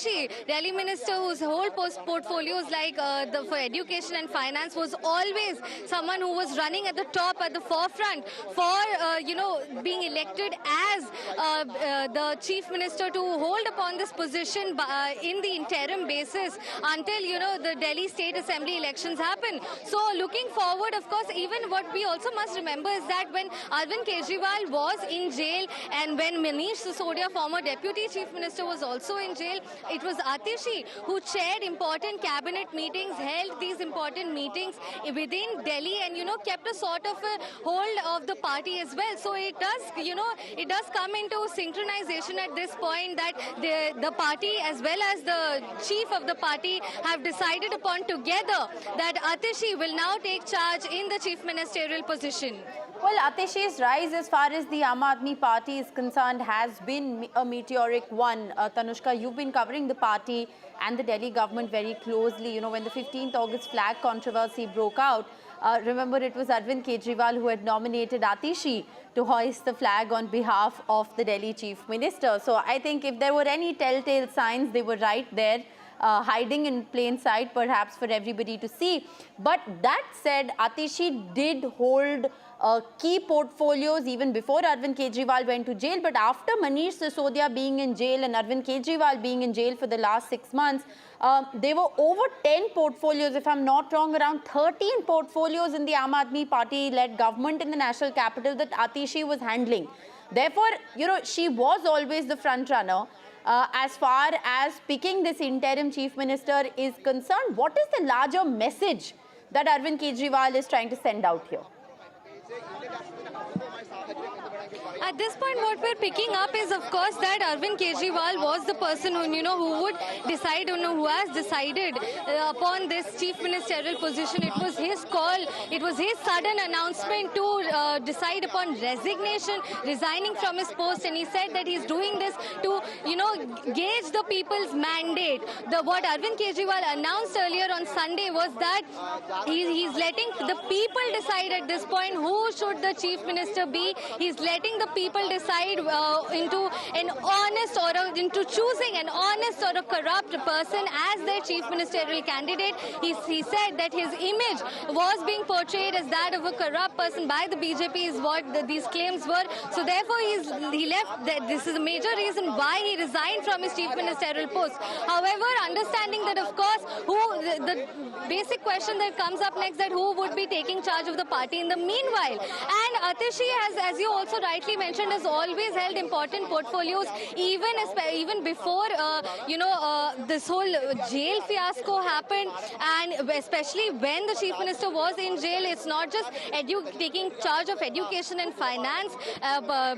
Atishi, Delhi minister whose whole portfolios like for education and finance was always someone who was running at the top, at the forefront for, being elected as the chief minister to hold upon this position in the interim basis until, the Delhi State Assembly elections happen. So looking forward, of course, even what we also must remember is that when Arvind Kejriwal was in jail and when Manish Sisodia, former deputy chief minister, was also in jail, it was Atishi who chaired important cabinet meetings, held these important meetings within Delhi and, kept a sort of a hold of the party as well. So it does, it does come into synchronization at this point that the party as well as the chief of the party have decided upon together that Atishi will now take charge in the chief ministerial position. Well, Atishi's rise as far as the Aadmi party is concerned has been a meteoric one. Tanushka, you've been covering the party and the Delhi government very closely. When the 15th August flag controversy broke out, remember it was Arvind Kejriwal who had nominated Atishi to hoist the flag on behalf of the Delhi chief minister. So I think if there were any telltale signs, they were right there. Hiding in plain sight, perhaps for everybody to see. But that said, Atishi did hold key portfolios even before Arvind Kejriwal went to jail. But after Manish Sisodia being in jail and Arvind Kejriwal being in jail for the last 6 months, there were over 10 portfolios, if I'm not wrong, around 13 portfolios in the Aadmi party-led government in the national capital that Atishi was handling. Therefore, she was always the front runner. As far as picking this interim chief minister is concerned, what is the larger message that Arvind Kejriwal is trying to send out here? At this point, what we're picking up is, of course, that Arvind Kejriwal was the person who, who would decide, who has decided upon this chief ministerial position. It was his call. It was his sudden announcement to decide upon resignation, resigning from his post. And he said that he's doing this to, gauge the people's mandate. What Arvind Kejriwal announced earlier on Sunday was that he's letting the people decide at this point who should the chief minister be. He's letting the people decide into an honest or into choosing an honest or a corrupt person as their chief ministerial candidate. He said that his image was being portrayed as that of a corrupt person by the BJP is what these claims were. So therefore he left. This is a major reason why he resigned from his chief ministerial post. However, understanding that, of course, the basic question that comes up next, that who would be taking charge of the party in the meanwhile. And Atishi has, as you also rightly mentioned, has always held important portfolios, even before this whole jail fiasco happened, and especially when the chief minister was in jail. It's not just taking charge of education and finance,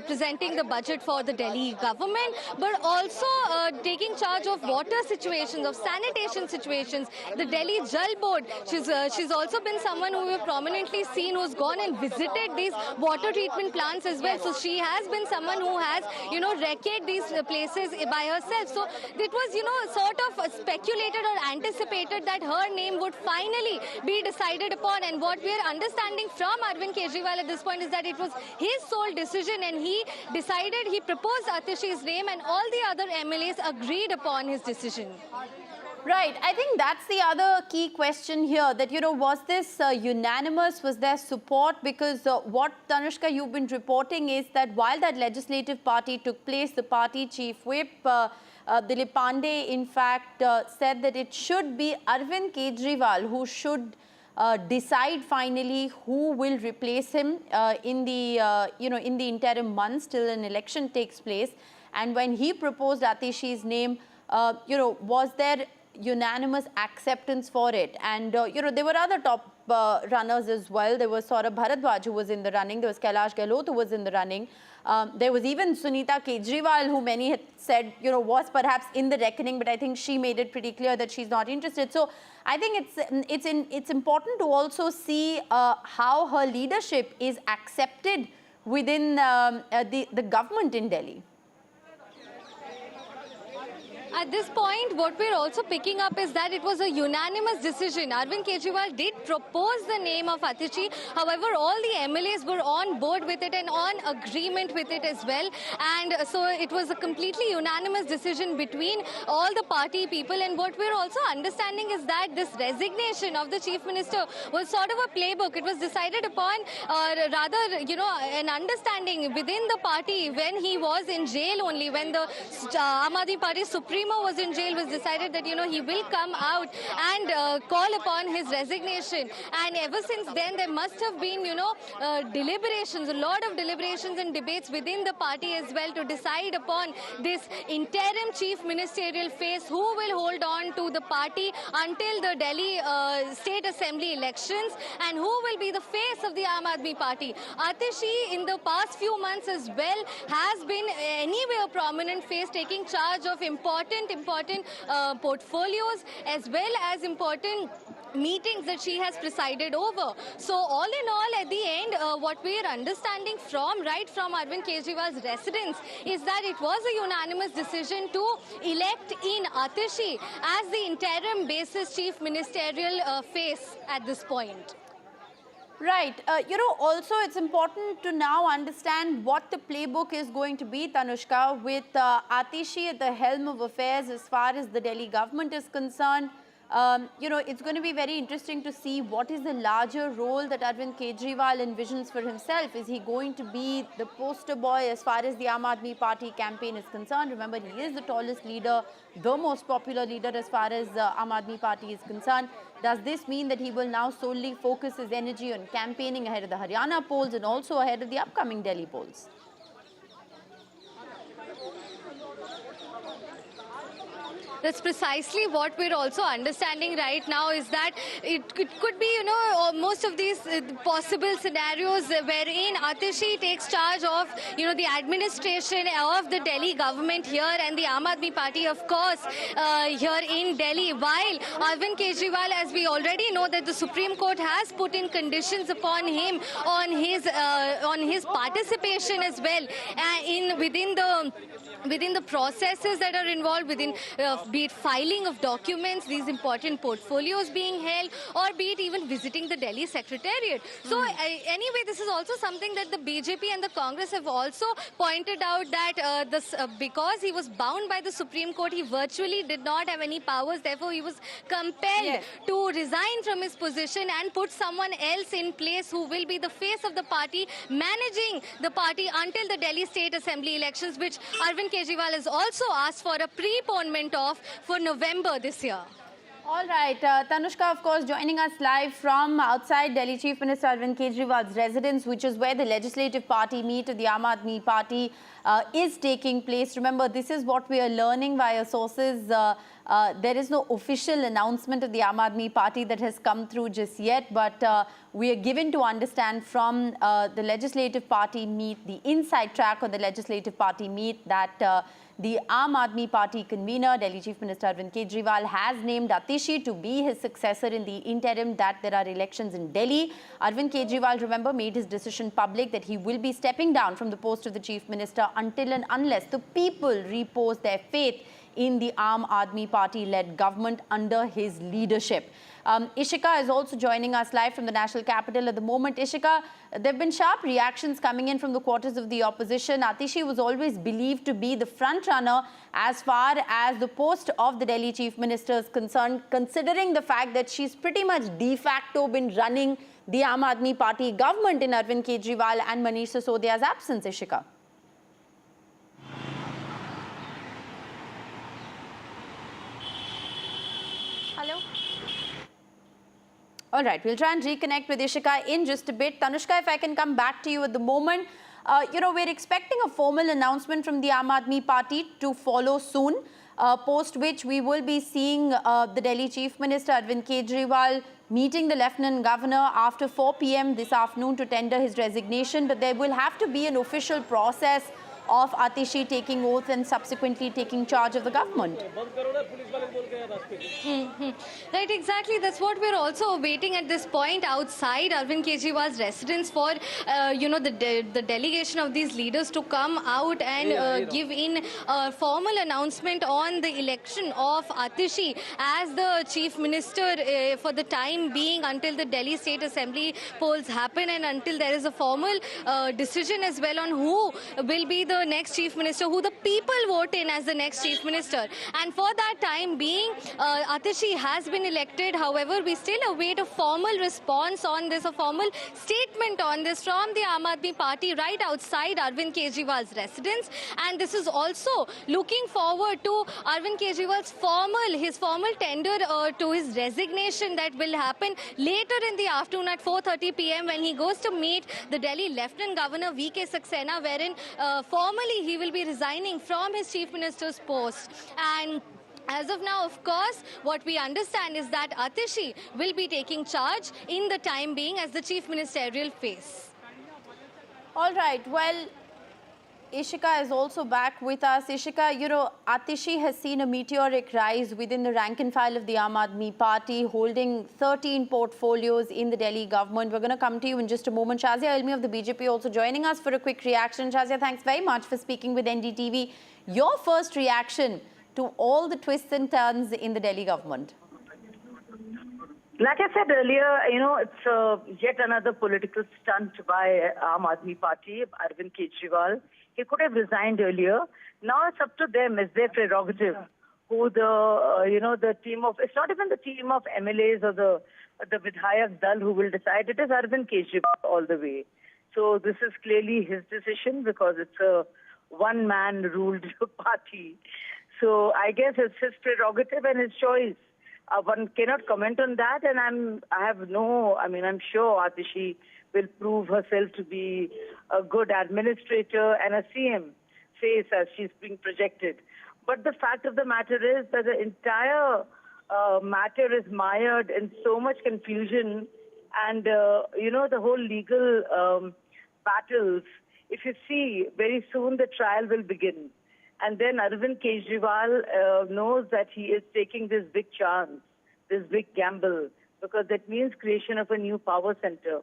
presenting the budget for the Delhi government, but also taking charge of water situations, of sanitation situations, the Delhi Jal Board. She's also been someone who we've prominently seen who's gone and visited these water treatment plants as well. So she has been someone who has, wrecked these places by herself. So it was, sort of speculated or anticipated that her name would finally be decided upon. And what we are understanding from Arvind Kejriwal at this point is that it was his sole decision, and he proposed Atishi's name, and all the other MLAs agreed upon his decision. Right. I think that's the other key question here, that, was this unanimous? Was there support? Because what, Tanushka, you've been reporting is that while that legislative party took place, the party chief whip, Dilip Pandey, in fact, said that it should be Arvind Kejriwal who should decide finally who will replace him in the, in the interim months till an election takes place. And when he proposed Atishi's name, was there unanimous acceptance for it? And, there were other top runners as well. There was Saurabh Bharadwaj who was in the running. There was Kailash Gehlot who was in the running. There was even Sunita Kejriwal, who many had said, was perhaps in the reckoning, but I think she made it pretty clear that she's not interested. So I think it's important to also see how her leadership is accepted within the government in Delhi. At this point, what we're also picking up is that it was a unanimous decision. Arvind Kejriwal did propose the name of Atishi. However, all the MLAs were on board with it and on agreement with it as well. And so it was a completely unanimous decision between all the party people. And what we're also understanding is that this resignation of the Chief Minister was sort of a playbook. It was decided upon, rather, an understanding within the party when he was in jail only, when the Aam Aadmi Party Supremo was in jail, was decided that, he will come out and call upon his resignation. And ever since then, there must have been, deliberations, a lot of deliberations and debates within the party as well to decide upon this interim chief ministerial phase, who will hold on to the party until the Delhi State Assembly elections and who will be the face of the Aam Aadmi Party. Atishi, in the past few months as well, has been anyway a prominent face, taking charge of important portfolios as well as important meetings that she has presided over. So all in all, at the end, what we are understanding right from Arvind Kejriwal's residence is that it was a unanimous decision to elect in Atishi as the interim basis chief ministerial face at this point. Right. Also it's important to now understand what the playbook is going to be, Tanushka, with Atishi at the helm of affairs as far as the Delhi government is concerned. It's going to be very interesting to see what is the larger role that Arvind Kejriwal envisions for himself. Is he going to be the poster boy as far as the Aam Aadmi Party campaign is concerned? Remember, he is the tallest leader, the most popular leader as far as Aam Aadmi Party is concerned. Does this mean that he will now solely focus his energy on campaigning ahead of the Haryana polls and also ahead of the upcoming Delhi polls? That's precisely what we're also understanding right now, is that it could be, most of these possible scenarios wherein Atishi takes charge of, the administration of the Delhi government here and the Aam Aadmi Party, of course, here in Delhi. While Arvind Kejriwal, as we already know, that the Supreme Court has put in conditions upon him on his participation as well within the processes that are involved, within be it filing of documents, these important portfolios being held, or be it even visiting the Delhi Secretariat. So anyway, this is also something that the BJP and the Congress have also pointed out, that because he was bound by the Supreme Court, he virtually did not have any powers. Therefore, he was compelled to resign from his position and put someone else in place who will be the face of the party, managing the party until the Delhi State Assembly elections, which Arvind Kejriwal has also asked for a preponement of for November this year. All right. Tanushka, of course, joining us live from outside Delhi, Chief Minister Arvind Kejriwal's residence, which is where the legislative party meet of the Aam Aadmi Party is taking place. Remember, this is what we are learning via sources. There is no official announcement of the Aam Aadmi Party that has come through just yet, but we are given to understand from the legislative party meet, the inside track of the legislative party meet, that the Aam Aadmi Party convener, Delhi Chief Minister Arvind Kejriwal, has named Atishi to be his successor in the interim that there are elections in Delhi. Arvind Kejriwal, remember, made his decision public that he will be stepping down from the post of the Chief Minister until and unless the people repose their faith in the Aam Aadmi Party-led government under his leadership. Ishika is also joining us live from the national capital at the moment. Ishika, there have been sharp reactions coming in from the quarters of the opposition. Atishi was always believed to be the front runner as far as the post of the Delhi Chief Minister is concerned, considering the fact that she's pretty much de facto been running the Aam Aadmi Party government in Arvind Kejriwal and Manish Sisodia's absence, Ishika. Hello? All right, we'll try and reconnect with Ishika in just a bit. Tanushka, if I can come back to you at the moment. We're expecting a formal announcement from the Aam Aadmi Party to follow soon, post which we will be seeing the Delhi Chief Minister Arvind Kejriwal meeting the Lieutenant Governor after 4 p.m. this afternoon to tender his resignation. But there will have to be an official process of Atishi taking oath and subsequently taking charge of the government. Right, exactly. That's what we're also awaiting at this point outside Arvind Kejriwal's residence for, the delegation of these leaders to come out and give in a formal announcement on the election of Atishi as the chief minister for the time being until the Delhi State Assembly polls happen and until there is a formal decision as well on who will be the next chief minister, who the people vote in as the next chief minister. And for that time being, Atishi has been elected. However, we still await a formal response on this, a formal statement on this from the Aadmi party right outside Arvind Kejriwal's residence. And this is also looking forward to Arvind Kejriwal's formal tender to his resignation that will happen later in the afternoon at 4:30 p.m. when he goes to meet the Delhi Lieutenant Governor V.K. Saxena, wherein formally he will be resigning from his chief minister's post. And as of now, of course, what we understand is that Atishi will be taking charge in the time being as the chief ministerial face. All right. Well, Ishika is also back with us. Ishika, Atishi has seen a meteoric rise within the rank and file of the Aadmi party, holding 13 portfolios in the Delhi government. We're going to come to you in just a moment. Shazia Ilmi of the BJP also joining us for a quick reaction. Shazia, thanks very much for speaking with NDTV. Your first reaction to all the twists and turns in the Delhi government? Like I said earlier, it's yet another political stunt by Aadmi Party, Arvind Kejriwal. He could have resigned earlier. Now it's up to them. It's their prerogative. Who the team of, it's not even the team of MLAs or the Vidhayak Dal who will decide. It is Arvind Kejriwal all the way. So this is clearly his decision because it's a one-man ruled party. So I guess it's his prerogative and his choice. One cannot comment on that, and I'm sure Atishi will prove herself to be a good administrator and a CM face as she's being projected. But the fact of the matter is that the entire matter is mired in so much confusion and, the whole legal battles. If you see, very soon the trial will begin. And then Arvind Kejriwal knows that he is taking this big chance, this big gamble, because that means creation of a new power center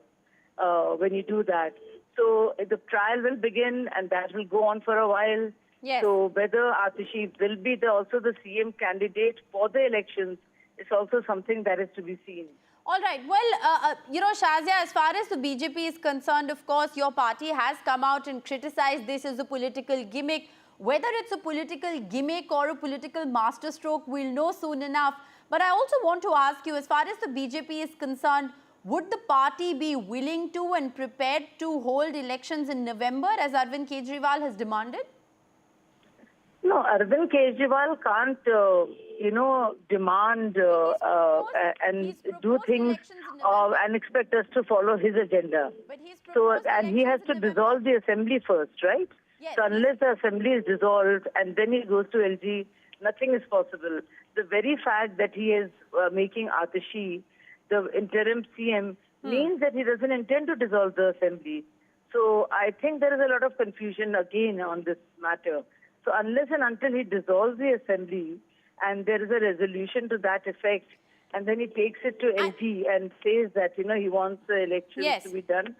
when you do that. So the trial will begin and that will go on for a while. Yes. So whether Atishi will be also the CM candidate for the elections is also something that is to be seen. All right. Well, Shazia, as far as the BJP is concerned, of course, your party has come out and criticized this as a political gimmick. Whether it's a political gimmick or a political masterstroke, we'll know soon enough. But I also want to ask you, as far as the BJP is concerned, would the party be willing to and prepared to hold elections in November, as Arvind Kejriwal has demanded? No, Arvind Kejriwal can't, demand and do things and expect us to follow his agenda. And he has to dissolve the assembly first, right? Yes. So unless the assembly is dissolved and then he goes to LG, nothing is possible. The very fact that he is making Atishi the interim CM means that he doesn't intend to dissolve the assembly. So I think there is a lot of confusion again on this matter. So unless and until he dissolves the assembly and there is a resolution to that effect, and then he takes it to LG and says that, he wants the elections to be done,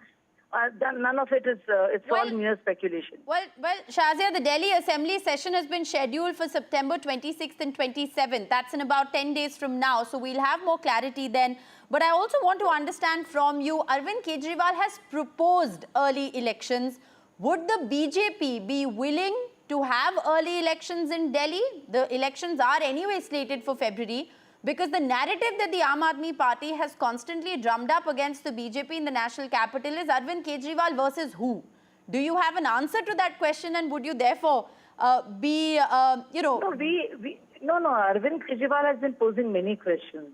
none of it is, it's all mere speculation. Well, Shazia, the Delhi Assembly session has been scheduled for September 26th and 27th. That's in about 10 days from now. So we'll have more clarity then. But I also want to understand from you, Arvind Kejriwal has proposed early elections. Would the BJP be willing to have early elections in Delhi? The elections are anyway slated for February. Because the narrative that the Aadmi party has constantly drummed up against the BJP in the national capital is Arvind Kejriwal versus who? Do you have an answer to that question, and would you therefore be, No, Arvind Kejriwal has been posing many questions.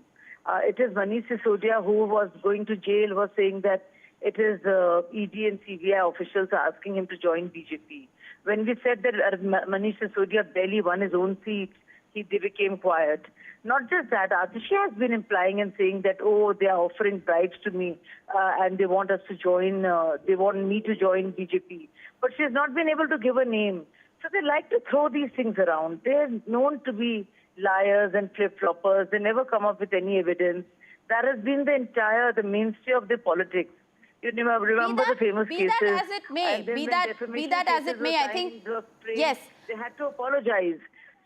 It is Manish Sisodia, who was going to jail, was saying that it is ED and CBI officials are asking him to join BJP. When we said that Manish Sisodia barely won his own seat, they became quiet. Not just that, Atishi has been implying and saying that, oh, they are offering bribes to me and they want us to join, they want me to join BJP. But she has not been able to give a name. So they like to throw these things around. They're known to be liars and flip-floppers. They never come up with any evidence. That has been the mainstay of their politics. You remember the famous cases. Be that as it may, be that as it may, I think, yes. They had to apologize.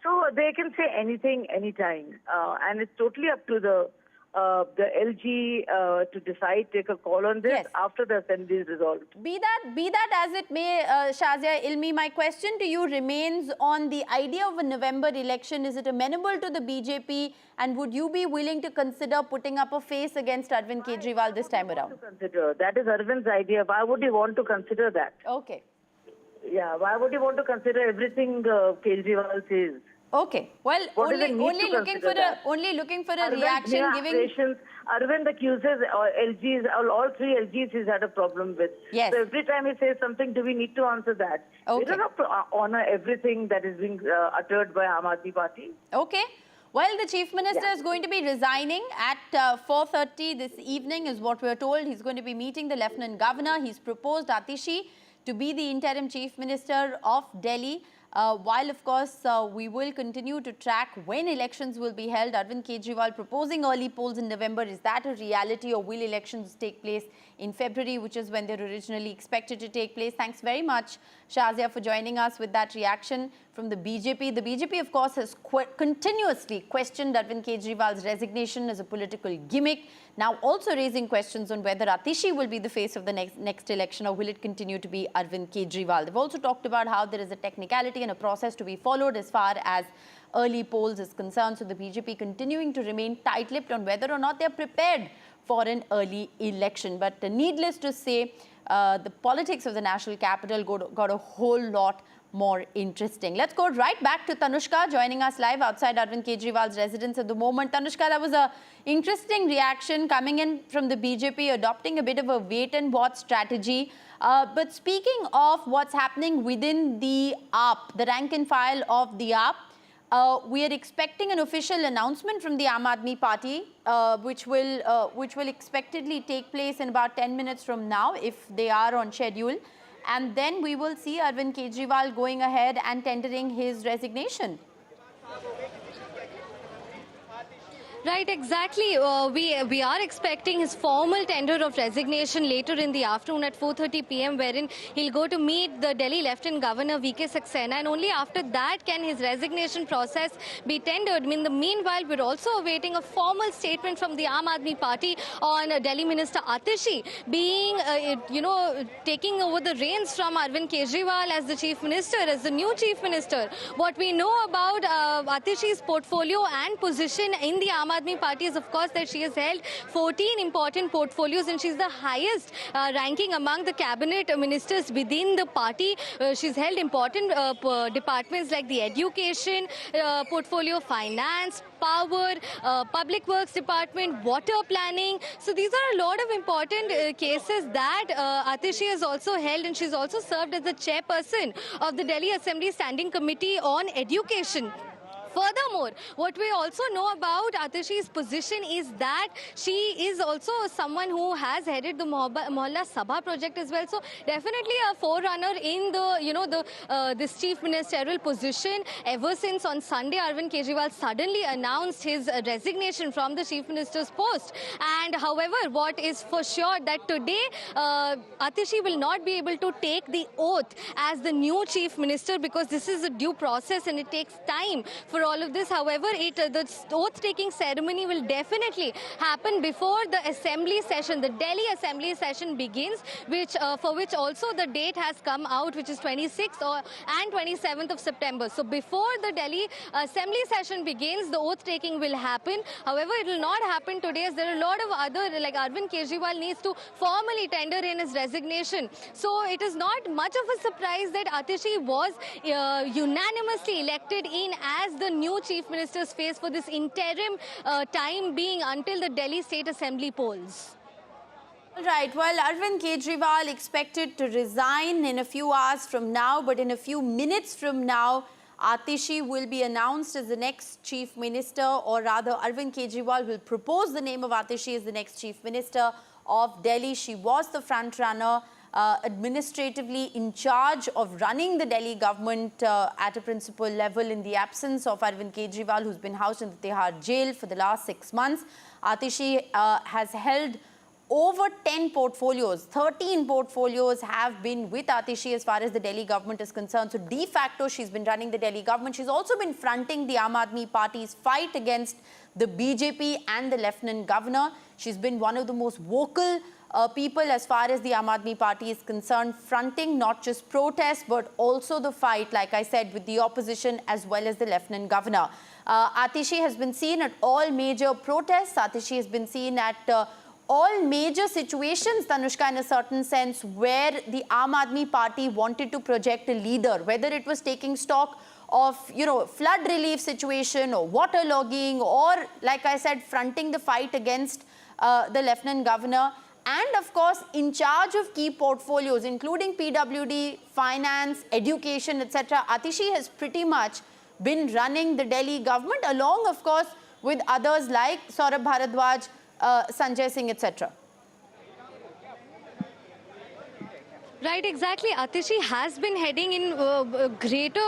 So they can say anything, anytime. And it's totally up to the LG to decide, take a call on this after the assembly is resolved. Be that as it may, Shazia Ilmi, my question to you remains on the idea of a November election. Is it amenable to the BJP, and would you be willing to consider putting up a face against Arvind Kejriwal this time around? That is Arvind's idea. Why would he want to consider that? Okay. Yeah, why would he want to consider everything Kejriwal says? Okay. Well, only looking for a reaction. Arvind accuses LGs, all three LGs he's had a problem with. Yes. So every time he says something, do we need to answer that? Okay. We don't have to honor everything that is being uttered by Aam Aadmi Party. Okay. Well, the Chief Minister is going to be resigning at 4:30 this evening is what we're told. He's going to be meeting the Lieutenant Governor. He's proposed Atishi to be the interim Chief Minister of Delhi. While, of course, we will continue to track when elections will be held. Arvind Kejriwal proposing early polls in November. Is that a reality, or will elections take place in February, which is when they're originally expected to take place? Thanks very much, Shazia, for joining us with that reaction from the BJP. The BJP, of course, has continuously questioned Arvind Kejriwal's resignation as a political gimmick. Now also raising questions on whether Atishi will be the face of the next election, or will it continue to be Arvind Kejriwal. They've also talked about how there is a technicality and a process to be followed as far as early polls is concerned. So the BJP continuing to remain tight-lipped on whether or not they're prepared for an early election. But needless to say, the politics of the national capital got a whole lot more interesting. Let's go right back to Tanushka, joining us live outside Arvind Kejriwal's residence at the moment. Tanushka, that was an interesting reaction coming in from the BJP, adopting a bit of a wait-and-watch strategy. But speaking of what's happening within the AAP, the rank and file of the AAP, we are expecting an official announcement from the Aam Aadmi Party, which will expectedly take place in about 10 minutes from now, if they are on schedule. And then we will see Arvind Kejriwal going ahead and tendering his resignation. Right, exactly. We are expecting his formal tender of resignation later in the afternoon at 4:30 p.m. wherein he'll go to meet the Delhi Lieutenant Governor V.K. Saxena, and only after that can his resignation process be tendered. In the meanwhile, we're also awaiting a formal statement from the Aam Aadmi Party on Delhi Minister Atishi being, taking over the reins from Arvind Kejriwal as the Chief Minister, as the new Chief Minister. What we know about Atishi's portfolio and position in the Aam Aadmi Party is, of course, that she has held 14 important portfolios, and she's the highest ranking among the cabinet ministers within the party. She's held important departments like the education portfolio, finance, power, public works department, water planning. So these are a lot of important cases that Atishi has also held, and she's also served as the chairperson of the Delhi Assembly Standing Committee on Education. Furthermore, what we also know about Atishi's position is that she is also someone who has headed the Mohalla Sabha project as well. So definitely a forerunner in the, this chief ministerial position. Ever since on Sunday, Arvind Kejriwal suddenly announced his resignation from the chief minister's post. And however, what is for sure that today Atishi will not be able to take the oath as the new chief minister, because this is a due process and it takes time for all of this. However, the oath-taking ceremony will definitely happen before the assembly session. The Delhi assembly session begins, for which also the date has come out, which is 26th and 27th of September. So before the Delhi assembly session begins, the oath-taking will happen. However, it will not happen today, as there are a lot of other, like Arvind Kejriwal needs to formally tender in his resignation. So it is not much of a surprise that Atishi was unanimously elected in as the new chief minister's face for this interim time being until the Delhi State Assembly polls. Right. Well, Arvind Kejriwal expected to resign in a few hours from now, but in a few minutes from now, Atishi will be announced as the next chief minister, or rather Arvind Kejriwal will propose the name of Atishi as the next chief minister of Delhi. She was the front runner, administratively in charge of running the Delhi government at a principal level in the absence of Arvind Kejriwal, who's been housed in the Tihar jail for the last 6 months. Atishi has held over 10 portfolios. 13 portfolios have been with Atishi as far as the Delhi government is concerned. So de facto, she's been running the Delhi government. She's also been fronting the Aam Aadmi Party's fight against the BJP and the Lieutenant Governor. She's been one of the most vocal people as far as the Aam Aadmi Party is concerned, fronting not just protests but also the fight, like I said, with the opposition as well as the Lieutenant Governor. Atishi has been seen at all major protests. Atishi has been seen at all major situations, Tanushka, in a certain sense, where the Aam Aadmi Party wanted to project a leader, whether it was taking stock of, flood relief situation or waterlogging, or, like I said, fronting the fight against the Lieutenant Governor. And, of course, in charge of key portfolios, including PWD, finance, education, etc. Atishi has pretty much been running the Delhi government, along, of course, with others like Saurabh Bharadwaj, Sanjay Singh, etc. Right, exactly. Atishi has been heading in greater,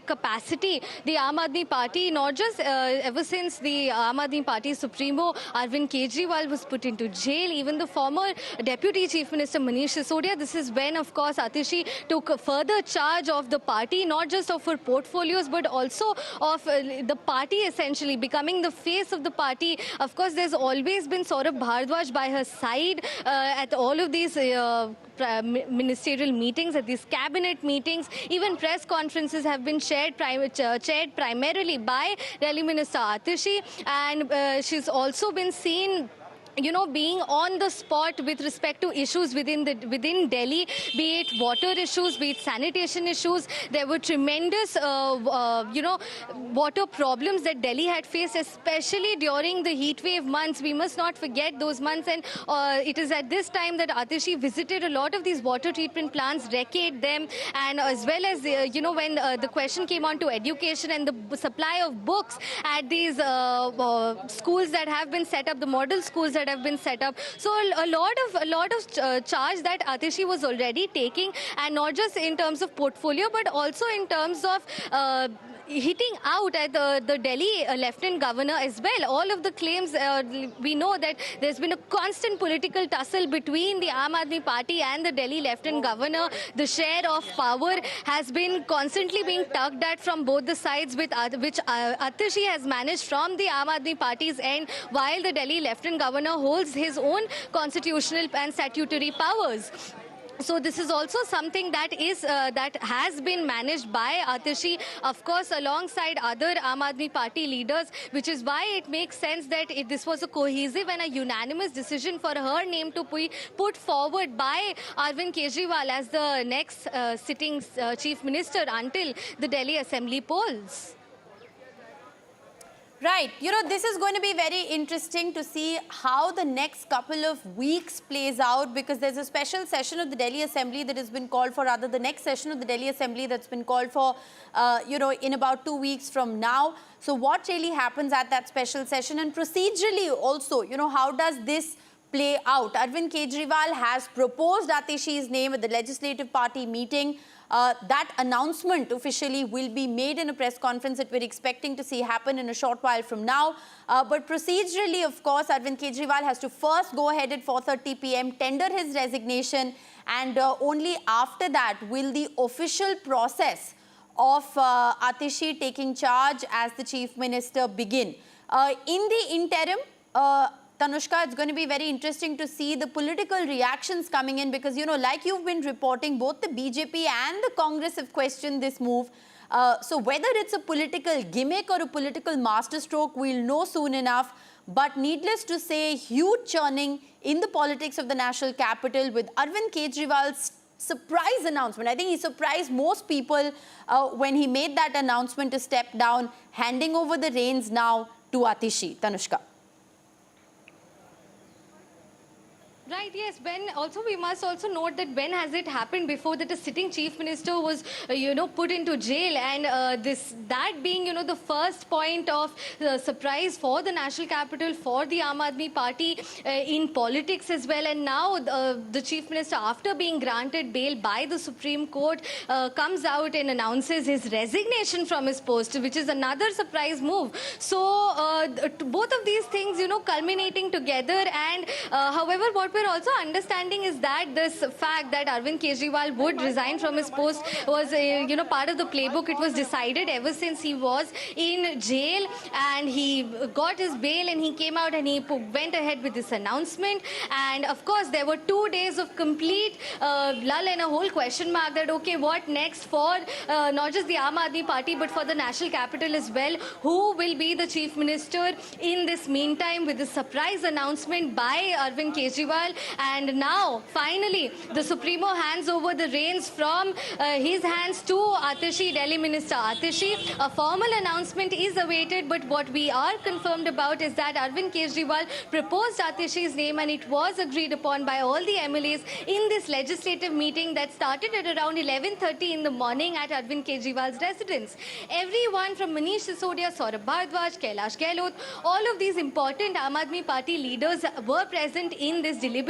capacity. The Aam Aadmi Party, not just ever since the Aam Aadmi Party Supremo Arvind Kejriwal was put into jail, even the former Deputy Chief Minister Manish Sisodia, this is when, of course, Atishi took further charge of the party, not just of her portfolios, but also of the party, essentially, becoming the face of the party. Of course, there's always been Saurabh Bharadwaj by her side at all of these ministerial meetings, at these cabinet meetings. Even press conferences have been chaired primarily by Delhi Minister Atishi, and she's also been seen being on the spot with respect to issues within Delhi, be it water issues, be it sanitation issues. There were tremendous, water problems that Delhi had faced, especially during the heat wave months. We must not forget those months, and it is at this time that Atishi visited a lot of these water treatment plants, recce them, and as well as, when the question came on to education and the supply of books at these schools that have been set up, the model schools that have been set up. So a lot of charge that Atishi was already taking, and not just in terms of portfolio, but also in terms of hitting out at the Delhi Lieutenant Governor as well. All of the claims, we know that there's been a constant political tussle between the Aam Aadmi Party and the Delhi Lieutenant Governor. The share of power has been constantly being tugged at from both the sides, which Atishi has managed from the Aam Aadmi Party's end, while the Delhi Lieutenant Governor holds his own constitutional and statutory powers. So this is also something that has been managed by Atishi, of course, alongside other Aam Aadmi Party leaders, which is why it makes sense that this was a cohesive and a unanimous decision for her name to be put forward by Arvind Kejriwal as the next sitting chief minister until the Delhi Assembly polls. Right. This is going to be very interesting to see how the next couple of weeks plays out, because there's a special session of the Delhi Assembly that has been called for, rather the next session of the Delhi Assembly that's been called for, in about 2 weeks from now. So what really happens at that special session, and procedurally also, how does this play out? Arvind Kejriwal has proposed Atishi's name at the Legislative Party meeting. That announcement officially will be made in a press conference that we're expecting to see happen in a short while from now. But procedurally, of course, Arvind Kejriwal has to first go ahead at 4:30 p.m., tender his resignation, and only after that will the official process of Atishi taking charge as the chief minister begin. In the interim, Tanushka, it's going to be very interesting to see the political reactions coming in, because, like you've been reporting, both the BJP and the Congress have questioned this move. So whether it's a political gimmick or a political masterstroke, we'll know soon enough. But needless to say, huge churning in the politics of the national capital with Arvind Kejriwal's surprise announcement. I think he surprised most people when he made that announcement to step down, handing over the reins now to Atishi. Tanushka. Right. Right, yes. When also we must also note that when has it happened before that a sitting chief minister was, put into jail, and that being, the first point of surprise for the national capital, for the Aam Aadmi Party in politics as well. And now the chief minister, after being granted bail by the Supreme Court, comes out and announces his resignation from his post, which is another surprise move. So both of these things, culminating together, and however, what we're also understanding is that this fact that Arvind Kejriwal would resign from his post was, part of the playbook. It was decided ever since he was in jail, and he got his bail, and he came out and he went ahead with this announcement. And of course, there were 2 days of complete lull and a whole question mark that, okay, what next for not just the Aam Aadmi Party, but for the national capital as well? Who will be the chief minister in this meantime, with the surprise announcement by Arvind Kejriwal? And now, finally, the Supremo hands over the reins from his hands to Atishi, Delhi Minister Atishi. A formal announcement is awaited, but what we are confirmed about is that Arvind Kejriwal proposed Atishi's name, and it was agreed upon by all the MLAs in this legislative meeting that started at around 11:30 in the morning at Arvind Kejriwal's residence. Everyone from Manish Sisodia, Saurabh Bhardwaj, Kailash Gehlot, all of these important Aam Aadmi Party leaders were present in this deliberation.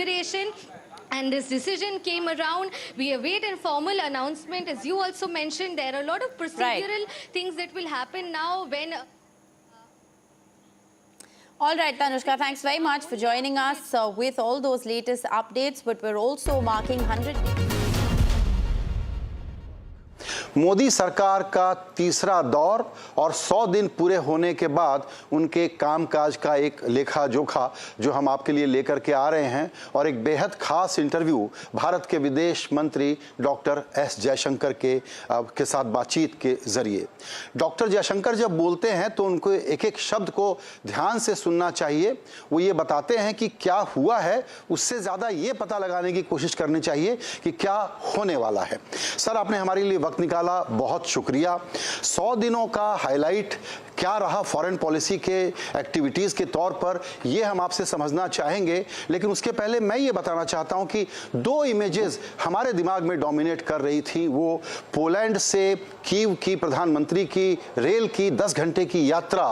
And this decision came around. We await a formal announcement. As you also mentioned, there are a lot of procedural things that will happen now when... All right, Tanushka, thanks very much for joining us with all those latest updates. But we're also marking 100 days. Modi सरकार का तीसरा दौर और 100 दिन पूरे होने के बाद उनके कामकाज का एक लेखा जोखा जो हम आपके लिए लेकर के आ रहे हैं, और एक बेहद खास इंटरव्यू भारत के विदेश मंत्री डॉक्टर एस जयशंकर के साथ बातचीत के जरिए। डॉक्टर जयशंकर जब बोलते हैं तो उनको एक एक शब्द को ध्यान से सुनना चाहिए। वो ये बताते हैं कि क्या हुआ है, उससे ज़्यादा ये पता लगाने की कोशिश करनी चाहिए कि क्या होने वाला है। सर, आपने हमारे लिए वक्त निकाला, बहुत शुक्रिया। 100 दिनों का हाईलाइट क्या रहा फॉरेन पॉलिसी के एक्टिविटीज़ के तौर पर, ये हम आपसे समझना चाहेंगे। लेकिन उसके पहले मैं ये बताना चाहता हूं कि 2 इमेजेस हमारे दिमाग में डोमिनेट कर रही थी। वो पोलैंड से कीव की प्रधानमंत्री की रेल की 10 घंटे की यात्रा,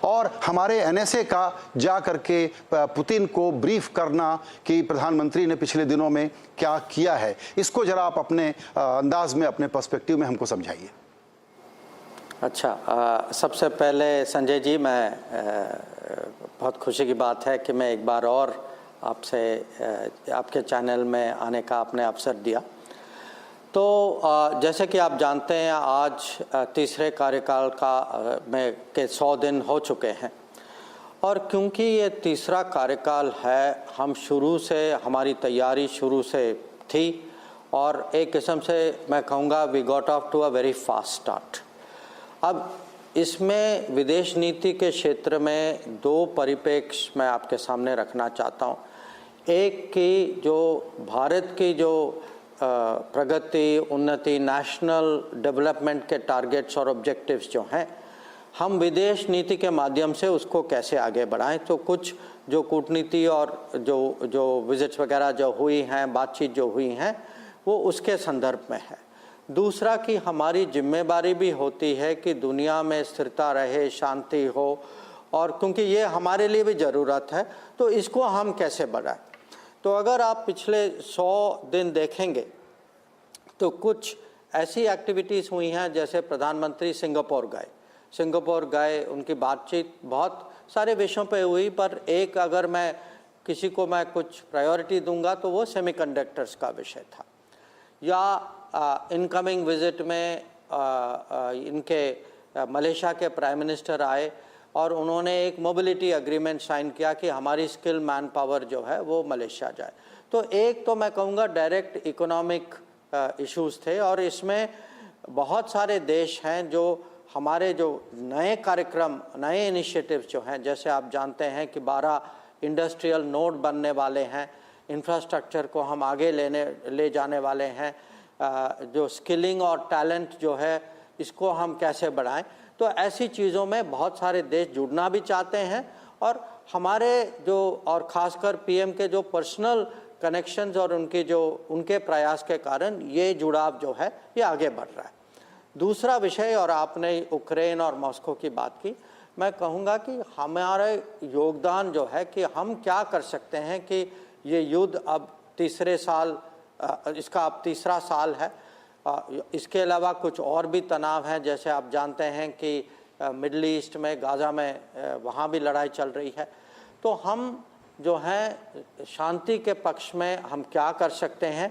और हमारे एनएसए का जा करके पुतिन को ब्रीफ करना कि प्रधानमंत्री ने पिछले दिनों में क्या किया है। इसको जरा आप अपने अंदाज में, अपने पर्सपेक्टिव में हमको समझाइए। अच्छा, सबसे पहले संजय जी, मैं बहुत खुशी की बात है कि मैं एक बार और आपसे आपके चैनल में आने का आपने अवसर दिया। तो जैसे कि आप जानते हैं, आज तीसरे कार्यकाल में के 100 दिन हो चुके हैं, और क्योंकि ये तीसरा कार्यकाल है, हम शुरू से, हमारी तैयारी शुरू से थी, और एक किस्म से मैं कहूँगा we got off to a very fast start. अब इसमें विदेश नीति के क्षेत्र में 2 परिप्रेक्ष्य मैं आपके सामने रखना चाहता हूँ। एक कि जो भारत की जो प्रगति, उन्नति, नेशनल डेवलपमेंट के टारगेट्स और ऑब्जेक्टिव्स जो हैं, हम विदेश नीति के माध्यम से उसको कैसे आगे बढ़ाएं। तो कुछ जो कूटनीति और जो विजिट्स वगैरह जो हुई हैं, बातचीत जो हुई हैं, वो उसके संदर्भ में है। दूसरा कि हमारी जिम्मेदारी भी होती है कि दुनिया में स्थिरता रहे, शांति हो, और क्योंकि ये हमारे लिए भी ज़रूरत है, तो इसको हम कैसे बढ़ाएं। तो अगर आप पिछले 100 दिन देखेंगे तो कुछ ऐसी एक्टिविटीज़ हुई हैं, जैसे प्रधानमंत्री सिंगापुर गए, उनकी बातचीत बहुत सारे विषयों पे हुई, पर एक अगर मैं किसी को मैं कुछ प्रायोरिटी दूंगा तो वो सेमीकंडक्टर्स का विषय था। या इनकमिंग विजिट में इनके मलेशिया के प्राइम मिनिस्टर आए और उन्होंने एक मोबिलिटी एग्रीमेंट साइन किया कि हमारी स्किल मैन पावर जो है वो मलेशिया जाए। तो एक तो मैं कहूँगा डायरेक्ट इकोनॉमिक इश्यूज थे, और इसमें बहुत सारे देश हैं जो हमारे जो नए कार्यक्रम, नए इनिशिएटिव्स जो हैं, जैसे आप जानते हैं कि 12 इंडस्ट्रियल नोड बनने वाले हैं, इंफ्रास्ट्रक्चर को हम आगे ले जाने वाले हैं, जो स्किलिंग और टैलेंट जो है इसको हम कैसे बढ़ाएं। तो ऐसी चीज़ों में बहुत सारे देश जुड़ना भी चाहते हैं, और हमारे जो, और ख़ासकर पीएम के जो पर्सनल कनेक्शंस और उनके प्रयास के कारण ये जुड़ाव जो है ये आगे बढ़ रहा है। दूसरा विषय, और आपने यूक्रेन और मॉस्को की बात की, मैं कहूँगा कि हमारे योगदान जो है कि हम क्या कर सकते हैं कि ये युद्ध अब तीसरे साल, इसका अब तीसरा साल है। इसके अलावा कुछ और भी तनाव हैं, जैसे आप जानते हैं कि मिडल ईस्ट में, गाज़ा में, वहाँ भी लड़ाई चल रही है। तो हम जो हैं शांति के पक्ष में हम क्या कर सकते हैं,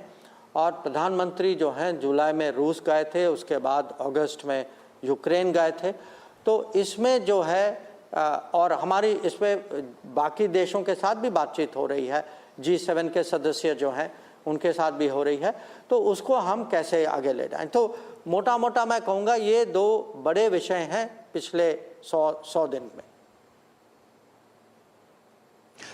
और प्रधानमंत्री जो हैं जुलाई में रूस गए थे, उसके बाद अगस्त में यूक्रेन गए थे। तो इसमें जो है और हमारी इसमें बाकी देशों के साथ भी बातचीत हो रही है, G7 के सदस्य जो हैं उनके साथ भी हो रही है, तो उसको हम कैसे आगे ले जाएं। तो मोटा मोटा मैं कहूँगा ये दो बड़े विषय हैं पिछले 100 दिन में।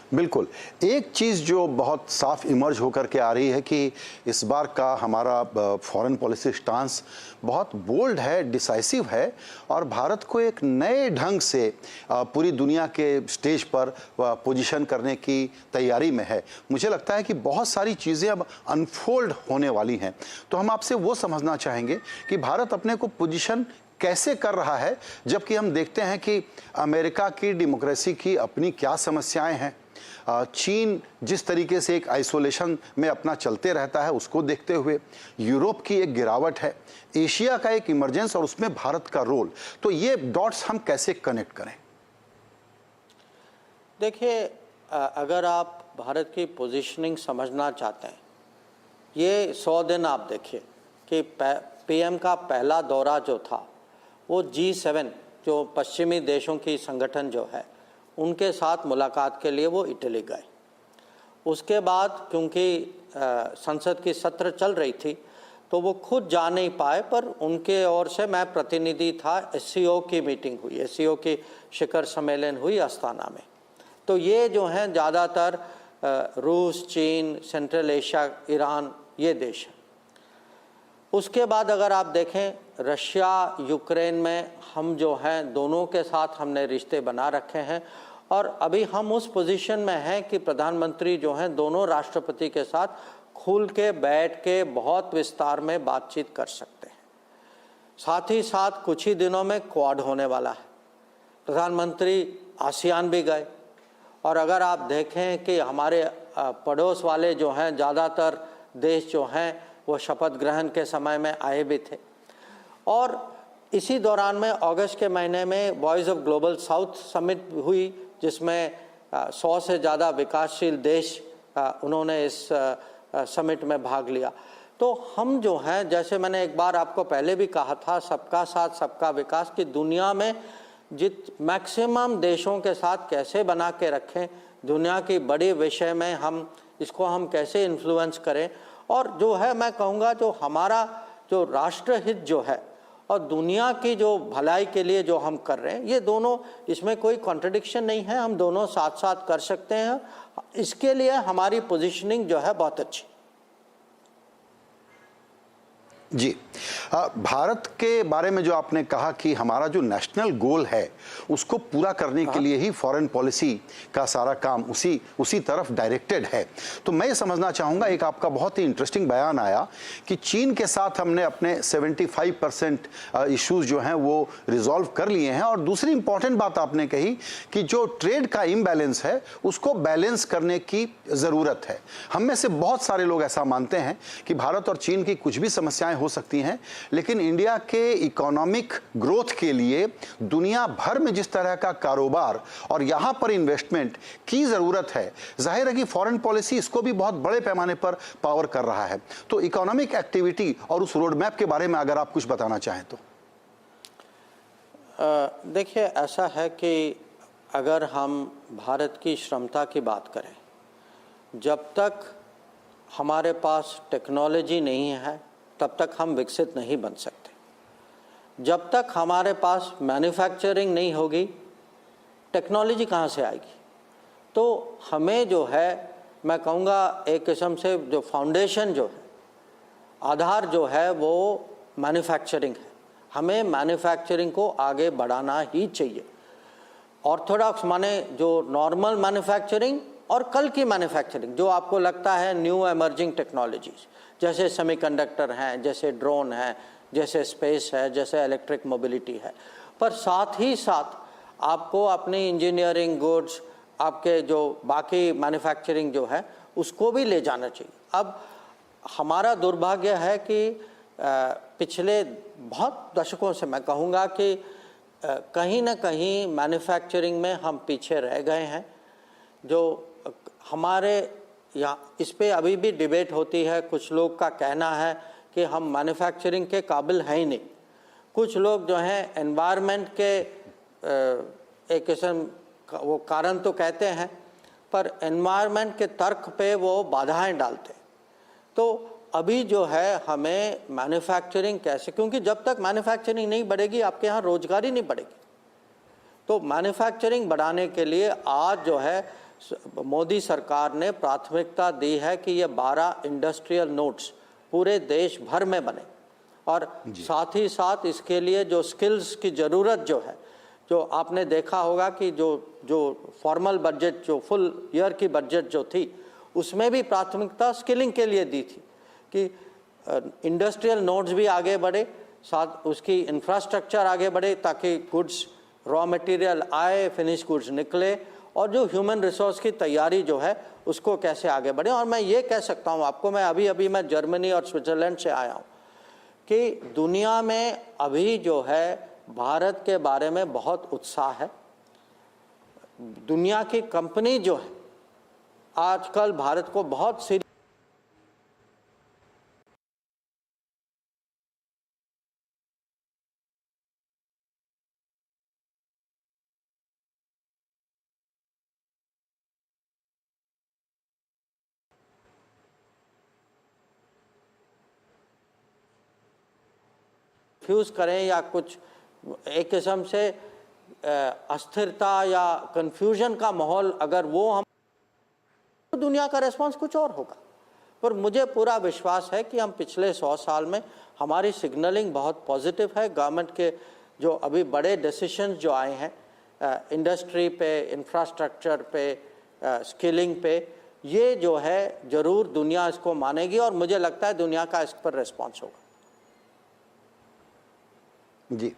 बिल्कुल, एक चीज़ जो बहुत साफ इमर्ज होकर के आ रही है कि इस बार का हमारा फॉरेन पॉलिसी स्टांस बहुत बोल्ड है, डिसाइसिव है, और भारत को एक नए ढंग से पूरी दुनिया के स्टेज पर पोजीशन करने की तैयारी में है। मुझे लगता है कि बहुत सारी चीज़ें अब अनफोल्ड होने वाली हैं। तो हम आपसे वो समझना चाहेंगे कि भारत अपने को पोजीशन कैसे कर रहा है, जबकि हम देखते हैं कि अमेरिका की डेमोक्रेसी की अपनी क्या समस्याएं हैं, चीन जिस तरीके से एक आइसोलेशन में अपना चलते रहता है, उसको देखते हुए यूरोप की एक गिरावट है, एशिया का एक इमरजेंस और उसमें भारत का रोल। तो ये डॉट्स हम कैसे कनेक्ट करें? देखिए, अगर आप भारत की पोजीशनिंग समझना चाहते हैं, ये 100 दिन आप देखिए कि पीएम का पहला दौरा जो था वो G7 जो पश्चिमी देशों की संगठन जो है उनके साथ मुलाकात के लिए वो इटली गए। उसके बाद क्योंकि संसद की सत्र चल रही थी तो वो खुद जा नहीं पाए, पर उनके ओर से मैं प्रतिनिधि था। SCO की मीटिंग हुई, SCO की शिखर सम्मेलन हुई अस्थाना में। तो ये जो हैं ज़्यादातर रूस, चीन, सेंट्रल एशिया, ईरान, ये देश हैं। उसके बाद अगर आप देखें रशिया, यूक्रेन में हम जो हैं दोनों के साथ हमने रिश्ते बना रखे हैं, और अभी हम उस पोजीशन में हैं कि प्रधानमंत्री जो हैं दोनों राष्ट्रपति के साथ खुल के बैठ के बहुत विस्तार में बातचीत कर सकते हैं। साथ ही साथ कुछ ही दिनों में क्वाड होने वाला है, प्रधानमंत्री आसियान भी गए। और अगर आप देखें कि हमारे पड़ोस वाले जो हैं ज़्यादातर देश जो हैं वो शपथ ग्रहण के समय में आए भी थे। और इसी दौरान में अगस्त के महीने में voice of global south summit हुई, जिसमें 100 से ज़्यादा विकासशील देश उन्होंने इस समिट में भाग लिया। तो हम जो हैं, जैसे मैंने एक बार आपको पहले भी कहा था, सबका साथ सबका विकास की दुनिया में मैक्सिमम देशों के साथ कैसे बना के रखें, दुनिया की बड़ी विषय में हम इसको हम कैसे इन्फ्लुएंस करें, और जो है मैं कहूँगा जो हमारा जो राष्ट्रहित जो है और दुनिया की जो भलाई के लिए जो हम कर रहे हैं, ये दोनों, इसमें कोई कॉन्ट्रडिक्शन नहीं है, हम दोनों साथ साथ कर सकते हैं। इसके लिए हमारी पोजीशनिंग जो है बहुत अच्छी। जी, भारत के बारे में जो आपने कहा कि हमारा जो नेशनल गोल है उसको पूरा करने के लिए ही फॉरेन पॉलिसी का सारा काम उसी तरफ डायरेक्टेड है। तो मैं ये समझना चाहूँगा, एक आपका बहुत ही इंटरेस्टिंग बयान आया कि चीन के साथ हमने अपने 75% इश्यूज जो हैं वो रिजॉल्व कर लिए हैं, और दूसरी इंपॉर्टेंट बात आपने कही कि जो ट्रेड का इम्बैलेंस है उसको बैलेंस करने की ज़रूरत है। हम में से बहुत सारे लोग ऐसा मानते हैं कि भारत और चीन की कुछ भी समस्याएं हो सकती हैं, लेकिन इंडिया के इकोनॉमिक ग्रोथ के लिए दुनिया भर में जिस तरह का कारोबार और यहां पर इन्वेस्टमेंट की जरूरत है, जाहिर है कि फॉरेन पॉलिसी इसको भी बहुत बड़े पैमाने पर पावर कर रहा है। तो इकोनॉमिक एक्टिविटी और उस रोड मैप के बारे में अगर आप कुछ बताना चाहें तो। देखिए, ऐसा है कि अगर हम भारत की क्षमता की बात करें, जब तक हमारे पास टेक्नोलॉजी नहीं है तब तक हम विकसित नहीं बन सकते। जब तक हमारे पास मैन्युफैक्चरिंग नहीं होगी, टेक्नोलॉजी कहाँ से आएगी? तो हमें जो है, मैं कहूँगा एक किस्म से जो फाउंडेशन जो है, आधार जो है वो मैन्युफैक्चरिंग है। हमें मैन्युफैक्चरिंग को आगे बढ़ाना ही चाहिए। ऑर्थोडॉक्स माने जो नॉर्मल मैन्युफैक्चरिंग और कल की मैन्युफैक्चरिंग जो आपको लगता है न्यू एमर्जिंग टेक्नोलॉजीज, जैसे सेमीकंडक्टर हैं, जैसे ड्रोन है, जैसे स्पेस है, जैसे इलेक्ट्रिक मोबिलिटी है, पर साथ ही साथ आपको अपनी इंजीनियरिंग गुड्स, आपके जो बाकी मैन्युफैक्चरिंग जो है उसको भी ले जाना चाहिए। अब हमारा दुर्भाग्य है कि पिछले बहुत दशकों से मैं कहूँगा कि कहीं ना कहीं मैन्युफैक्चरिंग में हम पीछे रह गए हैं। जो हमारे यहाँ इस पे अभी भी डिबेट होती है, कुछ लोग का कहना है कि हम मैन्युफैक्चरिंग के काबिल हैं ही नहीं। कुछ लोग जो हैं एनवायरनमेंट के एक किस्म का वो कारण तो कहते हैं, पर एनवायरनमेंट के तर्क पे वो बाधाएं डालते हैं। तो अभी जो है हमें मैन्युफैक्चरिंग कैसे, क्योंकि जब तक मैन्युफैक्चरिंग नहीं बढ़ेगी आपके यहाँ रोजगार ही नहीं बढ़ेगी। तो मैन्युफैक्चरिंग बढ़ाने के लिए आज जो है मोदी सरकार ने प्राथमिकता दी है कि ये 12 इंडस्ट्रियल नोड्स पूरे देश भर में बने, और साथ ही साथ इसके लिए जो स्किल्स की ज़रूरत जो है, जो आपने देखा होगा कि जो फॉर्मल बजट, जो फुल ईयर की बजट जो थी, उसमें भी प्राथमिकता स्किलिंग के लिए दी थी कि इंडस्ट्रियल नोड्स भी आगे बढ़े, साथ उसकी इंफ्रास्ट्रक्चर आगे बढ़े ताकि गुड्स, रॉ मटेरियल आए, फिनिश गुड्स निकले, और जो ह्यूमन रिसोर्स की तैयारी जो है उसको कैसे आगे बढ़े। और मैं ये कह सकता हूँ आपको, मैं अभी मैं जर्मनी और स्विट्ज़रलैंड से आया हूँ कि दुनिया में अभी जो है भारत के बारे में बहुत उत्साह है। दुनिया की कंपनी जो है आजकल भारत को बहुत सीरियस फ्यूज करें या कुछ एक किस्म से अस्थिरता या कंफ्यूजन का माहौल अगर वो हम, तो दुनिया का रेस्पॉन्स कुछ और होगा। पर मुझे पूरा विश्वास है कि हम पिछले 100 साल में हमारी सिग्नलिंग बहुत पॉजिटिव है। गवर्नमेंट के जो अभी बड़े डिसीशंस जो आए हैं इंडस्ट्री पे, इंफ्रास्ट्रक्चर पे, स्किलिंग पे, ये जो है ज़रूर दुनिया इसको मानेगी और मुझे लगता है दुनिया का इस पर रेस्पॉन्स होगा। जी,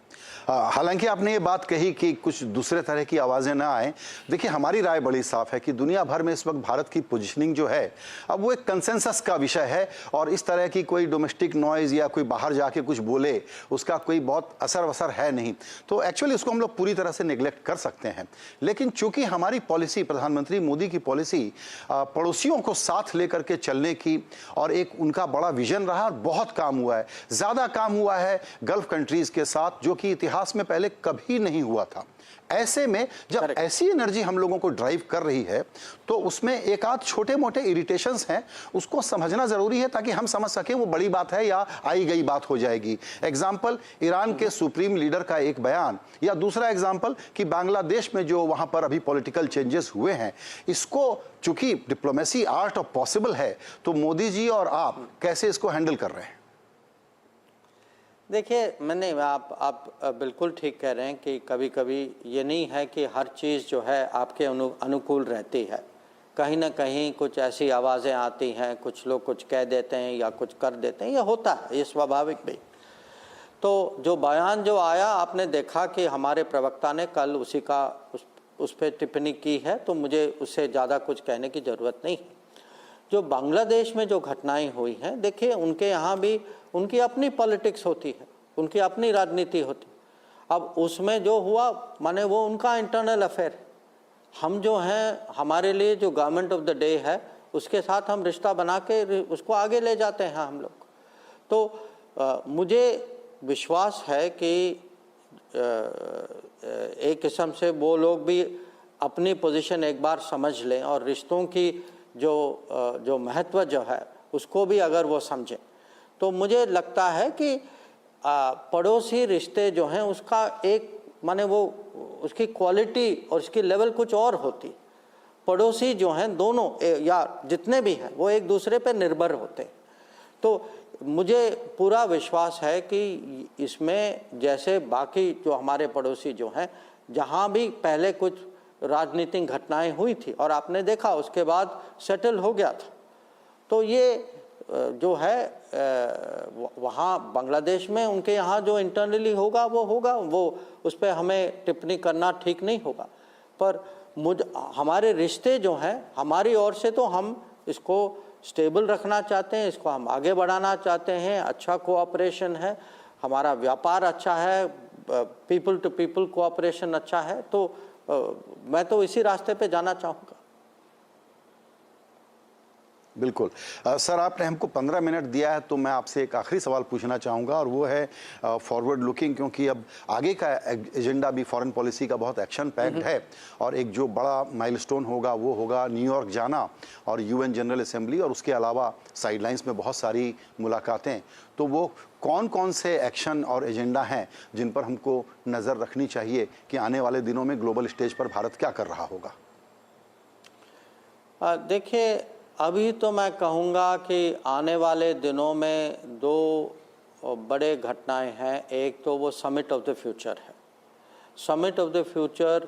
हालांकि आपने ये बात कही कि कुछ दूसरे तरह की आवाज़ें ना आए। देखिए, हमारी राय बड़ी साफ है कि दुनिया भर में इस वक्त भारत की पोजीशनिंग जो है अब वो एक कंसेंसस का विषय है, और इस तरह की कोई डोमेस्टिक नॉइज़ या कोई बाहर जाके कुछ बोले उसका कोई बहुत असर वसर है नहीं। तो एक्चुअली उसको हम लोग पूरी तरह से निगलेक्ट कर सकते हैं। लेकिन चूंकि हमारी पॉलिसी, प्रधानमंत्री मोदी की पॉलिसी पड़ोसियों को साथ लेकर के चलने की, और एक उनका बड़ा विजन रहा, बहुत काम हुआ है, ज़्यादा काम हुआ है गल्फ कंट्रीज़ के साथ, जो कि इतिहास में पहले कभी नहीं हुआ था। ऐसे में जब ऐसी एनर्जी हम लोगों को ड्राइव कर रही है तो उसमें एक आध छोटे मोटे इरिटेशंस हैं, उसको समझना जरूरी है ताकि हम समझ सकें वो बड़ी बात है या आई गई बात हो जाएगी। एग्जाम्पल, ईरान के सुप्रीम लीडर का एक बयान, या दूसरा एग्जाम्पल कि बांग्लादेश में जो वहां पर अभी पॉलिटिकल चेंजेस हुए हैं, इसको चूंकि डिप्लोमेसी आर्ट ऑफ पॉसिबल है, तो मोदी जी और आप कैसे इसको हैंडल कर रहे हैं? देखिए, आप बिल्कुल ठीक कह रहे हैं कि कभी कभी ये नहीं है कि हर चीज़ जो है आपके अनुकूल रहती है। कहीं ना कहीं कुछ ऐसी आवाज़ें आती हैं, कुछ लोग कुछ कह देते हैं या कुछ कर देते हैं, ये होता है, ये स्वाभाविक भी। तो जो बयान जो आया, आपने देखा कि हमारे प्रवक्ता ने कल उसी का उस पर टिप्पणी की है, तो मुझे उससे ज़्यादा कुछ कहने की ज़रूरत नहीं है। जो बांग्लादेश में जो घटनाएं हुई हैं, देखिए उनके यहाँ भी उनकी अपनी पॉलिटिक्स होती है, उनकी अपनी राजनीति होती है। अब उसमें जो हुआ, माने वो उनका इंटरनल अफेयर है। हम जो हैं, हमारे लिए जो गवर्नमेंट ऑफ द डे है उसके साथ हम रिश्ता बना के उसको आगे ले जाते हैं हम लोग। तो मुझे विश्वास है कि एक किस्म से वो लोग भी अपनी पोजीशन एक बार समझ लें और रिश्तों की जो महत्व जो है उसको भी अगर वो समझें, तो मुझे लगता है कि पड़ोसी रिश्ते जो हैं उसका एक माने वो उसकी क्वालिटी और उसकी लेवल कुछ और होती। पड़ोसी जो हैं दोनों या जितने भी हैं वो एक दूसरे पे निर्भर होते हैं। तो मुझे पूरा विश्वास है कि इसमें जैसे बाकी जो हमारे पड़ोसी जो हैं, जहाँ भी पहले कुछ राजनीतिक घटनाएं हुई थी और आपने देखा उसके बाद सेटल हो गया था। तो ये जो है वहाँ बांग्लादेश में उनके यहाँ जो इंटरनली होगा वो उस पर हमें टिप्पणी करना ठीक नहीं होगा। पर हमारे रिश्ते जो हैं हमारी ओर से तो हम इसको स्टेबल रखना चाहते हैं, इसको हम आगे बढ़ाना चाहते हैं। अच्छा कोऑपरेशन है, हमारा व्यापार अच्छा है, पीपल टू पीपल कोऑपरेशन अच्छा है, तो मैं तो इसी रास्ते पे जाना चाहूँगा। बिल्कुल सर, आपने हमको 15 मिनट दिया है तो मैं आपसे एक आखिरी सवाल पूछना चाहूँगा और वो है फॉरवर्ड लुकिंग, क्योंकि अब आगे का एजेंडा भी फॉरेन पॉलिसी का बहुत एक्शन पैक्ड है और एक जो बड़ा माइलस्टोन होगा वो होगा न्यूयॉर्क जाना और यूएन जनरल असेंबली, और उसके अलावा साइडलाइंस में बहुत सारी मुलाकातें। तो वो कौन कौन से एक्शन और एजेंडा हैं जिन पर हमको नज़र रखनी चाहिए कि आने वाले दिनों में ग्लोबल स्टेज पर भारत क्या कर रहा होगा? देखिए, अभी तो मैं कहूँगा कि आने वाले दिनों में दो बड़े घटनाएं हैं। एक तो वो समिट ऑफ द फ्यूचर है। समिट ऑफ द फ्यूचर,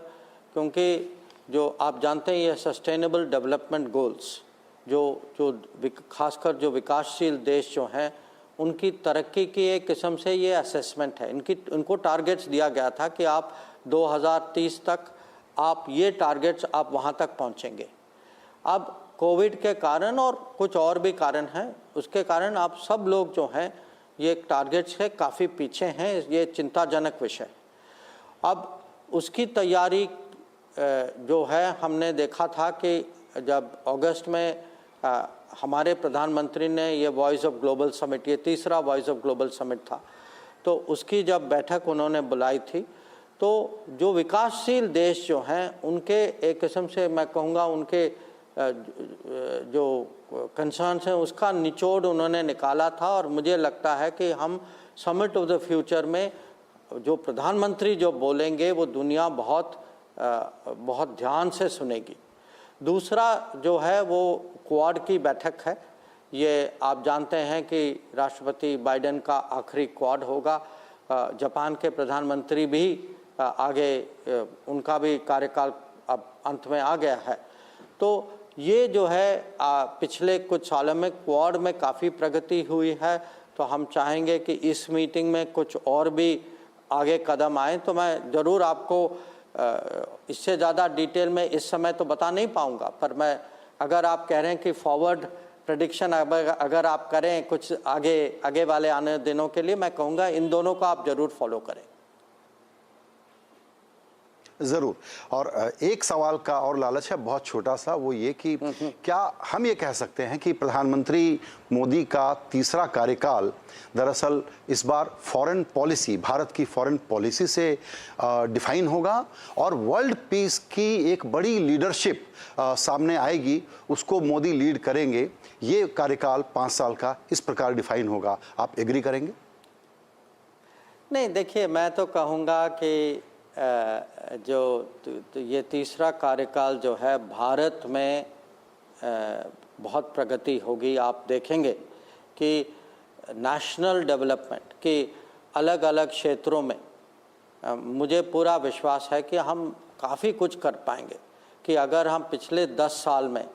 क्योंकि जो आप जानते हैं ये सस्टेनेबल डेवलपमेंट गोल्स जो खासकर जो विकासशील देश जो हैं उनकी तरक्की की एक किस्म से ये असेसमेंट है। इनको टारगेट्स दिया गया था कि आप 2030 तक आप ये टारगेट्स आप वहाँ तक पहुँचेंगे। अब कोविड के कारण और कुछ और भी कारण हैं, उसके कारण आप सब लोग जो हैं ये टारगेट से काफ़ी पीछे हैं। ये चिंताजनक विषय। अब उसकी तैयारी जो है हमने देखा था कि जब अगस्त में हमारे प्रधानमंत्री ने ये वॉइस ऑफ ग्लोबल समिट, ये तीसरा वॉइस ऑफ ग्लोबल समिट था, तो उसकी जब बैठक उन्होंने बुलाई थी तो जो विकासशील देश जो हैं उनके एक किस्म से मैं कहूँगा उनके जो कंसर्न्स हैं उसका निचोड़ उन्होंने निकाला था। और मुझे लगता है कि हम समिट ऑफ द फ्यूचर में जो प्रधानमंत्री जो बोलेंगे वो दुनिया बहुत ध्यान से सुनेगी। दूसरा जो है वो क्वाड की बैठक है। ये आप जानते हैं कि राष्ट्रपति बाइडेन का आखिरी क्वाड होगा। जापान के प्रधानमंत्री भी आगे उनका भी कार्यकाल अब अंत में आ गया है। तो ये जो है पिछले कुछ सालों में क्वाड में काफ़ी प्रगति हुई है। तो हम चाहेंगे कि इस मीटिंग में कुछ और भी आगे कदम आए। तो मैं ज़रूर आपको इससे ज़्यादा डिटेल में इस समय तो बता नहीं पाऊँगा, पर मैं अगर आप कह रहे हैं कि फॉरवर्ड प्रेडिक्शन अगर आप करें कुछ आगे वाले आने दिनों के लिए, मैं कहूँगा इन दोनों को आप ज़रूर फॉलो करें। ज़रूर। और एक सवाल का और लालच है, बहुत छोटा सा, वो ये कि क्या हम ये कह सकते हैं कि प्रधानमंत्री मोदी का तीसरा कार्यकाल दरअसल इस बार फॉरेन पॉलिसी, भारत की फॉरेन पॉलिसी से डिफाइन होगा और वर्ल्ड पीस की एक बड़ी लीडरशिप सामने आएगी, उसको मोदी लीड करेंगे, ये कार्यकाल 5 साल का इस प्रकार डिफाइन होगा? आप एग्री करेंगे? नहीं, देखिए, मैं तो कहूँगा कि जो ये तीसरा कार्यकाल जो है भारत में बहुत प्रगति होगी। आप देखेंगे कि नेशनल डेवलपमेंट की अलग अलग क्षेत्रों में मुझे पूरा विश्वास है कि हम काफ़ी कुछ कर पाएंगे। कि अगर हम पिछले 10 साल में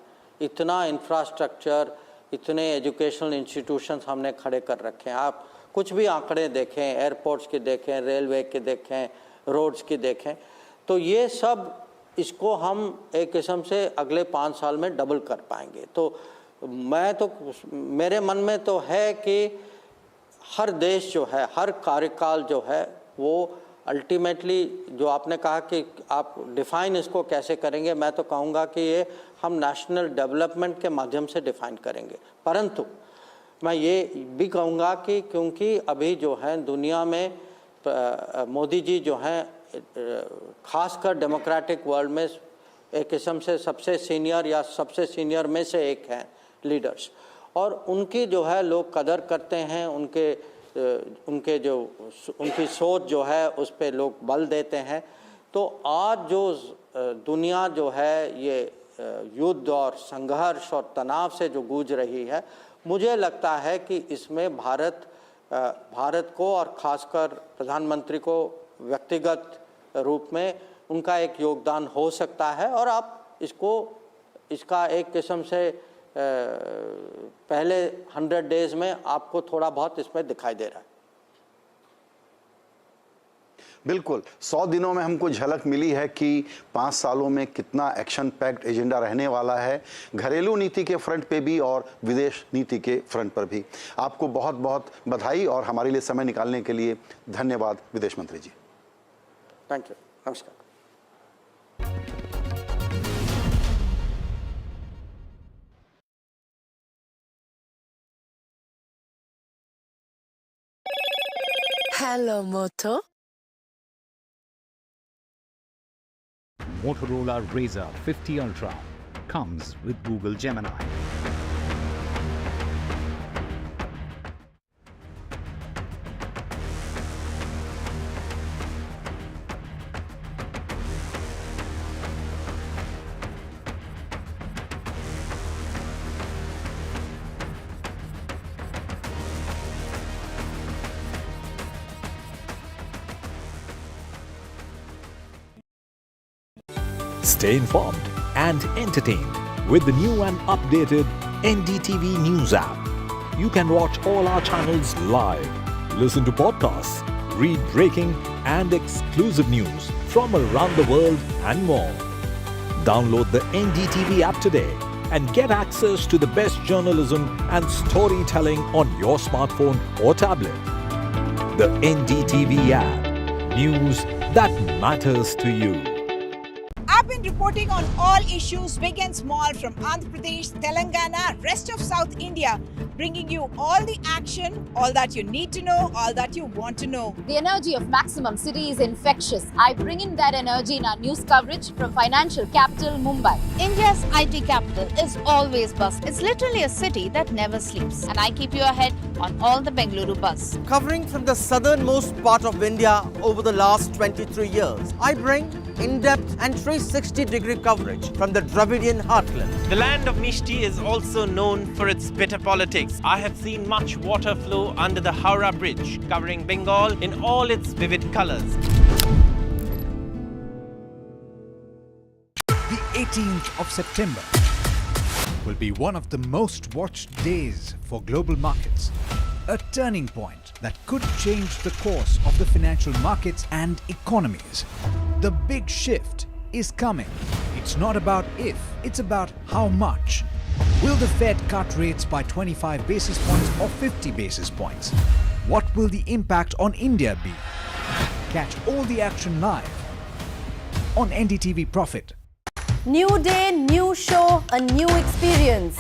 इतना इंफ्रास्ट्रक्चर, इतने एजुकेशनल इंस्टीट्यूशंस हमने खड़े कर रखे हैं, आप कुछ भी आंकड़े देखें, एयरपोर्ट्स के देखें, रेलवे के देखें, रोड्स की देखें, तो ये सब इसको हम एक किस्म से अगले 5 साल में डबल कर पाएंगे। तो मेरे मन में तो है कि हर देश जो है, हर कार्यकाल जो है वो अल्टीमेटली, जो आपने कहा कि आप डिफ़ाइन इसको कैसे करेंगे, मैं तो कहूँगा कि ये हम नेशनल डेवलपमेंट के माध्यम से डिफ़ाइन करेंगे। परंतु मैं ये भी कहूँगा कि क्योंकि अभी जो है दुनिया में मोदी जी जो हैं खासकर डेमोक्रेटिक वर्ल्ड में एक किस्म से सबसे सीनियर या सबसे सीनियर में से एक हैं लीडर्स, और उनकी जो है लोग कदर करते हैं, उनकी सोच जो है उस पे लोग बल देते हैं। तो आज जो दुनिया जो है ये युद्ध और संघर्ष और तनाव से जो गूंज रही है, मुझे लगता है कि इसमें भारत को और ख़ासकर प्रधानमंत्री को व्यक्तिगत रूप में उनका एक योगदान हो सकता है और आप इसका एक किस्म से पहले 100 डेज में आपको थोड़ा बहुत इसमें दिखाई दे रहा है। बिल्कुल, 100 दिनों में हमको झलक मिली है कि 5 सालों में कितना एक्शन पैक्ड एजेंडा रहने वाला है, घरेलू नीति के फ्रंट पे भी और विदेश नीति के फ्रंट पर भी। आपको बहुत बहुत बधाई और हमारे लिए समय निकालने के लिए धन्यवाद विदेश मंत्री जी। थैंक यू, नमस्कार। Hello, Moto. Motorola Razr 50 Ultra comes with Google Gemini. Stay informed and entertained with the new and updated NDTV News app. You can watch all our channels live, listen to podcasts, read breaking and exclusive news from around the world and more. Download the NDTV app today and get access to the best journalism and storytelling on your smartphone or tablet. The NDTV app. News that matters to you. I've been reporting on all issues big and small from Andhra Pradesh, Telangana, rest of South India, bringing you all the action, all that you need to know, all that you want to know. The energy of Maximum City is infectious. I bring in that energy in our news coverage from financial capital Mumbai. India's IT capital is always buzz. It's literally a city that never sleeps. And I keep you ahead on all the Bengaluru buzz. Covering from the southernmost part of India over the last 23 years, I bring in-depth and 360-degree coverage from the Dravidian heartland. The land of Mishti is also known for its bitter politics. I have seen much water flow under the Howrah Bridge, covering Bengal in all its vivid colors. The 18th of September will be one of the most watched days for global markets. A turning point that could change the course of the financial markets and economies. The big shift is coming. It's not about if, it's about how much. Will the Fed cut rates by 25 basis points or 50 basis points? What will the impact on India be? Catch all the action live on NDTV Profit. New day, new show, a new experience.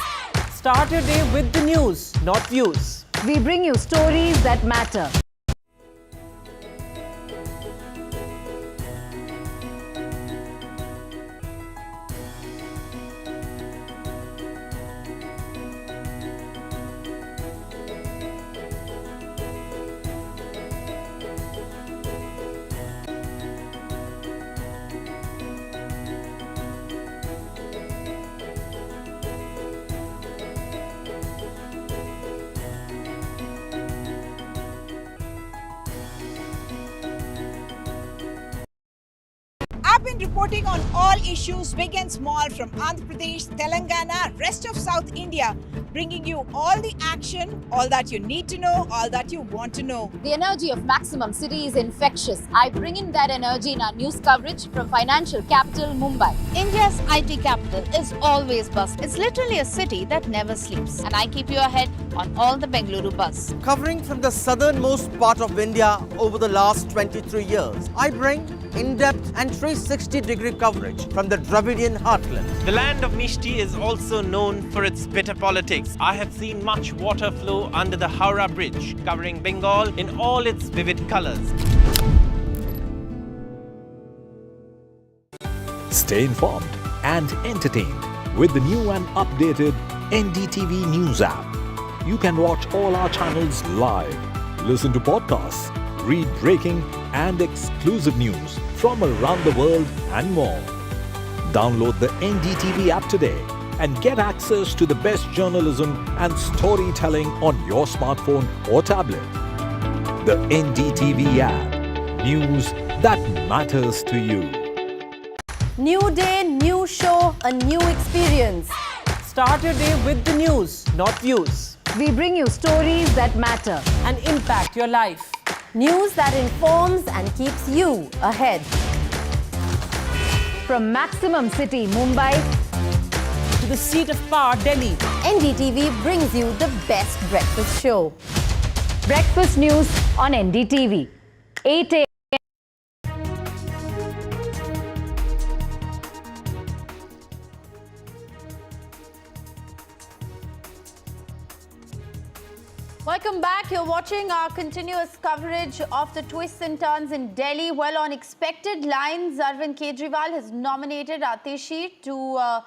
Start your day with the news, not views. We bring you stories that matter. I've been reporting on all issues big and small from Andhra Pradesh, Telangana, rest of South India, bringing you all the action, all that you need to know, all that you want to know. The energy of Maximum City is infectious. I bring in that energy in our news coverage from financial capital Mumbai. India's IT capital is always buzz. It's literally a city that never sleeps. And I keep you ahead on all the Bengaluru buzz. Covering from the southernmost part of India over the last 23 years, I bring in-depth and 360-degree coverage from the Dravidian heartland. The land of Mishti is also known for its bitter politics. I have seen much water flow under the Howrah Bridge, covering Bengal in all its vivid colors. Stay informed and entertained with the new and updated NDTV News app. You can watch all our channels live, listen to podcasts, read breaking and exclusive news from around the world and more. Download the NDTV app today and get access to the best journalism and storytelling on your smartphone or tablet. The NDTV app. News that matters to you. New day, new show, a new experience. Start your day with the news, not views. We bring you stories that matter And impact your life. News that informs and keeps you ahead. from Maximum City, Mumbai, To the seat of power, Delhi. NDTV brings you the best breakfast show. breakfast news on NDTV. 8 a.m. Welcome back. You're watching our continuous coverage of the twists and turns in Delhi. Well, on expected lines, Arvind Kejriwal has nominated Atishi to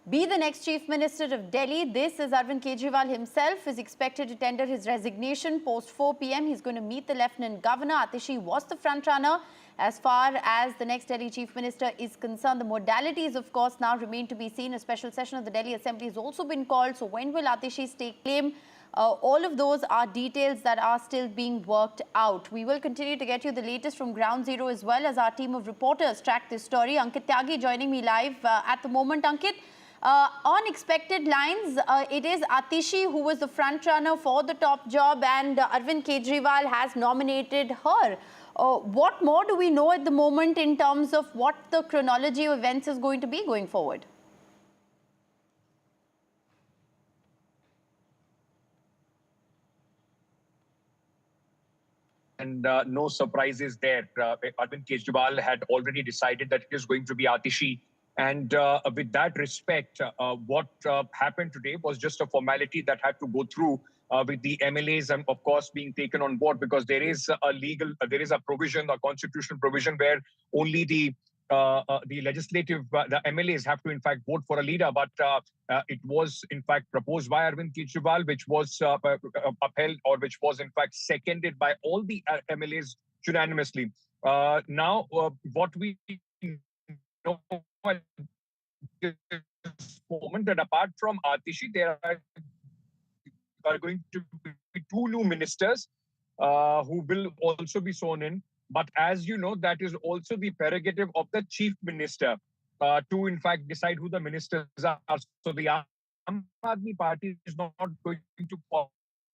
be the next Chief Minister of Delhi. This is Arvind Kejriwal himself is expected to tender his resignation post 4 p.m. He's going to meet the Lieutenant Governor. Atishi was the front runner. As far as the next Delhi Chief Minister is concerned, the modalities, of course, now remain to be seen. A special session of the Delhi Assembly has also been called. So when will Atishi stake claim? All of those are details that are still being worked out. We will continue to get you the latest from ground zero as well as our team of reporters track this story. Ankit Tyagi joining me live at the moment. Ankit, on expected lines, it is Atishi who was the front runner for the top job, and Arvind Kejriwal has nominated her. What more do we know at the moment in terms of what the chronology of events is going to be going forward? And no surprises there. Arvind Kejriwal had already decided that it is going to be Atishi. And with that respect, what happened today was just a formality that had to go through with the MLAs, and of course being taken on board, because there is a provision, a constitutional provision, where only the legislative, the MLAs have to in fact vote for a leader. But it was in fact proposed by Arvind Kejriwal, which was upheld, or which was in fact seconded by all the MLAs unanimously. Now, what we know at this moment, that apart from Atishi, there are going to be two new ministers who will also be sworn in. But as you know, that is also the prerogative of the chief minister to, in fact, decide who the ministers are. So the Aam Aadmi Party is not going to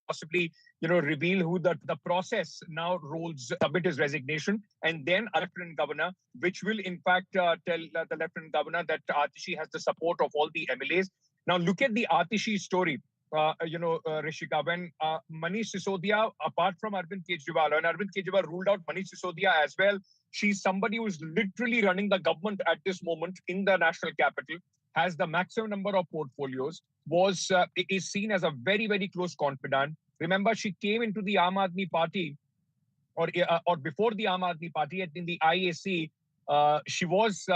possibly, reveal who the process now rolls, submit his resignation, and then a Lieutenant Governor, which will, in fact, tell the Lieutenant Governor that Atishi has the support of all the MLAs. Now, look at the Atishi story. Rishika, when Manish Sisodia, apart from Arvind Kejriwal, and Arvind Kejriwal ruled out Manish Sisodia as well, she's somebody who's literally running the government at this moment in the national capital, has the maximum number of portfolios, is seen as a very, very close confidant. Remember, she came into the Aam Aadmi Party, or before the Aam Aadmi Party, in the IAC. She was,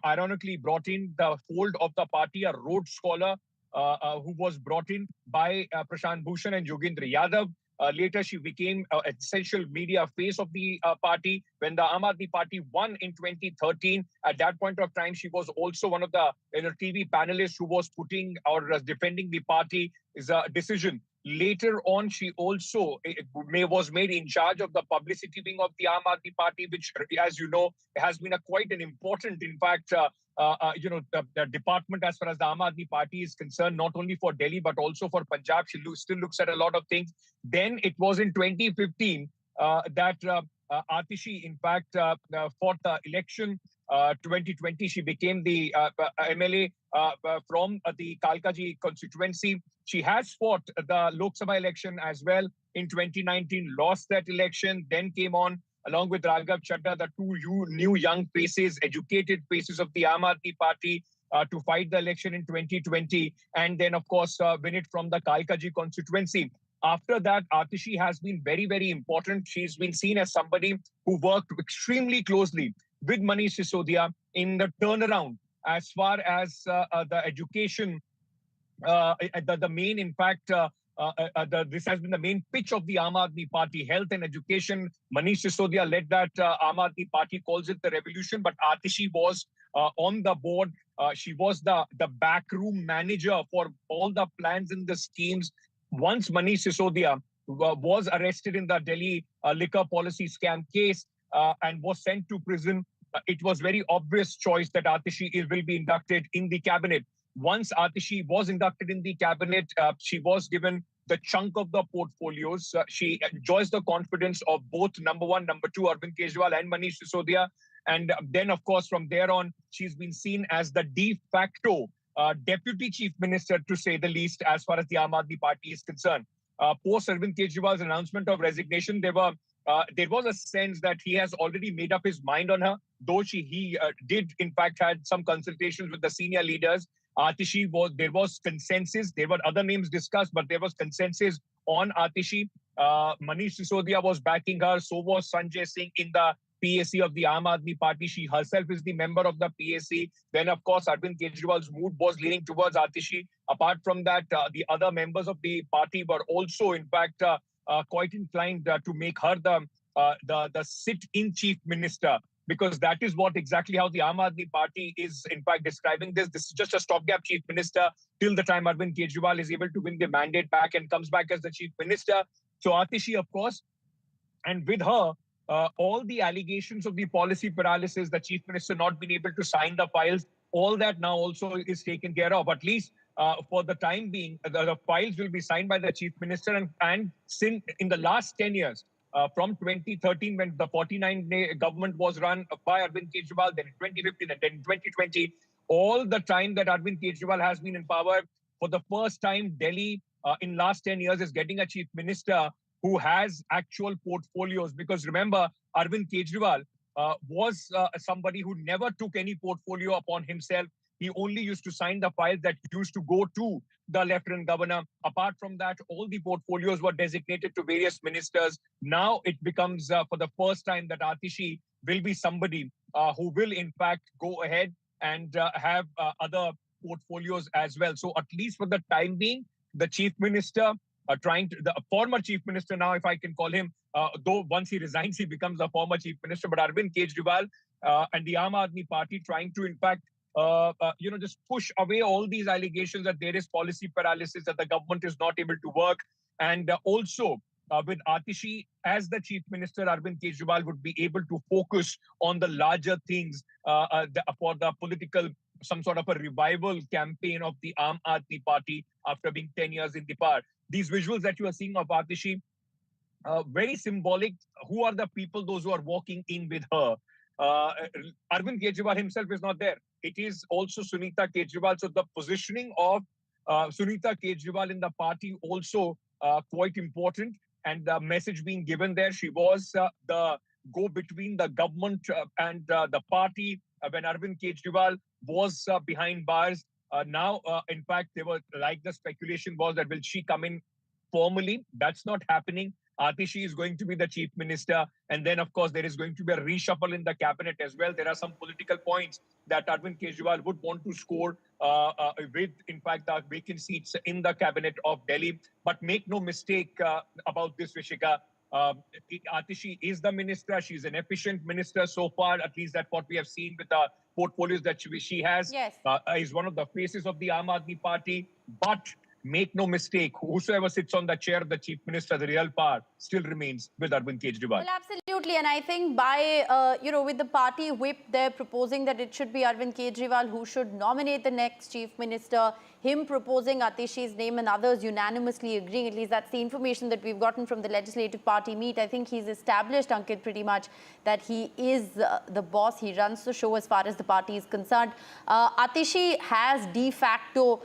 ironically brought in the fold of the party, a Rhodes Scholar, who was brought in by Prashant Bhushan and Yogendra Yadav. Later, she became an essential media face of the party. When the Aam Aadmi Party won in 2013, at that point of time, she was also one of the TV panelists who was putting or defending the party's decision. Later on, she also was made in charge of the publicity wing of the Aam Aadmi Party, which, as you know, has been quite an important, in fact, the department as far as the Aam Aadmi Party is concerned, not only for Delhi, but also for Punjab. She still looks at a lot of things. Then it was in 2015 that Atishi, in fact, fought the election. 2020, she became the MLA from the Kalkaji constituency. She has fought the Lok Sabha election as well in 2019, lost that election, then came on along with Raghav Chadha, the two new young faces, educated faces of the Aam Aadmi Party, to fight the election in 2020, and then, of course, win it from the Kalkaji constituency. After that, Atishi has been very, very important. She's been seen as somebody who worked extremely closely with Manish Sisodia in the turnaround as far as the education, the main, in fact, this has been the main pitch of the Aam Aadmi Party, health and education. Manish Sisodia led that. Aam Aadmi Party calls it the revolution, but Atishi was on the board. She was the backroom manager for all the plans and the schemes. Once Manish Sisodia was arrested in the Delhi liquor policy scam case and was sent to prison, it was very obvious choice that Atishi will be inducted in the cabinet. Once Atishi was inducted in the cabinet, she was given the chunk of the portfolios. She enjoys the confidence of both number one, number two, Arvind Kejriwal and Manish Sisodia. And then, of course, from there on, she's been seen as the de facto deputy chief minister, to say the least, as far as the Aam Aadmi Party is concerned. Post Arvind Kejriwal's announcement of resignation, there was a sense that he has already made up his mind on her, though he did, in fact, had some consultations with the senior leaders. Atishi there was consensus. There were other names discussed, but there was consensus on Atishi. Manish Sisodia was backing her. So was Sanjay Singh in the PAC of the Aam Aadmi Party. She herself is the member of the PAC. Then, of course, Arvind Kejriwal's mood was leaning towards Atishi. Apart from that, the other members of the party were also, in fact, quite inclined to make her the sit-in chief minister, because that is what exactly how the Aam Aadmi Party is, in fact, describing this. This is just a stopgap chief minister till the time Arvind Kejriwal is able to win the mandate back and comes back as the chief minister. So Atishi, of course, and with her, all the allegations of the policy paralysis, the chief minister not being able to sign the files, all that now also is taken care of. At least for the time being, the files will be signed by the chief minister. And since in the last 10 years, from 2013, when the 49-day government was run by Arvind Kejriwal, then in 2015 and then in 2020, all the time that Arvind Kejriwal has been in power, for the first time, Delhi in last 10 years is getting a chief minister who has actual portfolios. Because remember, Arvind Kejriwal was somebody who never took any portfolio upon himself. He only used to sign the files that used to go to the Lieutenant Governor. Apart from that, all the portfolios were designated to various ministers. Now it becomes for the first time that Atishi will be somebody who will in fact go ahead and have other portfolios as well. So at least for the time being, the chief minister the former chief minister now, if I can call him, though once he resigns, he becomes a former chief minister, but Arvind Kejriwal and the Aam Aadmi Party trying to, in fact, just push away all these allegations that there is policy paralysis, that the government is not able to work. And also with Atishi as the chief minister, Arvind Kejriwal would be able to focus on the larger things for the political, some sort of a revival campaign of the Aam Aadmi Party after being 10 years in the power. These visuals that you are seeing of Atishi, very symbolic. Who are the people, those who are walking in with her? Arvind Kejriwal himself is not there. It is also Sunita Kejriwal. So the positioning of Sunita Kejriwal in the party also quite important. And the message being given there, she was the go-between the government and the party when Arvind Kejriwal was behind bars. Now, in fact, the speculation was that will she come in formally? That's not happening. Atishi is going to be the chief minister. And then, of course, there is going to be a reshuffle in the cabinet as well. There are some political points that Arvind Kejriwal would want to score with, in fact, the vacant seats in the cabinet of Delhi. But make no mistake about this, Rishika. Atishi is the minister. She's an efficient minister so far, at least that's what we have seen with the portfolios that she has. Yes. Is one of the faces of the Aam Aadmi Party. But make no mistake, whosoever sits on the chair of the chief minister, the real power still remains with Arvind Kejriwal. Well, absolutely. And I think by, with the party whip, they're proposing that it should be Arvind Kejriwal who should nominate the next chief minister, him proposing Atishi's name and others unanimously agreeing. At least that's the information that we've gotten from the legislative party meet. I think he's established, Ankit, pretty much that he is the boss. He runs the show as far as the party is concerned. Atishi has de facto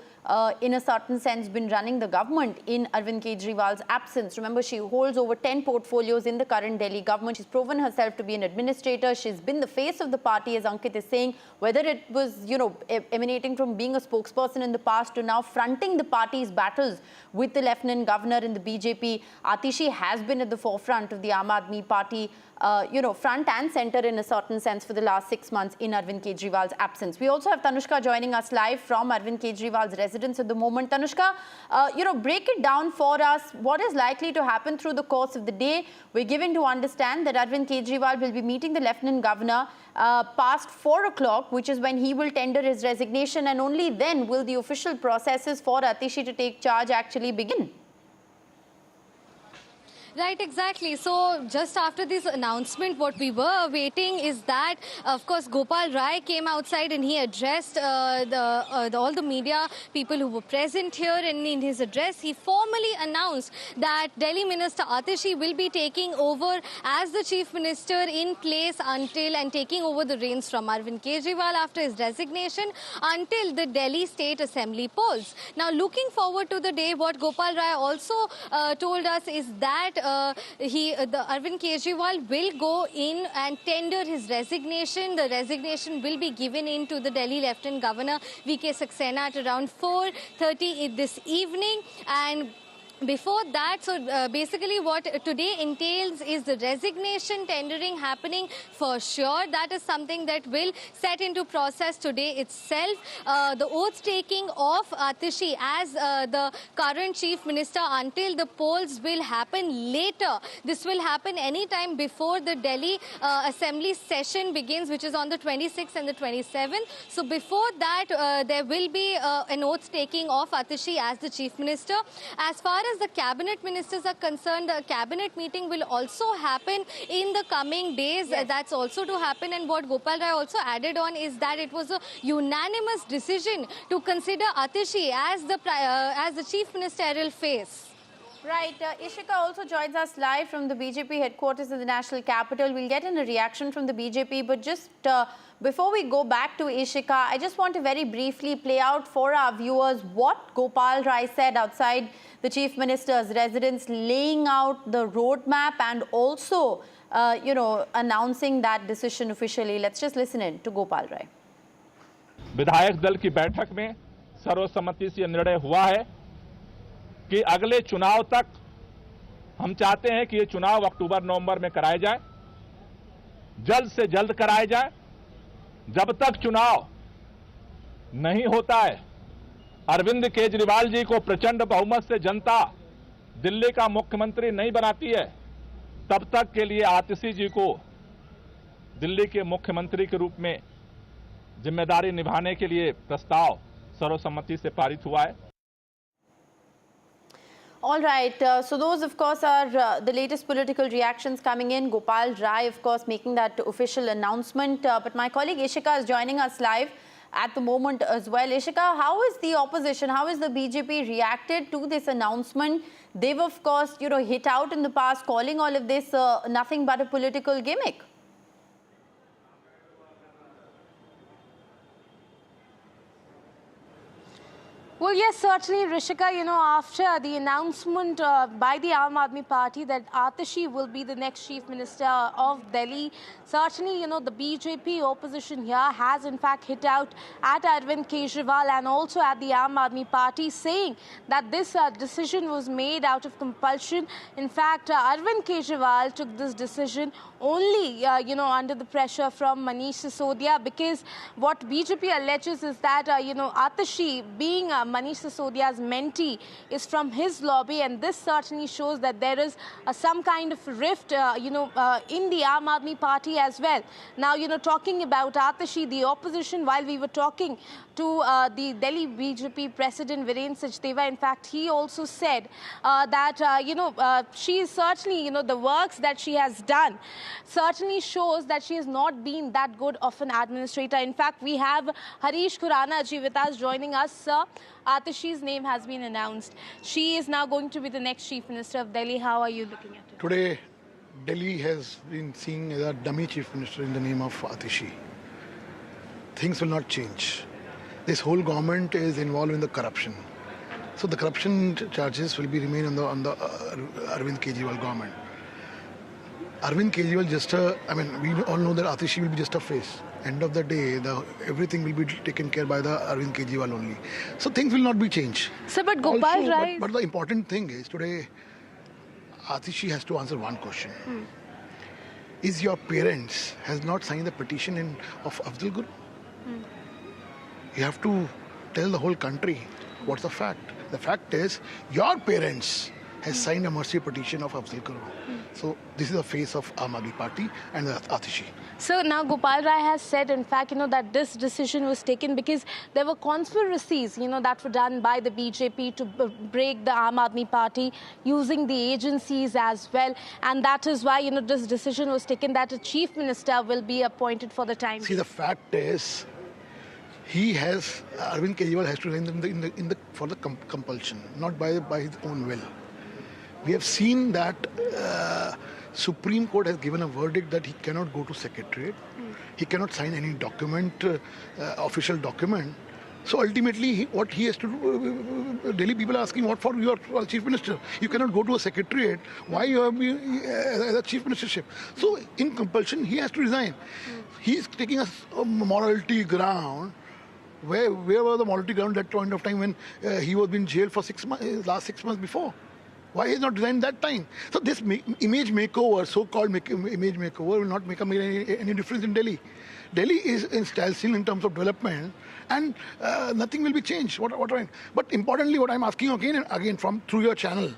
in a certain sense, been running the government in Arvind Kejriwal's absence. Remember, she holds over 10 portfolios in the current Delhi government. She's proven herself to be an administrator. She's been the face of the party, as Ankit is saying, whether it was, emanating from being a spokesperson in the past to now fronting the party's battles with the Lieutenant Governor in the BJP. Atishi has been at the forefront of the Aam Aadmi Party, front and center in a certain sense for the last 6 months in Arvind Kejriwal's absence. We also have Tanushka joining us live from Arvind Kejriwal's residence at the moment. Tanushka, break it down for us. What is likely to happen through the course of the day? We're given to understand that Arvind Kejriwal will be meeting the Lieutenant Governor past 4 o'clock, which is when he will tender his resignation, and only then will the official processes for Atishi to take charge actually begin. Right, exactly. So just after this announcement, what we were awaiting is that, of course, Gopal Rai came outside and he addressed all the media people who were present here. And in his address, he formally announced that Delhi Minister Atishi will be taking over as the Chief Minister in place until and taking over the reins from Arvind Kejriwal after his resignation until the Delhi State Assembly polls. Now, looking forward to the day, what Gopal Rai also told us is that Arvind Kejriwal will go in and tender his resignation. The resignation will be given in to the Delhi Lieutenant Governor V.K. Saxena at around 4:30 this evening. And before that, so basically what today entails is the resignation tendering happening for sure. That is something that will set into process today itself. The oath taking of Atishi as the current chief minister until the polls will happen later. This will happen anytime before the Delhi Assembly session begins, which is on the 26th and the 27th. So before that, there will be an oath taking of Atishi as the chief minister. As far as the cabinet ministers are concerned, the cabinet meeting will also happen in the coming days. Yes. That's also to happen. And what Gopal Rai also added on is that it was a unanimous decision to consider Atishi as the chief ministerial face. Right. Ishika also joins us live from the BJP headquarters in the national capital. We'll get in a reaction from the BJP, but just before we go back to Ishika, I just want to very briefly play out for our viewers what Gopal Rai said outside the Chief Minister's residence, laying out the roadmap and also, announcing that decision officially. Let's just listen in to Gopal Rai. विधायक दल की बैठक में सर्वसम्मति से निर्णय हुआ है कि अगले चुनाव तक हम चाहते हैं कि ये चुनाव अक्टूबर-नवंबर में कराए जाए, जल्द से जल्द कराए जाए। जब तक चुनाव नहीं होता है, अरविंद केजरीवाल जी को प्रचंड बहुमत से जनता दिल्ली का मुख्यमंत्री नहीं बनाती है, तब तक के लिए आतिशी जी को दिल्ली के मुख्यमंत्री के रूप में जिम्मेदारी निभाने के लिए प्रस्ताव सर्वसम्मति से पारित हुआ है। All right. So those, of course, are the latest political reactions coming in. Gopal Rai, of course, making that official announcement. But my colleague Ishika is joining us live at the moment as well. Ishika, how is the opposition, how is the BJP reacted to this announcement? They've, of course, hit out in the past, calling all of this nothing but a political gimmick. Well, yes, certainly, Rishika, after the announcement by the Aadmi Party that Atishi will be the next Chief Minister of Delhi, certainly, the BJP opposition here has in fact hit out at Arvind Kejriwal and also at the Aadmi Party, saying that this decision was made out of compulsion. In fact, Arvind Kejriwal took this decision only, under the pressure from Manish Sisodia, because what BJP alleges is that, Atishi being Manish Sisodia's mentee is from his lobby, and this certainly shows that there is some kind of rift, in the Aadmi Party as well. Now, talking about Atishi, the opposition, while we were talking to the Delhi BJP President Viren Sachdeva, in fact, he also said that, she is certainly, the works that she has done certainly shows that she has not been that good of an administrator. In fact, we have Harish Khurana ji with us joining us, sir. Atishi's name has been announced. She is now going to be the next Chief Minister of Delhi. How are you looking at it? Today, Delhi has been seen as a dummy Chief Minister in the name of Atishi. Things will not change. This whole government is involved in the corruption. So the corruption charges will remain on the Arvind Kejriwal government. Arvind Kejriwal we all know that Atishi will be just a face. End of the day, everything will be taken care by the Arvind Kejriwal only. So things will not be changed. Sir, but Gopal Rai... But the important thing is today, Atishi has to answer one question. Is your parents has not signed the petition of Afzal Guru? You have to tell the whole country what's the fact. The fact is, your parents has signed a mercy petition of Afzal Guru. So this is the face of Aam Aadmi Party and Atishi. So now Gopal Rai has said, in fact, that this decision was taken because there were conspiracies, that were done by the BJP to break the Aam Aadmi Party using the agencies as well. And that is why, this decision was taken that a chief minister will be appointed for the time. See, the fact is, Arvind Kejriwal has to resign for the compulsion, not by his own will. We have seen that Supreme Court has given a verdict that he cannot go to Secretariat. He cannot sign any document, official document. So ultimately, what he has to do, Delhi people are asking, what for you are Chief Minister? You cannot go to a Secretariat. Why you have as a Chief Ministership? So in compulsion, he has to resign. He is taking a morality ground. Where was the morality ground at that point of time when he was in jail for last 6 months before? Why he has not resigned that time? So this image makeover, so-called image makeover, will not make any difference in Delhi. Delhi is in standstill in terms of development, and nothing will be changed. But importantly, what I'm asking again and again through your channel,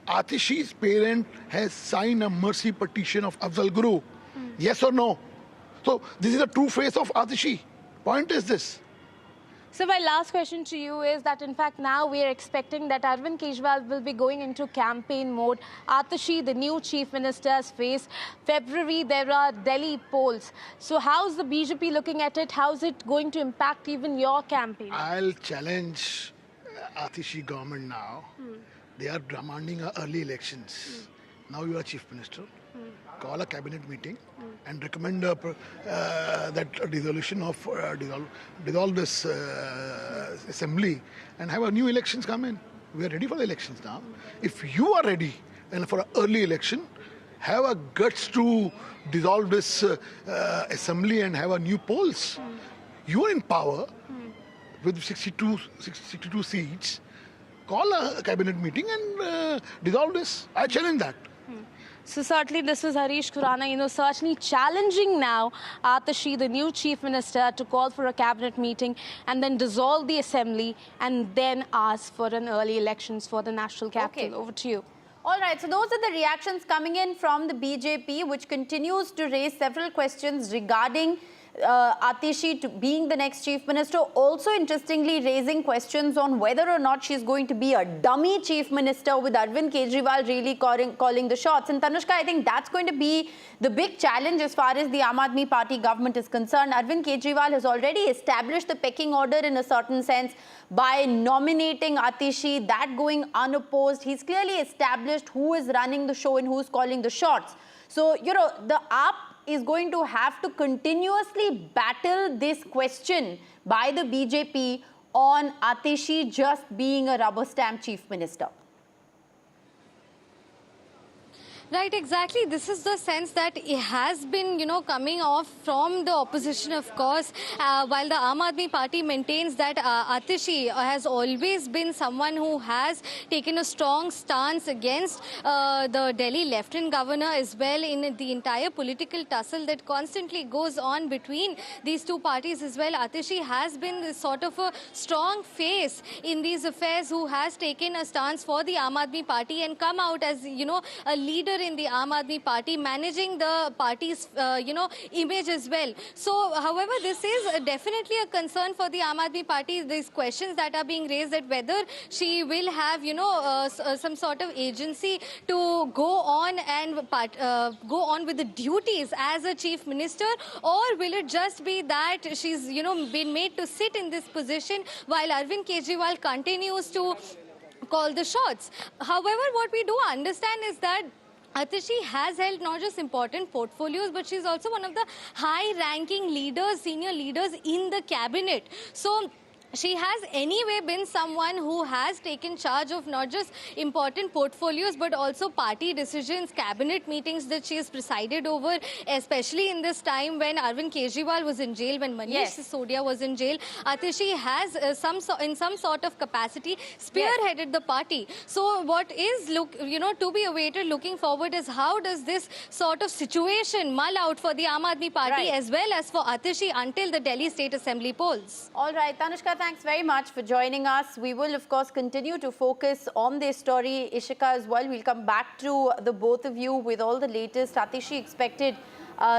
Atishi's parent has signed a mercy petition of Afzal Guru. Yes or no? So this is the true face of Atishi. Point is this. So my last question to you is that, in fact, now we are expecting that Arvind Kejriwal will be going into campaign mode. Atishi, the new chief minister's face. February, there are Delhi polls. So how's the BJP looking at it? How's it going to impact even your campaign? I'll challenge Atishi government now. They are demanding early elections. Now you are chief minister. Call a cabinet meeting and recommend that dissolution of dissolve this assembly and have a new elections come in. We are ready for the elections now. If you are ready and for an early election, have a guts to dissolve this assembly and have a new polls. You are in power with 62 seats. Call a cabinet meeting and dissolve this. I challenge that. So certainly this is Harish Khurana, certainly challenging now Atishi, the new chief minister, to call for a cabinet meeting and then dissolve the assembly and then ask for an early elections for the national capital. Okay. Over to you. All right, so those are the reactions coming in from the BJP, which continues to raise several questions regarding Atishi being the next chief minister, also interestingly raising questions on whether or not she's going to be a dummy chief minister with Arvind Kejriwal really calling the shots. And Tanushka, I think that's going to be the big challenge as far as the Aam Aadmi Party government is concerned. Arvind Kejriwal has already established the pecking order in a certain sense by nominating Atishi, that going unopposed. He's clearly established who is running the show and who's calling the shots. So, the AAP is going to have to continuously battle this question by the BJP on Atishi just being a rubber stamp chief minister. Right, exactly. This is the sense that it has been, coming off from the opposition, of course, while the Aam Aadmi Party maintains that Atishi has always been someone who has taken a strong stance against the Delhi Lieutenant Governor as well in the entire political tussle that constantly goes on between these two parties as well. Atishi has been sort of a strong face in these affairs who has taken a stance for the Aam Aadmi Party and come out as, a leader in the Aam Aadmi Party, managing the party's, image as well. So, however, this is definitely a concern for the Aam Aadmi Party. These questions that are being raised that whether she will have, some sort of agency to go on and go on with the duties as a chief minister, or will it just be that she's, been made to sit in this position while Arvind Kejriwal continues to call the shots. However, what we do understand is that Atishi has held not just important portfolios, but she's also one of the high-ranking leaders, senior leaders in the cabinet. So she has anyway been someone who has taken charge of not just important portfolios, but also party decisions, cabinet meetings that she has presided over, especially in this time when Arvind Kejriwal was in jail, when Manish Sisodia was in jail. Atishi has, in some sort of capacity, spearheaded the party. So what is, to be awaited looking forward is how does this sort of situation mull out for the Aam Aadmi Party as well as for Atishi until the Delhi State Assembly polls. All right, Tanushka, thanks very much for joining us. We will, of course, continue to focus on this story. Ishika as well. We'll come back to the both of you with all the latest. Atishi expected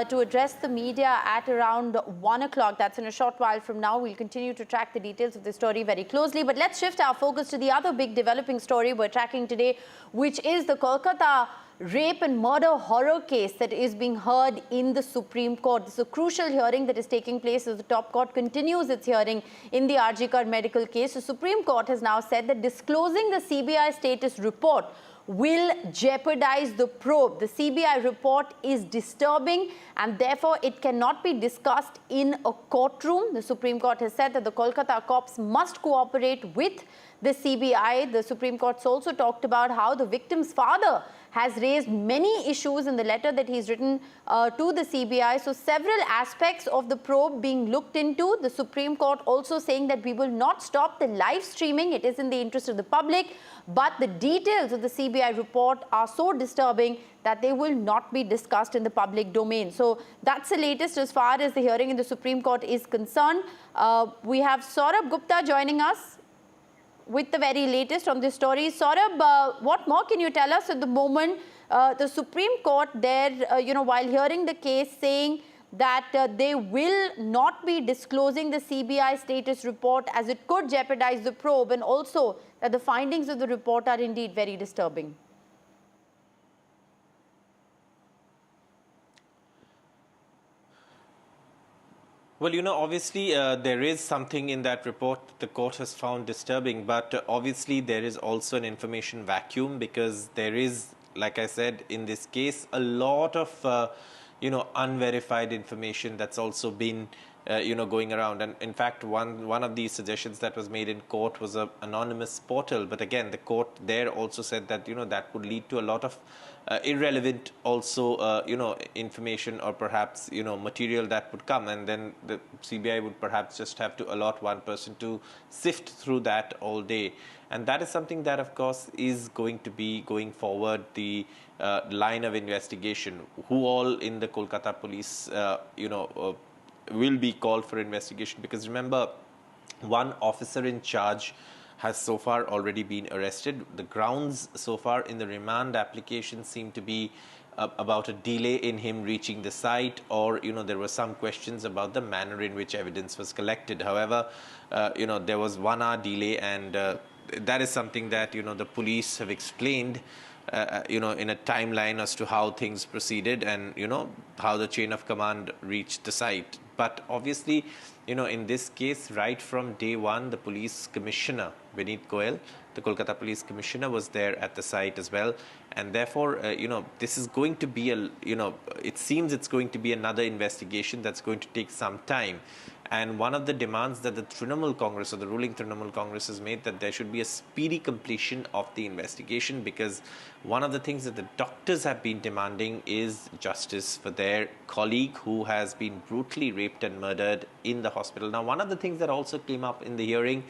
to address the media at around 1 o'clock. That's in a short while from now. We'll continue to track the details of the story very closely. But let's shift our focus to the other big developing story we're tracking today, which is the Kolkata rape and murder horror case that is being heard in the Supreme Court. This is a crucial hearing that is taking place as the top court continues its hearing in the RG medical case. The Supreme Court has now said that disclosing the CBI status report will jeopardize the probe. The CBI report is disturbing and therefore it cannot be discussed in a courtroom. The Supreme Court has said that the Kolkata cops must cooperate with the CBI. The Supreme Court also talked about how the victim's father has raised many issues in the letter that he's written to the CBI. So several aspects of the probe being looked into. The Supreme Court also saying that we will not stop the live streaming. It is in the interest of the public. But the details of the CBI report are so disturbing that they will not be discussed in the public domain. So that's the latest as far as the hearing in the Supreme Court is concerned. We have Saurabh Gupta joining us with the very latest on this story. Saurabh, what more can you tell us at the moment? The Supreme Court there, while hearing the case, saying that they will not be disclosing the CBI status report as it could jeopardize the probe, and also that the findings of the report are indeed very disturbing. Well, obviously there is something in that report the court has found disturbing, but obviously there is also an information vacuum, because there is, like I said, in this case, a lot of, unverified information that's also been, going around. And in fact, one of the suggestions that was made in court was an anonymous portal. But again, the court there also said that, that would lead to a lot of irrelevant also, information or perhaps, material that would come. And then the CBI would perhaps just have to allot one person to sift through that all day. And that is something that, of course, is going to be going forward the line of investigation. Who all in the Kolkata police, will be called for investigation, because remember, one officer in charge has so far already been arrested. The grounds so far in the remand application seem to be about a delay in him reaching the site, or there were some questions about the manner in which evidence was collected. However, there was 1 hour delay, and that is something that the police have explained in a timeline as to how things proceeded and how the chain of command reached the site. But obviously, in this case, right from day one, the police commissioner, Vineet Goyal, the Kolkata police commissioner, was there at the site as well. And therefore, this is going to be it seems it's going to be another investigation that's going to take some time. And one of the demands that the Trinamool Congress, or the ruling Trinamool Congress, has made, that there should be a speedy completion of the investigation, because one of the things that the doctors have been demanding is justice for their colleague who has been brutally raped and murdered in the hospital. Now, one of the things that also came up in the hearing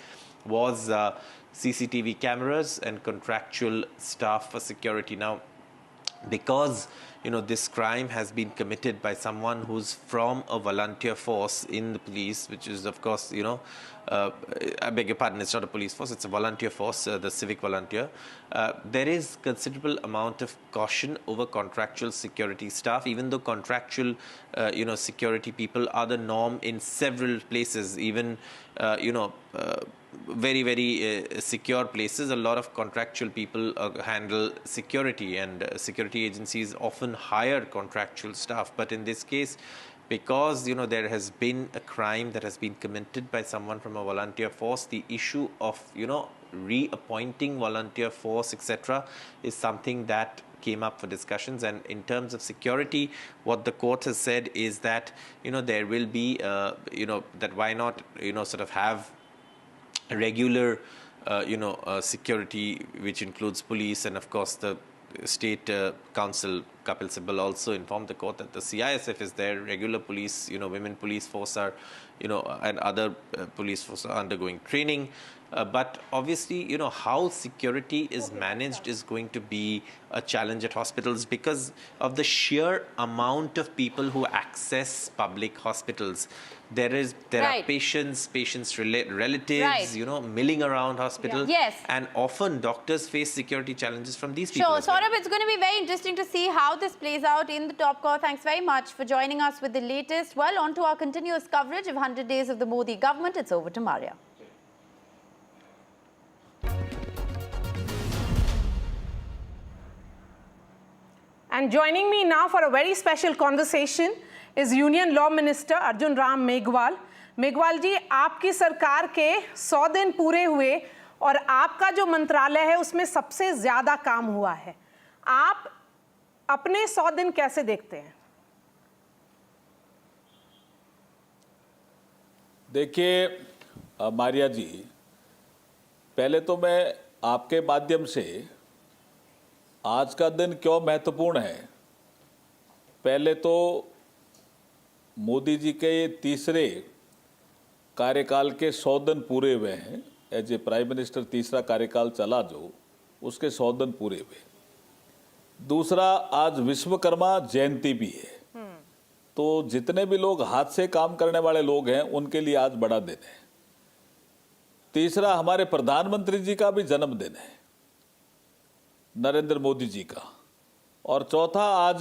was CCTV cameras and contractual staff for security. Now, because this crime has been committed by someone who's from a volunteer force in the police, which is, of course, I beg your pardon, it's not a police force, it's a volunteer force, the civic volunteer. There is considerable amount of caution over contractual security staff, even though contractual, security people are the norm in several places, even, very, very secure places. A lot of contractual people handle security, and security agencies often hire contractual staff. But in this case, because there has been a crime that has been committed by someone from a volunteer force, the issue of reappointing volunteer force, etc., is something that came up for discussions. And in terms of security, what the court has said is that there will be that why not sort of have a regular security, which includes police, and of course the State Council, Kapil Sibal, also informed the court that the CISF is there, regular police, women police force are, and other police force are undergoing training. But obviously, how security is managed is going to be a challenge at hospitals because of the sheer amount of people who access public hospitals. There are patients, relatives, milling around hospital. Yes. And often doctors face security challenges from these people. Sure, as well. Saurabh, it's going to be very interesting to see how this plays out in the top core. Thanks very much for joining us with the latest. Well, on to our continuous coverage of 100 days of the Modi government. It's over to Maria. And joining me now for a very special conversation is Union Law Minister Arjun Ram Meghwal. Meghwal जी, आपकी सरकार के 100 दिन पूरे हुए और आपका जो मंत्रालय है उसमें सबसे ज्यादा काम हुआ है। आप अपने 100 दिन कैसे देखते हैं? देखिए मारिया जी, पहले तो मैं आपके माध्यम से आज का दिन क्यों महत्वपूर्ण है, पहले तो मोदी जी के तीसरे कार्यकाल के 100 दिन पूरे हुए हैं। एज ए प्राइम मिनिस्टर तीसरा कार्यकाल चला जो, उसके 100 दिन पूरे हुए। दूसरा, आज विश्वकर्मा जयंती भी है, तो जितने भी लोग हाथ से काम करने वाले लोग हैं उनके लिए आज बड़ा दिन है। तीसरा, हमारे प्रधानमंत्री जी का भी जन्मदिन है, नरेंद्र मोदी जी का। और चौथा, आज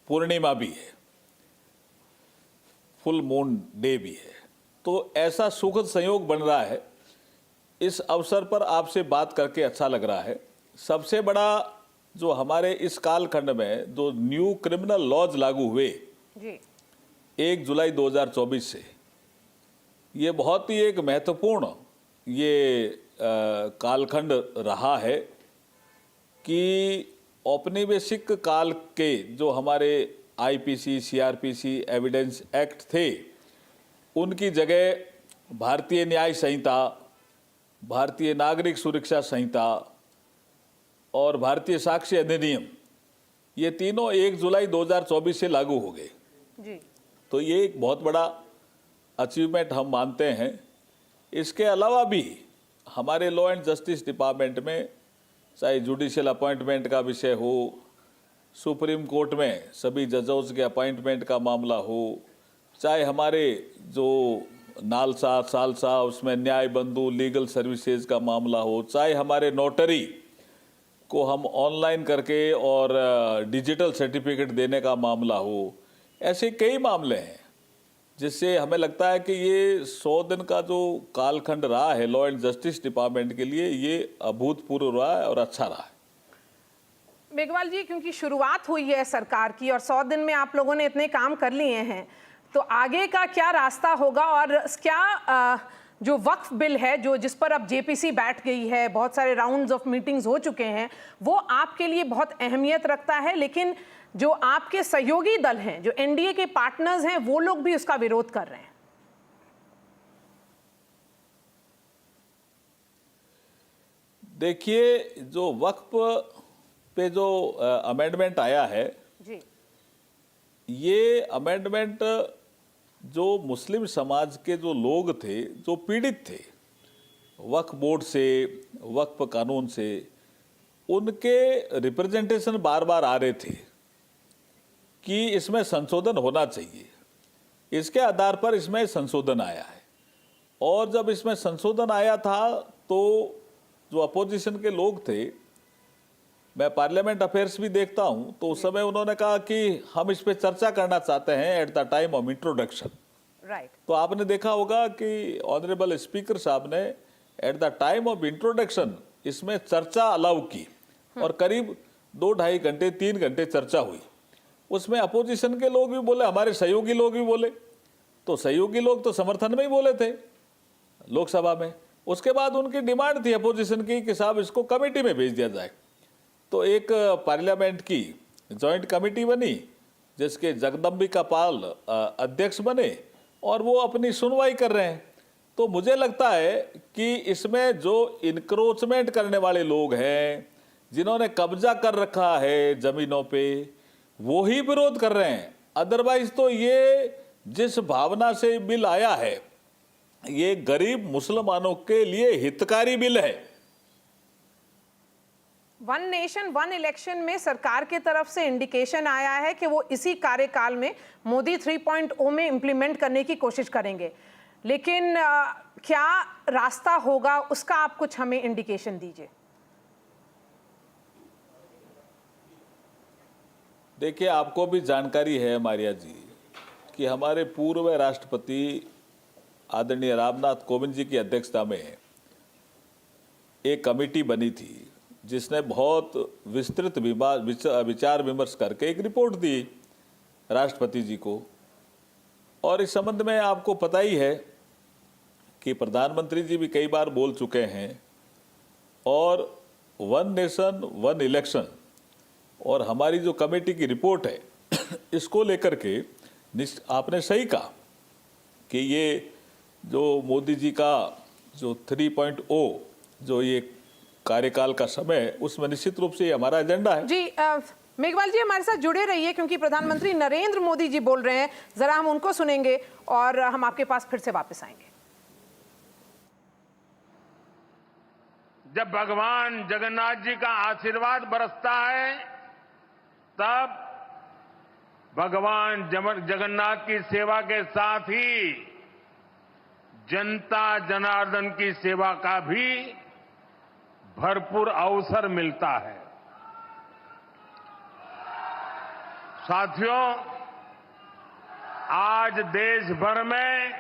पूर्णिमा भी है, फुल मून डे भी है। तो ऐसा सुखद संयोग बन रहा है, इस अवसर पर आपसे बात करके अच्छा लग रहा है। सबसे बड़ा जो हमारे इस कालखंड में जो न्यू क्रिमिनल लॉज लागू हुए 1 जुलाई 2024 से, ये बहुत ही एक महत्वपूर्ण ये कालखंड रहा है कि औपनिवेशिक काल के जो हमारे आईपीसी, सीआरपीसी, एविडेंस एक्ट थे, उनकी जगह भारतीय न्याय संहिता, भारतीय नागरिक सुरक्षा संहिता और भारतीय साक्ष्य अधिनियम, ये तीनों 1 जुलाई 2024 से लागू हो गए। तो ये एक बहुत बड़ा अचीवमेंट हम मानते हैं। इसके अलावा भी हमारे लॉ एंड जस्टिस डिपार्टमेंट में चाहे जुडिशियल अपॉइंटमेंट का विषय हो, सुप्रीम कोर्ट में सभी जजों के अपॉइंटमेंट का मामला हो, चाहे हमारे जो नालसा, सालसा, उसमें न्याय बंधु लीगल सर्विसेज का मामला हो, चाहे हमारे नोटरी को हम ऑनलाइन करके और डिजिटल सर्टिफिकेट देने का मामला हो, ऐसे कई मामले हैं जिससे हमें लगता है कि ये 100 दिन का जो कालखंड रहा है लॉ एंड जस्टिस डिपार्टमेंट के लिए, ये अभूतपूर्व रहा है और अच्छा रहा है। मेघवाल जी, क्योंकि शुरुआत हुई है सरकार की और 100 दिन में आप लोगों ने इतने काम कर लिए हैं, तो आगे का क्या रास्ता होगा और क्या जो वक्फ बिल है जो जिस पर अब जेपीसी बैठ गई है, बहुत सारे राउंड्स ऑफ मीटिंग्स हो चुके हैं, वो आपके लिए बहुत अहमियत रखता है, लेकिन जो आपके सहयोगी दल हैं, जो एनडीए के पार्टनर्स हैं, वो लोग भी उसका विरोध कर रहे हैं। देखिए, जो वक्फ पे जो अमेंडमेंट आया है जी, ये अमेंडमेंट जो मुस्लिम समाज के जो लोग थे, जो पीड़ित थे वक्फ बोर्ड से, वक्फ कानून से, उनके रिप्रेजेंटेशन बार बार आ रहे थे कि इसमें संशोधन होना चाहिए। इसके आधार पर इसमें संशोधन आया है। और जब इसमें संशोधन आया था तो जो अपोजिशन के लोग थे, मैं पार्लियामेंट अफेयर्स भी देखता हूं, तो उस समय उन्होंने कहा कि हम इस पे चर्चा करना चाहते हैं at the time of introduction. Right. तो आपने देखा होगा कि ऑनरेबल स्पीकर साहब ने at the time of introduction इसमें चर्चा अलाउ की और करीब 2-2.5 घंटे 3 घंटे चर्चा हुई। उसमें अपोजिशन के लोग भी बोले, हमारे सहयोगी लोग भी बोले, तो सहयोगी लोग तो समर्थन में ही बोले थे लोकसभा में। उसके बाद उनकी डिमांड थी अपोजिशन की कि साहब इसको कमेटी में भेज दिया जाए। तो एक पार्लियामेंट की जॉइंट कमेटी बनी जिसके जगदम्बिका पाल अध्यक्ष बने और वो अपनी सुनवाई कर रहे हैं। तो मुझे लगता है कि इसमें जो इनक्रोचमेंट करने वाले लोग हैं, जिन्होंने कब्जा कर रखा है जमीनों पे, वो ही विरोध कर रहे हैं। अदरवाइज तो ये जिस भावना से बिल आया है ये गरीब मुसलमानों के लिए हितकारी बिल है। वन नेशन वन इलेक्शन में सरकार की तरफ से इंडिकेशन आया है कि वो इसी कार्यकाल में मोदी 3.0 में इंप्लीमेंट करने की कोशिश करेंगे, लेकिन क्या रास्ता होगा उसका आप कुछ हमें इंडिकेशन दीजिए। देखिए, आपको भी जानकारी है मारिया जी कि हमारे पूर्व राष्ट्रपति आदरणीय रामनाथ कोविंद जी की अध्यक्षता में एक कमेटी बनी थी जिसने बहुत विस्तृत विचार विमर्श करके एक रिपोर्ट दी राष्ट्रपति जी को। और इस संबंध में आपको पता ही है कि प्रधानमंत्री जी भी कई बार बोल चुके हैं, और वन नेशन वन इलेक्शन और हमारी जो कमेटी की रिपोर्ट है इसको लेकर के आपने सही कहा कि ये जो मोदी जी का जो 3.0 जो ये कार्यकाल का समय, उसमें निश्चित रूप से ये हमारा एजेंडा है। जी मेघवाल जी हमारे साथ जुड़े रहिए, क्योंकि प्रधानमंत्री नरेंद्र मोदी जी बोल रहे हैं, जरा हम उनको सुनेंगे और हम आपके पास फिर से वापस आएंगे। जब भगवान जगन्नाथ जी का आशीर्वाद बरसता है, तब भगवान जगन्नाथ की सेवा के साथ ही जनता जनार्दन की सेवा का भी भरपूर अवसर मिलता है। साथियों, आज देश भर में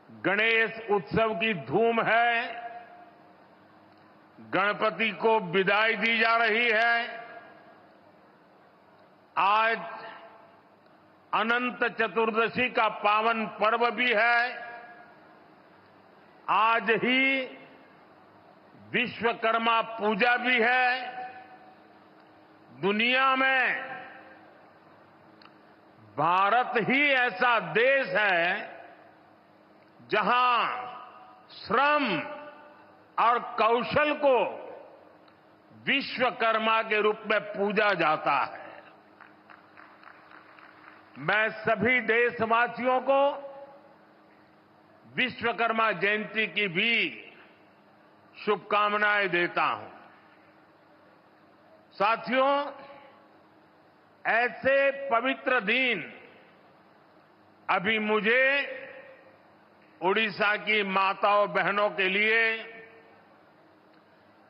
गणेश उत्सव की धूम है। गणपति को विदाई दी जा रही है। आज अनंत चतुर्दशी का पावन पर्व भी है। आज ही विश्वकर्मा पूजा भी है। दुनिया में भारत ही ऐसा देश है जहां श्रम और कौशल को विश्वकर्मा के रूप में पूजा जाता है। मैं सभी देशवासियों को विश्वकर्मा जयंती की भी शुभकामनाएं देता हूं। साथियों, ऐसे पवित्र दिन अभी मुझे उड़ीसा की माताओं बहनों के लिए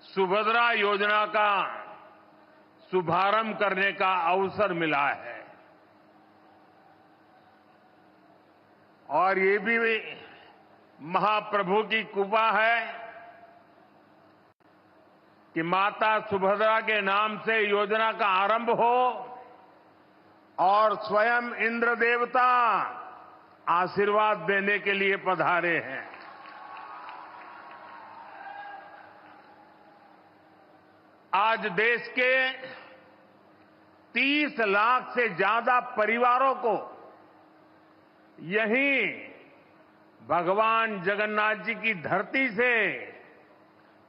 सुभद्रा योजना का शुभारंभ करने का अवसर मिला है। और ये भी महाप्रभु की कृपा है कि माता सुभद्रा के नाम से योजना का आरंभ हो और स्वयं इंद्र देवता आशीर्वाद देने के लिए पधारे हैं। आज देश के 30 लाख से ज्यादा परिवारों को यहीं भगवान जगन्नाथ जी की धरती से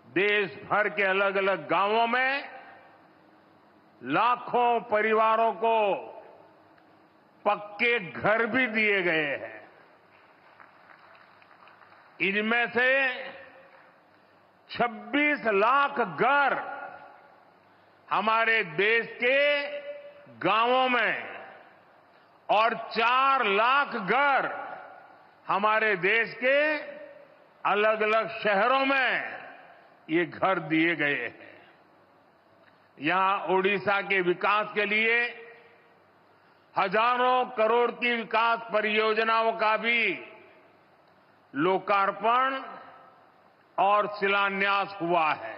देश भर के अलग अलग गांवों में लाखों परिवारों को पक्के घर भी दिए गए हैं। इनमें से 26 लाख घर हमारे देश के गांवों में और 4 लाख घर हमारे देश के अलग अलग शहरों में ये घर दिए गए हैं। यहां ओडिशा के विकास के लिए हजारों करोड़ की विकास परियोजनाओं का भी लोकार्पण और शिलान्यास हुआ है।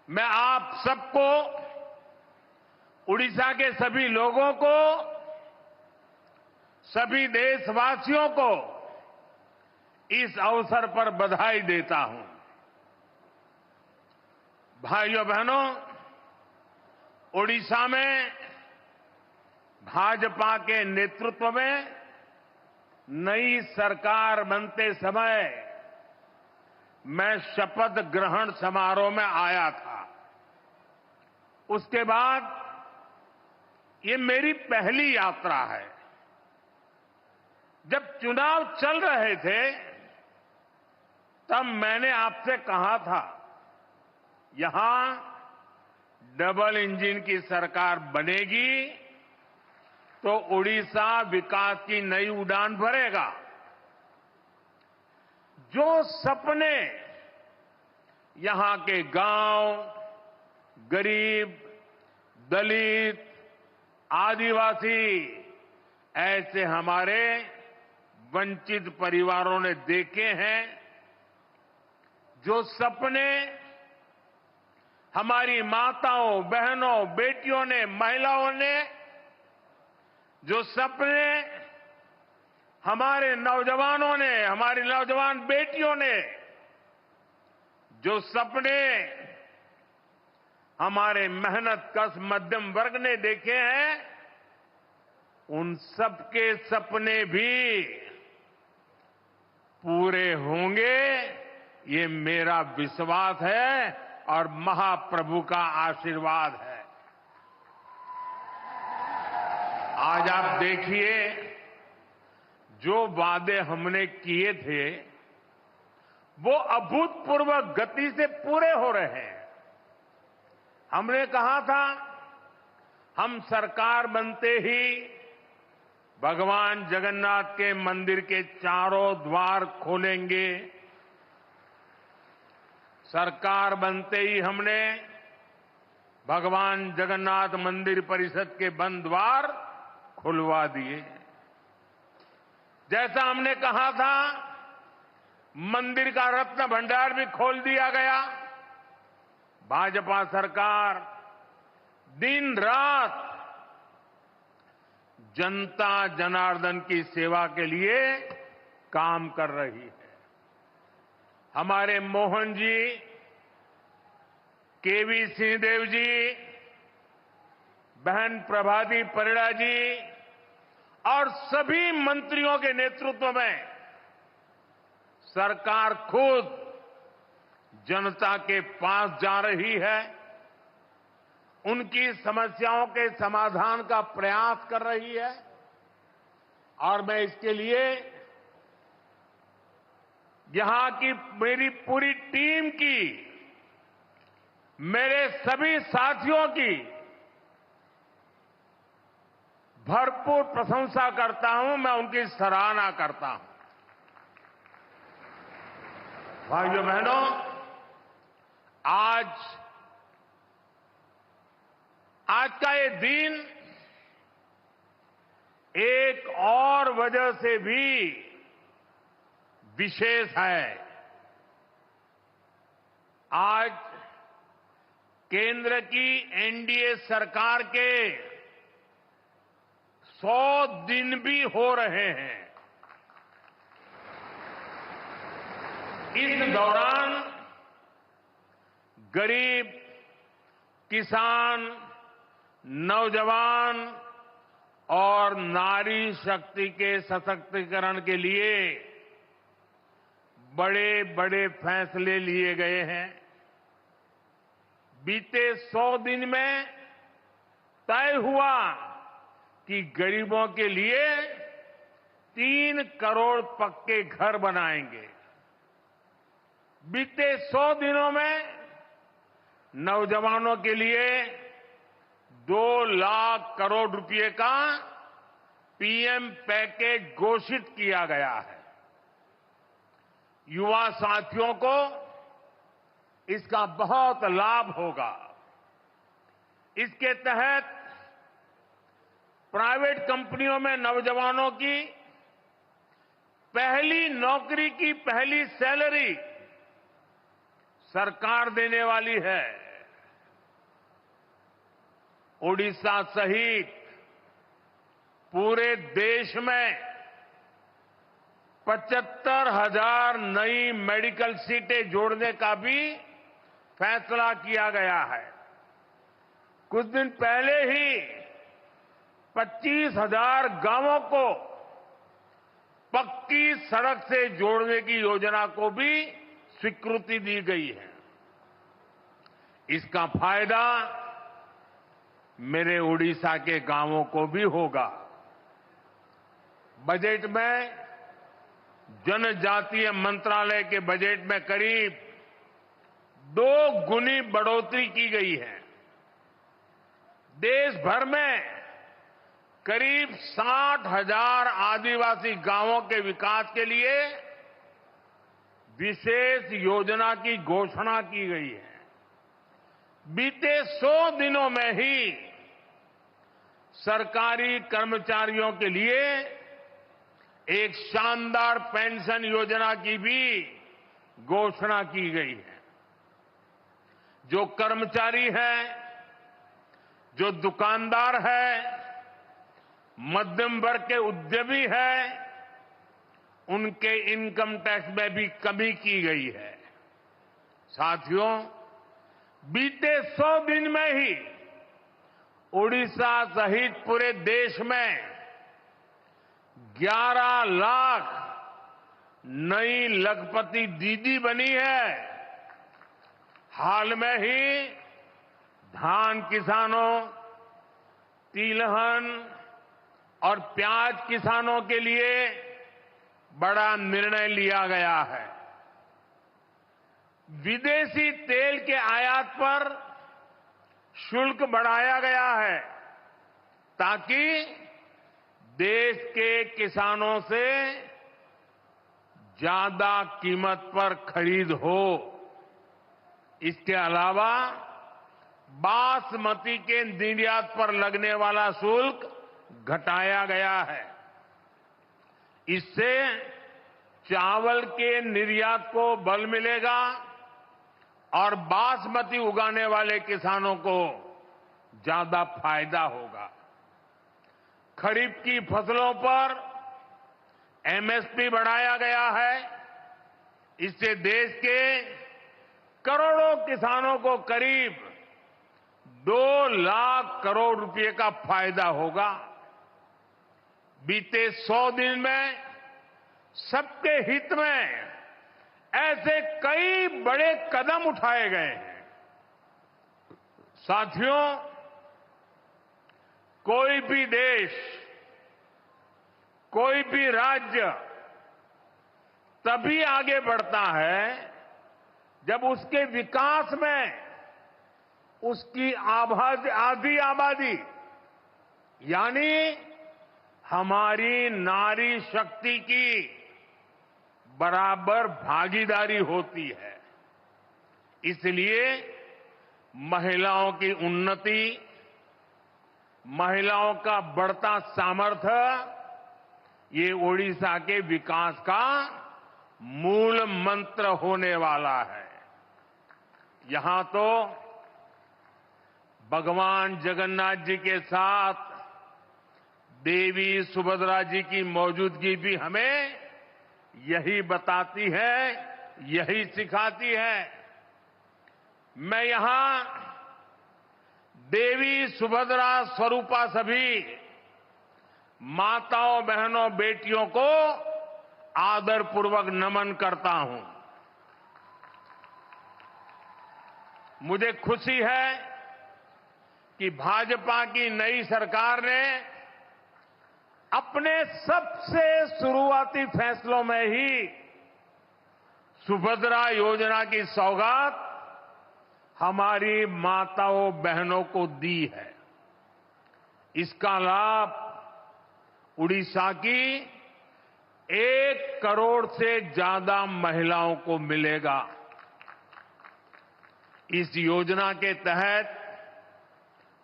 मैं आप सबको, उड़ीसा के सभी लोगों को, सभी देशवासियों को इस अवसर पर बधाई देता हूं। भाइयों बहनों, ओडिशा में भाजपा के नेतृत्व में नई सरकार बनते समय मैं शपथ ग्रहण समारोह में आया था। उसके बाद ये मेरी पहली यात्रा है। जब चुनाव चल रहे थे तब मैंने आपसे कहा था यहां डबल इंजन की सरकार बनेगी तो उड़ीसा विकास की नई उड़ान भरेगा। जो सपने यहां के गांव, गरीब, दलित, आदिवासी, ऐसे हमारे वंचित परिवारों ने देखे हैं, जो सपने हमारी माताओं, बहनों, बेटियों ने, महिलाओं ने, जो सपने हमारे नौजवानों ने, हमारी नौजवान बेटियों ने, जो सपने हमारे मेहनत कश मध्यम वर्ग ने देखे हैं, उन सबके सपने भी पूरे होंगे, ये मेरा विश्वास है और महाप्रभु का आशीर्वाद है। आज आप देखिए, जो वादे हमने किए थे वो अभूतपूर्व गति से पूरे हो रहे हैं। हमने कहा था हम सरकार बनते ही भगवान जगन्नाथ के मंदिर के चारों द्वार खोलेंगे। सरकार बनते ही हमने भगवान जगन्नाथ मंदिर परिषद के बंद द्वार खुलवा दिए। जैसा हमने कहा था मंदिर का रत्न भंडार भी खोल दिया गया। भाजपा सरकार दिन रात जनता जनार्दन की सेवा के लिए काम कर रही है। हमारे मोहन जी, केवी सिंहदेव जी, बहन प्रभाती परिड़ा जी और सभी मंत्रियों के नेतृत्व में सरकार खुद जनता के पास जा रही है, उनकी समस्याओं के समाधान का प्रयास कर रही है। और मैं इसके लिए यहां की मेरी पूरी टीम की, मेरे सभी साथियों की भरपूर प्रशंसा करता हूं, मैं उनकी सराहना करता हूं। भाइयों बहनों, आज का ये दिन एक और वजह से भी विशेष है। आज केंद्र की एनडीए सरकार के 100 दिन भी हो रहे हैं। इस दौरान गरीब, किसान, नौजवान और नारी शक्ति के सशक्तिकरण के लिए बड़े बड़े फैसले लिए गए हैं। बीते 100 दिन में तय हुआ कि गरीबों के लिए 3 करोड़ पक्के घर बनाएंगे। बीते 100 दिनों में नौजवानों के लिए 2 लाख करोड़ रुपए का पीएम पैकेज घोषित किया गया है। युवा साथियों को इसका बहुत लाभ होगा। इसके तहत प्राइवेट कंपनियों में नौजवानों की पहली नौकरी की पहली सैलरी सरकार देने वाली है। ओडिशा सहित पूरे देश में 75,000 नई मेडिकल सीटें जोड़ने का भी फैसला किया गया है। कुछ दिन पहले ही 25,000 गांवों को पक्की सड़क से जोड़ने की योजना को भी स्वीकृति दी गई है। इसका फायदा मेरे उड़ीसा के गांवों को भी होगा। बजट में जनजातीय मंत्रालय के बजट में करीब 2 गुनी बढ़ोतरी की गई है। देश भर में करीब 60,000 आदिवासी गांवों के विकास के लिए विशेष योजना की घोषणा की गई है। बीते 100 दिनों में ही सरकारी कर्मचारियों के लिए एक शानदार पेंशन योजना की भी घोषणा की गई है। जो कर्मचारी हैं, जो दुकानदार हैं, मध्यम वर्ग के उद्यमी हैं, उनके इनकम टैक्स में भी कमी की गई है। साथियों, बीते 100 दिन में ही उड़ीसा सहित पूरे देश में 11 लाख नई लखपति दीदी बनी है। हाल में ही धान किसानों, तिलहन और प्याज किसानों के लिए बड़ा निर्णय लिया गया है। विदेशी तेल के आयात पर शुल्क बढ़ाया गया है ताकि देश के किसानों से ज्यादा कीमत पर खरीद हो। इसके अलावा बासमती के निर्यात पर लगने वाला शुल्क घटाया गया है। इससे चावल के निर्यात को बल मिलेगा और बासमती उगाने वाले किसानों को ज्यादा फायदा होगा। खरीफ की फसलों पर एमएसपी बढ़ाया गया है। इससे देश के करोड़ों किसानों को करीब 2 लाख करोड़ रुपए का फायदा होगा। बीते 100 दिन में सबके हित में ऐसे कई बड़े कदम उठाए गए हैं। साथियों, कोई भी देश, कोई भी राज्य तभी आगे बढ़ता है जब उसके विकास में उसकी आधी आबादी यानी हमारी नारी शक्ति की बराबर भागीदारी होती है। इसलिए महिलाओं की उन्नति, महिलाओं का बढ़ता सामर्थ्य ये ओडिशा के विकास का मूल मंत्र होने वाला है। यहां तो भगवान जगन्नाथ जी के साथ देवी सुभद्रा जी की मौजूदगी भी हमें यही बताती है, यही सिखाती है। मैं यहां देवी सुभद्रा स्वरूपा सभी माताओं, बहनों, बेटियों को आदरपूर्वक नमन करता हूं। मुझे खुशी है कि भाजपा की नई सरकार ने अपने सबसे शुरुआती फैसलों में ही सुभद्रा योजना की सौगात हमारी माताओं, बहनों को दी है। इसका लाभ उड़ीसा की 1 करोड़ से ज्यादा महिलाओं को मिलेगा। इस योजना के तहत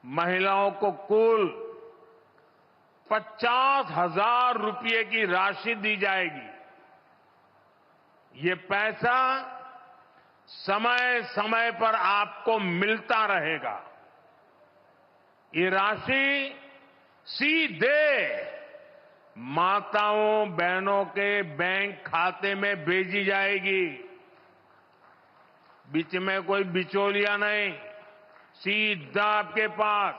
महिलाओं को कुल 50,000 रुपये की राशि दी जाएगी। ये पैसा समय समय पर आपको मिलता रहेगा। ये राशि सीधे माताओं, बहनों के बैंक खाते में भेजी जाएगी। बीच में कोई बिचौलिया नहीं, सीधा आपके पास।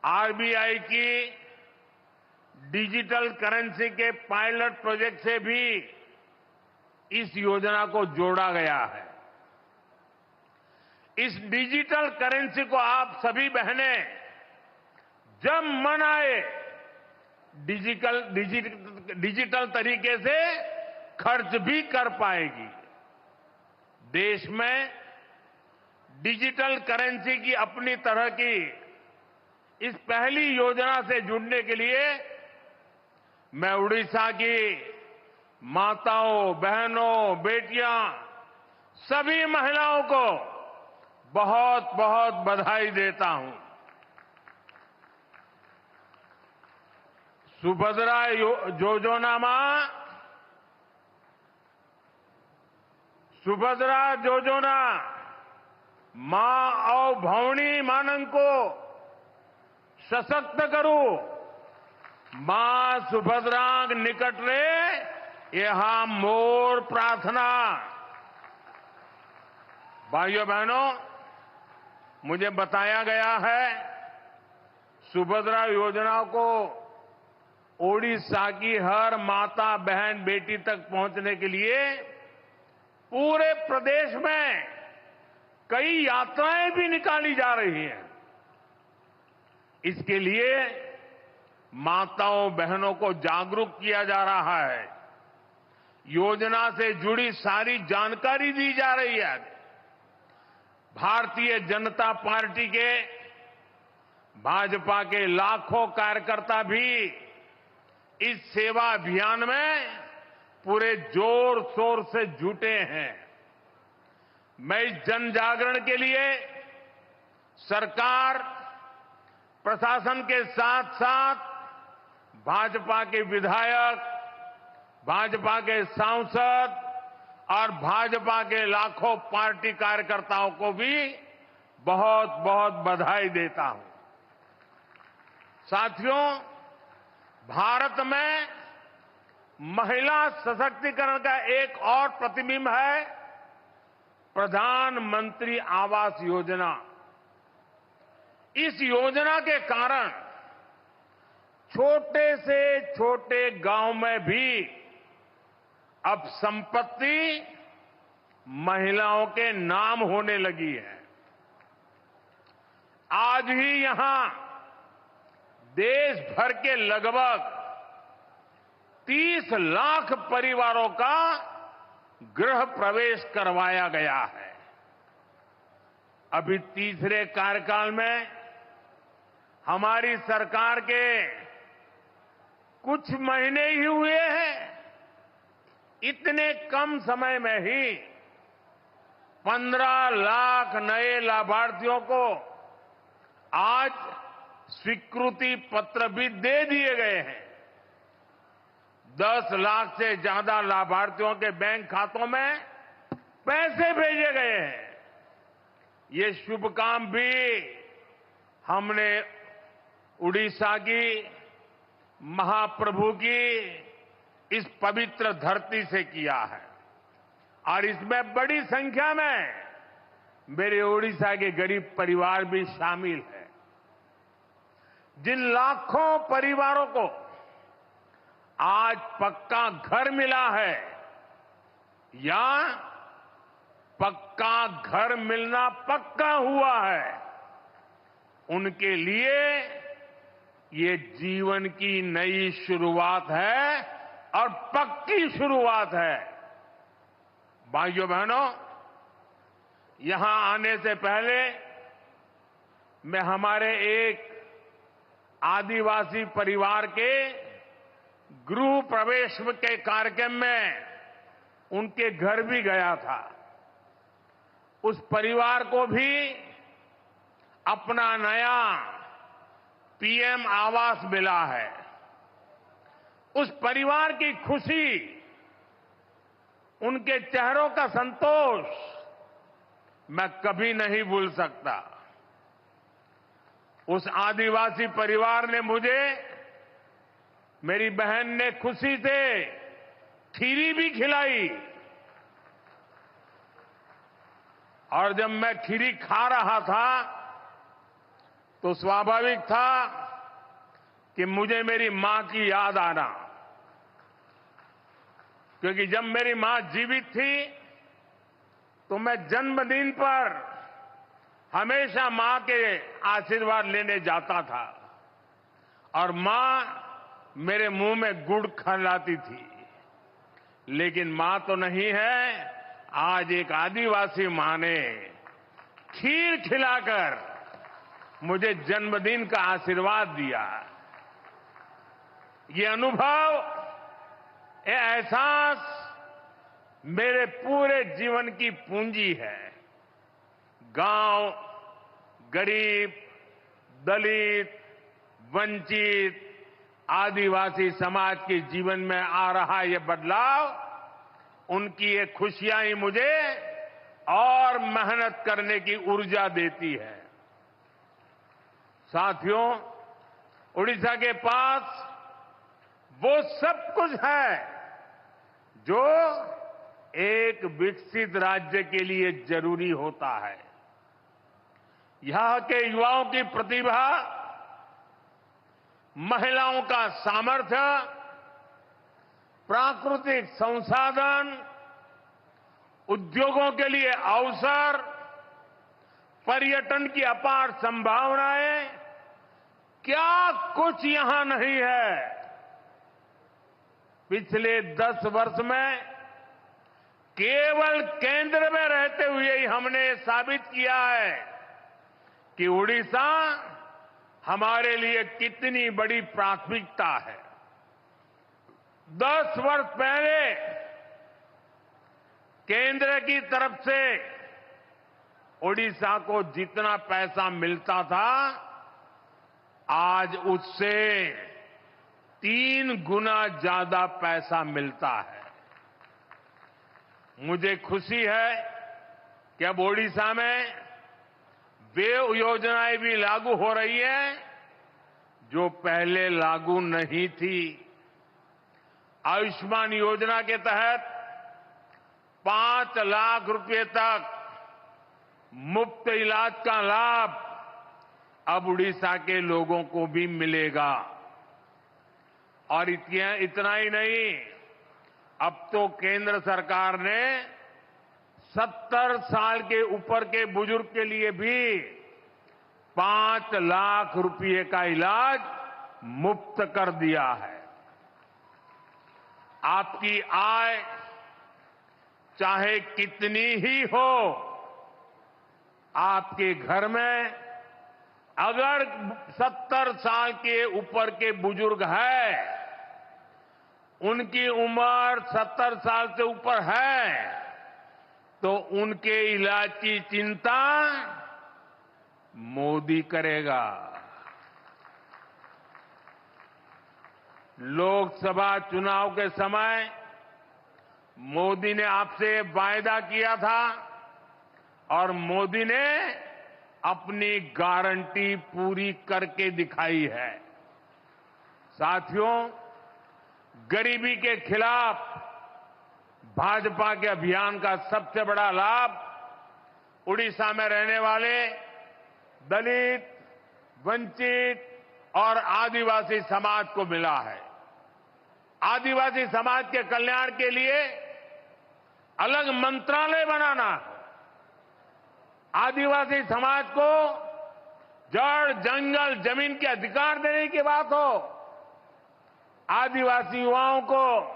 आरबीआई की डिजिटल करेंसी के पायलट प्रोजेक्ट से भी इस योजना को जोड़ा गया है। इस डिजिटल करेंसी को आप सभी बहनें जब मन आए डिजिटल तरीके से खर्च भी कर पाएगी। देश में डिजिटल करेंसी की अपनी तरह की इस पहली योजना से जुड़ने के लिए मैं उड़ीसा की माताओं, बहनों, बेटियां, सभी महिलाओं को बहुत बहुत बधाई देता हूं। सुभद्रा योजना मां और भौणी मानन को सशक्त करू। मां सुभद्रांग निकट रे यहां मोर प्रार्थना। भाइयों बहनों, मुझे बताया गया है सुभद्रा योजना को ओडिशा की हर माता, बहन, बेटी तक पहुंचने के लिए पूरे प्रदेश में कई यात्राएं भी निकाली जा रही हैं। इसके लिए माताओं, बहनों को जागरूक किया जा रहा है। योजना से जुड़ी सारी जानकारी दी जा रही है। भारतीय जनता पार्टी के, भाजपा के लाखों कार्यकर्ता भी इस सेवा अभियान में पूरे जोर शोर से जुटे हैं। मैं इस जन जागरण के लिए सरकार, प्रशासन के साथ साथ भाजपा के विधायक, भाजपा के सांसद और भाजपा के लाखों पार्टी कार्यकर्ताओं को भी बहुत बहुत बधाई देता हूं। साथियों, भारत में महिला सशक्तिकरण का एक और प्रतिबिंब है प्रधानमंत्री आवास योजना। इस योजना के कारण छोटे से छोटे गांव में भी अब संपत्ति महिलाओं के नाम होने लगी है। आज ही यहां देश भर के लगभग 30 लाख परिवारों का गृह प्रवेश करवाया गया है। अभी तीसरे कार्यकाल में हमारी सरकार के कुछ महीने ही हुए हैं। इतने कम समय में ही 15 लाख नए लाभार्थियों को आज स्वीकृति पत्र भी दे दिए गए हैं। 10 लाख से ज्यादा लाभार्थियों के बैंक खातों में पैसे भेजे गए हैं। ये शुभ काम भी हमने उड़ीसा की महाप्रभु की इस पवित्र धरती से किया है और इसमें बड़ी संख्या में मेरे उड़ीसा के गरीब परिवार भी शामिल हैं। जिन लाखों परिवारों को आज पक्का घर मिला है या पक्का घर मिलना पक्का हुआ है, उनके लिए ये जीवन की नई शुरुआत है और पक्की शुरुआत है। भाइयों बहनों, यहां आने से पहले मैं हमारे एक आदिवासी परिवार के गृह प्रवेश के कार्यक्रम में उनके घर भी गया था। उस परिवार को भी अपना नया पीएम आवास मिला है। उस परिवार की खुशी, उनके चेहरों का संतोष मैं कभी नहीं भूल सकता। उस आदिवासी परिवार ने मुझे, मेरी बहन ने खुशी से खीरी भी खिलाई और जब मैं खीरी खा रहा था तो स्वाभाविक था कि मुझे मेरी मां की याद आना, क्योंकि जब मेरी मां जीवित थी तो मैं जन्मदिन पर हमेशा मां के आशीर्वाद लेने जाता था और मां मेरे मुंह में गुड़ खिलाती थी, लेकिन मां तो नहीं है। आज एक आदिवासी मां ने खीर खिलाकर मुझे जन्मदिन का आशीर्वाद दिया। ये अनुभव, ये एहसास मेरे पूरे जीवन की पूंजी है। गांव, गरीब, दलित, वंचित, आदिवासी समाज के जीवन में आ रहा ये बदलाव, उनकी ये खुशियां ही मुझे और मेहनत करने की ऊर्जा देती है। साथियों, उड़ीसा के पास वो सब कुछ है जो एक विकसित राज्य के लिए जरूरी होता है। यहां के युवाओं की प्रतिभा, महिलाओं का सामर्थ्य, प्राकृतिक संसाधन, उद्योगों के लिए अवसर, पर्यटन की अपार संभावनाएं, क्या कुछ यहां नहीं है। पिछले 10 वर्ष में केवल केंद्र में रहते हुए ही हमने साबित किया है कि उड़ीसा हमारे लिए कितनी बड़ी प्राथमिकता है। 10 वर्ष पहले केंद्र की तरफ से उड़ीसा को जितना पैसा मिलता था, आज उससे 3 गुना ज्यादा पैसा मिलता है। मुझे खुशी है कि अब ओडिशा में वे योजनाएं भी लागू हो रही हैं जो पहले लागू नहीं थी। आयुष्मान योजना के तहत 5 लाख रुपए तक मुफ्त इलाज का लाभ अब उड़ीसा के लोगों को भी मिलेगा। और इतना ही नहीं, अब तो केंद्र सरकार ने 70 साल के ऊपर के बुजुर्ग के लिए भी 5 लाख रुपए का इलाज मुफ्त कर दिया है। आपकी आय चाहे कितनी ही हो, आपके घर में अगर 70 साल के ऊपर के बुजुर्ग है, उनकी उम्र 70 साल से ऊपर है, तो उनके इलाज की चिंता मोदी करेगा। लोकसभा चुनाव के समय मोदी ने आपसे वायदा किया था और मोदी ने अपनी गारंटी पूरी करके दिखाई है। साथियों, गरीबी के खिलाफ भाजपा के अभियान का सबसे बड़ा लाभ उड़ीसा में रहने वाले दलित, वंचित और आदिवासी समाज को मिला है। आदिवासी समाज के कल्याण के लिए अलग मंत्रालय बनाना, आदिवासी समाज को जड़, जंगल, जमीन के अधिकार देने की बात हो, आदिवासी युवाओं को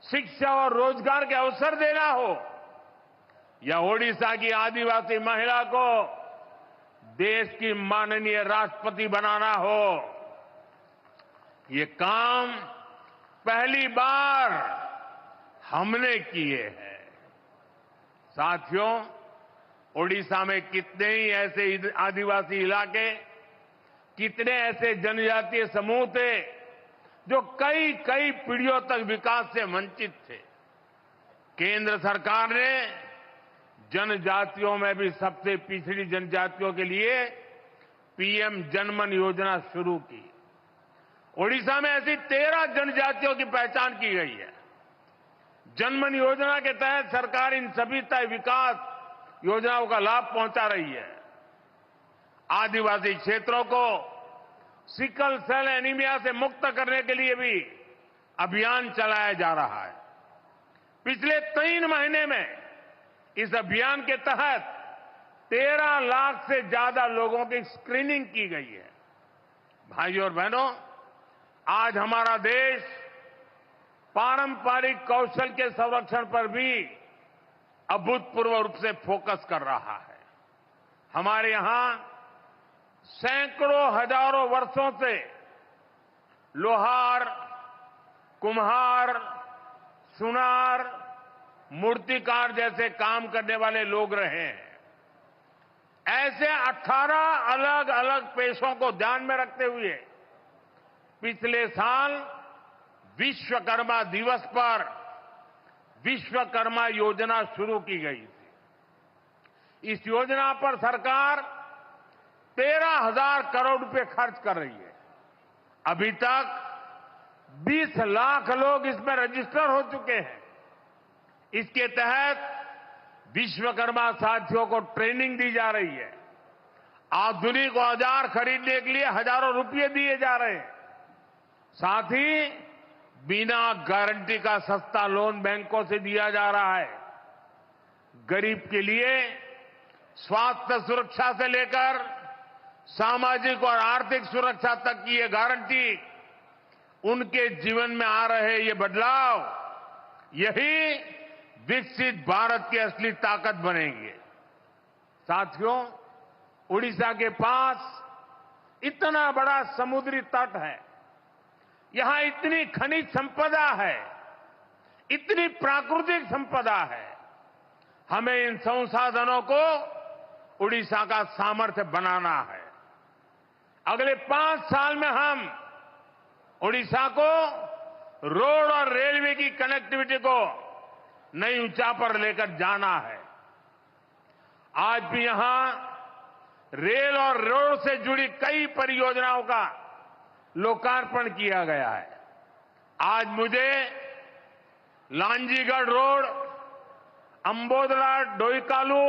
शिक्षा और रोजगार के अवसर देना हो, या ओडिशा की आदिवासी महिला को देश की माननीय राष्ट्रपति बनाना हो, ये काम पहली बार हमने किए हैं। साथियों, ओडिशा में कितने ही ऐसे आदिवासी इलाके, कितने ऐसे जनजातीय समूह थे जो कई कई पीढ़ियों तक विकास से वंचित थे। केंद्र सरकार ने जनजातियों में भी सबसे पिछड़ी जनजातियों के लिए पीएम जनमन योजना शुरू की। ओडिशा में ऐसी 13 जनजातियों की पहचान की गई है। जनमन योजना के तहत सरकार इन सभी तय विकास योजनाओं का लाभ पहुंचा रही है। आदिवासी क्षेत्रों को सिकल सेल एनीमिया से मुक्त करने के लिए भी अभियान चलाया जा रहा है। पिछले 3 महीने में इस अभियान के तहत 13 लाख से ज्यादा लोगों की स्क्रीनिंग की गई है। भाइयों और बहनों, आज हमारा देश पारंपरिक कौशल के संरक्षण पर भी अभूतपूर्व रूप से फोकस कर रहा है। हमारे यहां सैकड़ों हजारों वर्षों से लोहार, कुम्हार, सुनार, मूर्तिकार जैसे काम करने वाले लोग रहे हैं। ऐसे 18 अलग अलग पेशों को ध्यान में रखते हुए पिछले साल विश्वकर्मा दिवस पर विश्वकर्मा योजना शुरू की गई थी। इस योजना पर सरकार 13,000 करोड़ रुपए खर्च कर रही है। अभी तक 20 लाख लोग इसमें रजिस्टर हो चुके हैं। इसके तहत विश्वकर्मा साथियों को ट्रेनिंग दी जा रही है। आधुनिक औजार खरीदने के लिए हजारों रुपए दिए जा रहे हैं। साथ ही बिना गारंटी का सस्ता लोन बैंकों से दिया जा रहा है। गरीब के लिए स्वास्थ्य सुरक्षा से लेकर सामाजिक और आर्थिक सुरक्षा तक की ये गारंटी, उनके जीवन में आ रहे ये बदलाव, यही विकसित भारत की असली ताकत बनेंगे। साथियों, उड़ीसा के पास इतना बड़ा समुद्री तट है, यहां इतनी खनिज संपदा है, इतनी प्राकृतिक संपदा है। हमें इन संसाधनों को उड़ीसा का सामर्थ्य बनाना है। अगले 5 साल में हम उड़ीसा को रोड और रेलवे की कनेक्टिविटी को नई ऊंचाई पर लेकर जाना है। आज भी यहां रेल और रोड से जुड़ी कई परियोजनाओं का लोकार्पण किया गया है। आज मुझे लांजीगढ़ रोड, अंबोदला डोईकालू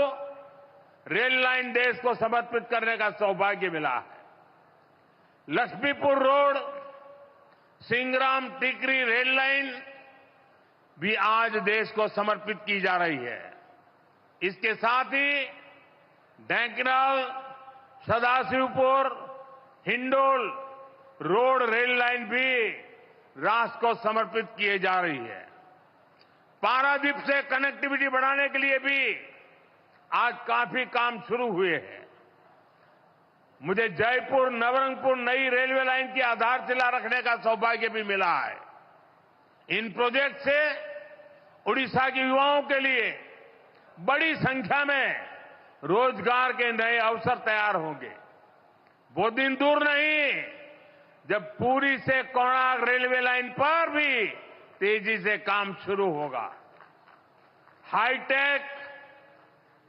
रेल लाइन देश को समर्पित करने का सौभाग्य मिला है। लक्ष्मीपुर रोड, सिंगराम टिकरी रेल लाइन भी आज देश को समर्पित की जा रही है। इसके साथ ही Dhenkanal, Sadashivpur, Hindol road rail line भी राष्ट्र को समर्पित किए जा रही है। पारादीप से कनेक्टिविटी बढ़ाने के लिए भी आज काफी काम शुरू हुए हैं। मुझे जयपुर नवरंगपुर नई रेलवे लाइन की आधारशिला रखने का सौभाग्य भी मिला है। इन प्रोजेक्ट से उड़ीसा के युवाओं के लिए बड़ी संख्या में रोजगार के नए अवसर तैयार होंगे। वो दिन दूर नहीं जब पुरी से कोणार्क रेलवे लाइन पर भी तेजी से काम शुरू होगा। हाईटेक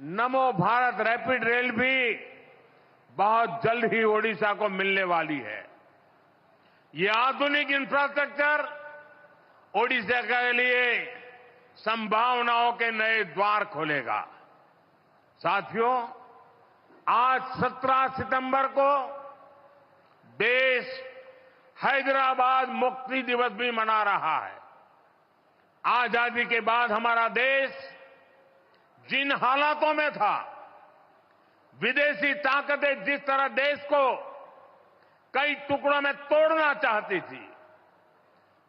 नमो भारत रैपिड रेल भी बहुत जल्द ही ओडिशा को मिलने वाली है। ये आधुनिक इंफ्रास्ट्रक्चर ओडिशा के लिए संभावनाओं के नए द्वार खोलेगा। साथियों, आज 17 सितंबर को देश हैदराबाद मुक्ति दिवस भी मना रहा है। आजादी के बाद हमारा देश जिन हालातों में था, विदेशी ताकतें जिस तरह देश को कई टुकड़ों में तोड़ना चाहती थी,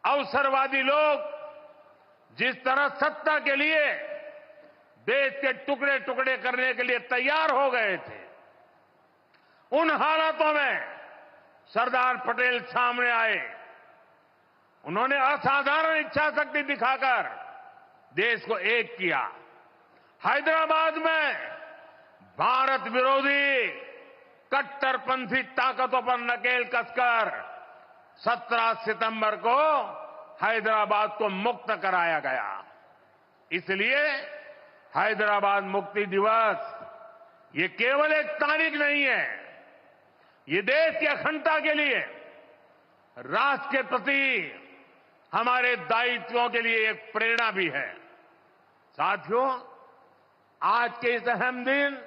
अवसरवादी लोग जिस तरह सत्ता के लिए देश के टुकड़े टुकड़े करने के लिए तैयार हो गए थे, उन हालातों में सरदार पटेल सामने आए। उन्होंने असाधारण इच्छा शक्ति दिखाकर देश को एक किया। हैदराबाद में भारत विरोधी कट्टरपंथी ताकतों पर नकेल कसकर 17 सितंबर को हैदराबाद को मुक्त कराया गया। इसलिए हैदराबाद मुक्ति दिवस ये केवल एक तारीख नहीं है, ये देश की अखंडता के लिए, राष्ट्र के प्रति हमारे दायित्वों के लिए एक प्रेरणा भी है। साथियों, आज के इस अहम दिन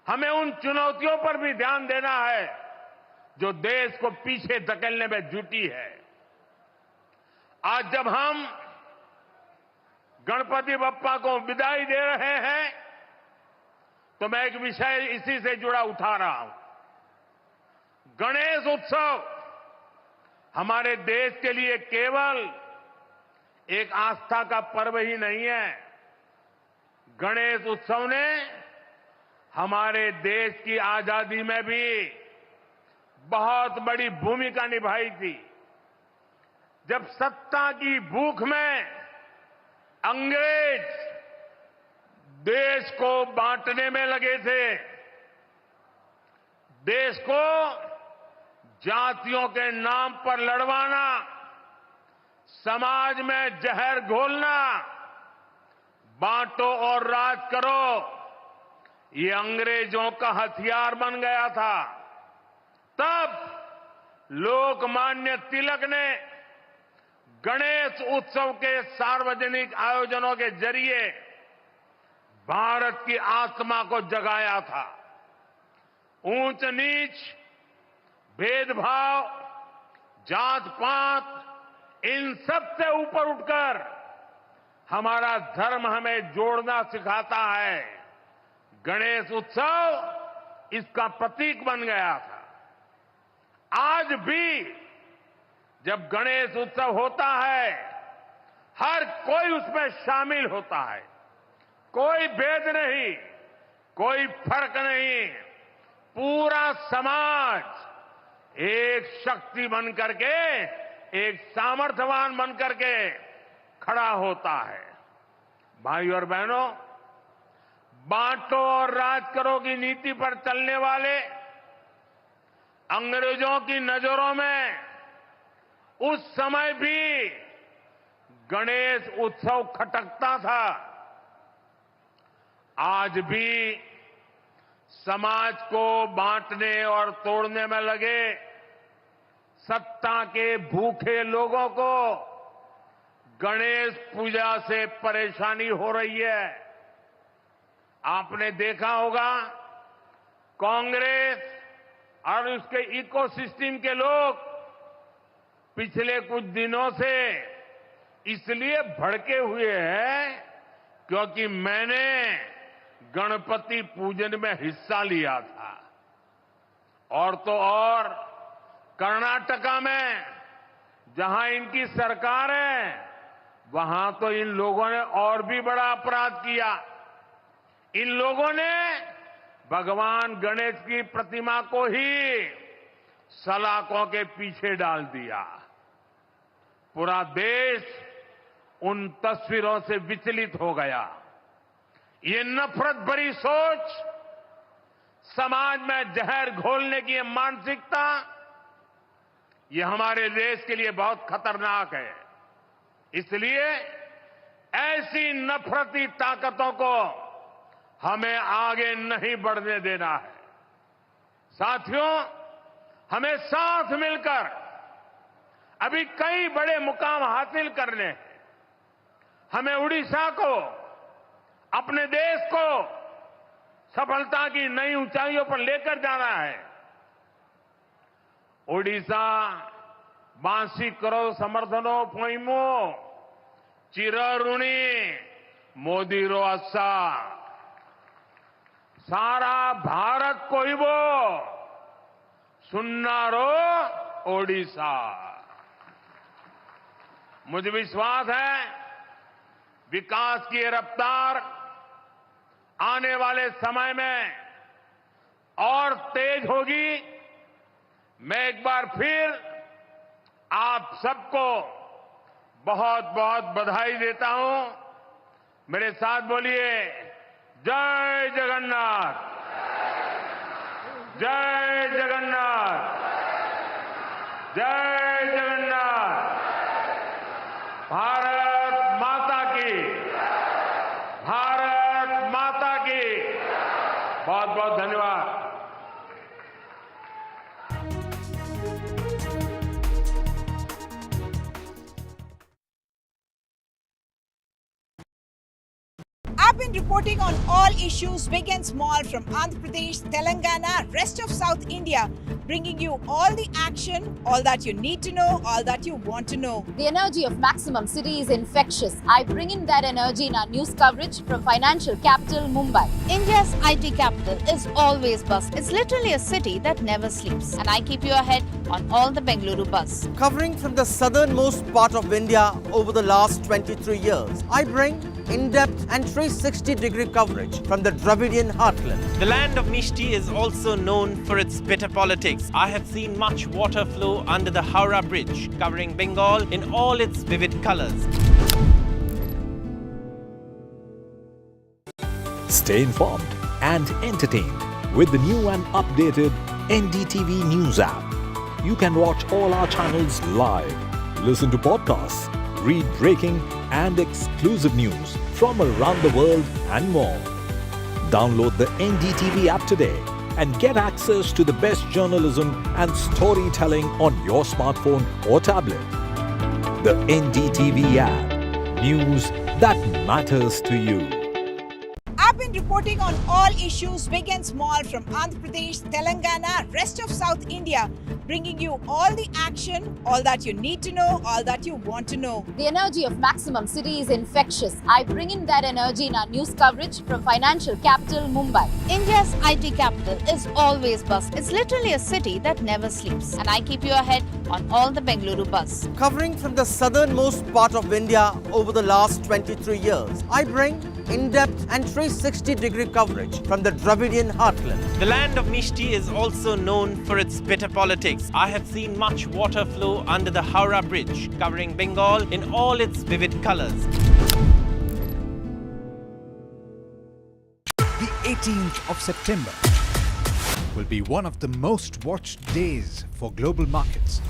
हमें उन चुनौतियों पर भी ध्यान देना है जो देश को पीछे धकेलने में जुटी है। आज जब हम गणपति बप्पा को विदाई दे रहे हैं, तो मैं एक विषय इसी से जुड़ा उठा रहा हूं। गणेश उत्सव हमारे देश के लिए केवल एक आस्था का पर्व ही नहीं है। गणेश उत्सव ने हमारे देश की आजादी में भी बहुत बड़ी भूमिका निभाई थी। जब सत्ता की भूख में अंग्रेज देश को बांटने में लगे थे, देश को जातियों के नाम पर लड़वाना, समाज में जहर घोलना, बांटो और राज करो, ये अंग्रेजों का हथियार बन गया था। तब लोकमान्य तिलक ने गणेश उत्सव के सार्वजनिक आयोजनों के जरिए भारत की आत्मा को जगाया था। ऊंच नीच, भेदभाव, जात पात, इन सब से ऊपर उठकर हमारा धर्म हमें जोड़ना सिखाता है। गणेश उत्सव इसका प्रतीक बन गया था। आज भी जब गणेश उत्सव होता है, हर कोई उसमें शामिल होता है। कोई भेद नहीं, कोई फर्क नहीं, पूरा समाज एक शक्ति बन करके, एक सामर्थ्यवान बन करके खड़ा होता है। भाई और बहनों, बांटो और राज करो की नीति पर चलने वाले अंग्रेजों की नजरों में उस समय भी गणेश उत्सव खटकता था। आज भी समाज को बांटने और तोड़ने में लगे सत्ता के भूखे लोगों को गणेश पूजा से परेशानी हो रही है। आपने देखा होगा, कांग्रेस और उसके इकोसिस्टम के लोग पिछले कुछ दिनों से इसलिए भड़के हुए हैं क्योंकि मैंने गणपति पूजन में हिस्सा लिया था। और तो और कर्नाटका में जहां इनकी सरकार है, वहां तो इन लोगों ने और भी बड़ा अपराध किया। इन लोगों ने भगवान गणेश की प्रतिमा को ही सलाखों के पीछे डाल दिया। पूरा देश उन तस्वीरों से विचलित हो गया। ये नफरत भरी सोच, समाज में जहर घोलने की ये मानसिकता, ये हमारे देश के लिए बहुत खतरनाक है। इसलिए ऐसी नफरती ताकतों को हमें आगे नहीं बढ़ने देना है। साथियों, हमें साथ मिलकर अभी कई बड़े मुकाम हासिल करने हैं। हमें उड़ीसा को, अपने देश को सफलता की नई ऊंचाइयों पर लेकर जाना है। ओडिशा बांसी करो समर्थनो पोइमो चिरऋणी मोदी रो अस्सा, सारा भारत को ही वो सुन्ना रो ओडिशा। मुझे विश्वास है विकास की रफ्तार आने वाले समय में और तेज होगी। मैं एक बार फिर आप सबको बहुत बहुत बधाई देता हूं। मेरे साथ बोलिए, जय जगन्नाथ, जय जगन्नाथ, जय जगन्नाथ। भारत माता की, भारत माता की। बहुत बहुत धन्यवाद। I've been reporting on all issues big and small from Andhra Pradesh, Telangana, rest of South India, bringing you all the action, all that you need to know, all that you want to know. The energy of Maximum City is infectious. I bring in that energy in our news coverage from financial capital Mumbai. India's IT capital is always buzz. It's literally a city that never sleeps. And I keep you ahead on all the Bengaluru buzz. Covering from the southernmost part of India over the last 23 years, I bring in-depth and 360-degree coverage from the Dravidian heartland. The land of Mishti is also known for its bitter politics. I have seen much water flow under the Howrah Bridge, covering Bengal in all its vivid colors. Stay informed and entertained with the new and updated NDTV News app. You can watch all our channels live, listen to podcasts, read breaking and exclusive news from around the world and more. Download the NDTV app today and get access to the best journalism and storytelling on your smartphone or tablet. The NDTV app. News that matters to you. I've been reporting on all issues big and small from Andhra Pradesh, Telangana, rest of South India, bringing you all the action, all that you need to know, all that you want to know. The energy of Maximum City is infectious. I bring in that energy in our news coverage from financial capital Mumbai. India's IT capital is always buzz. It's literally a city that never sleeps. And I keep you ahead on all the Bengaluru buzz. Covering from the southernmost part of India over the last 23 years, I bring in-depth and 360-degree coverage from the Dravidian heartland. The land of Mishti is also known for its bitter politics. I have seen much water flow under the Howrah Bridge, covering Bengal in all its vivid colors. The 18th of September will be one of the most watched days for global markets.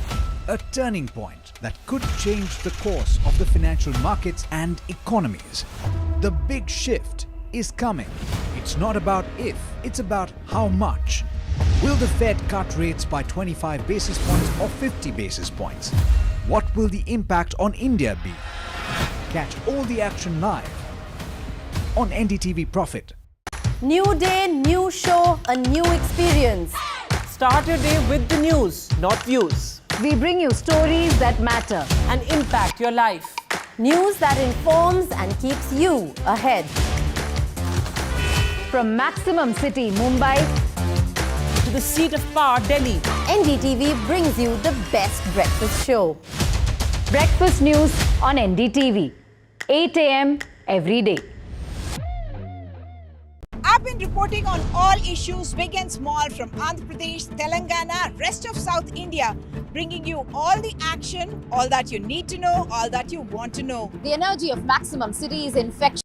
A turning point that could change the course of the financial markets and economies. The big shift is coming. It's not about if, it's about how much. Will the Fed cut rates by 25 basis points or 50 basis points? What will the impact on India be? Catch all the action live on NDTV Profit. New day, new show, a new experience. Start your day with the news, not views. We bring you stories that matter and impact your life. News that informs and keeps you ahead. From Maximum City, Mumbai, to the seat of power, Delhi, NDTV brings you the best breakfast show. Breakfast news on NDTV, 8 a.m. every day. I've been reporting on all issues big and small from Andhra Pradesh, Telangana, rest of South India, bringing you all the action, all that you need to know, all that you want to know. The energy of Maximum City is infectious.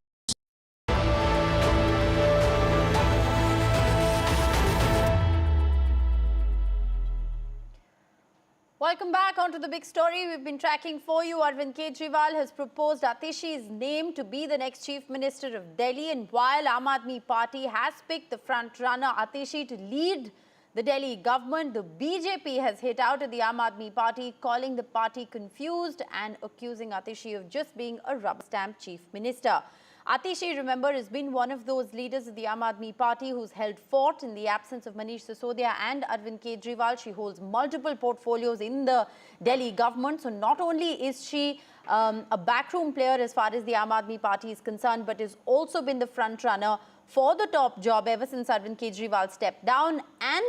Welcome back onto the big story we've been tracking for you. Arvind Kejriwal has proposed Atishi's name to be the next Chief Minister of Delhi, and while Aam Aadmi Party has picked the front runner Atishi to lead the Delhi government, the BJP has hit out at the Aam Aadmi Party, calling the party confused and accusing Atishi of just being a rubber stamp Chief Minister. Atishi, remember, has been one of those leaders of the Aam Aadmi Party who's held fort in the absence of Manish Sisodia and Arvind Kejriwal. She holds multiple portfolios in the Delhi government. So not only is she a backroom player as far as the Aam Aadmi Party is concerned, but has also been the front runner for the top job ever since Arvind Kejriwal stepped down. And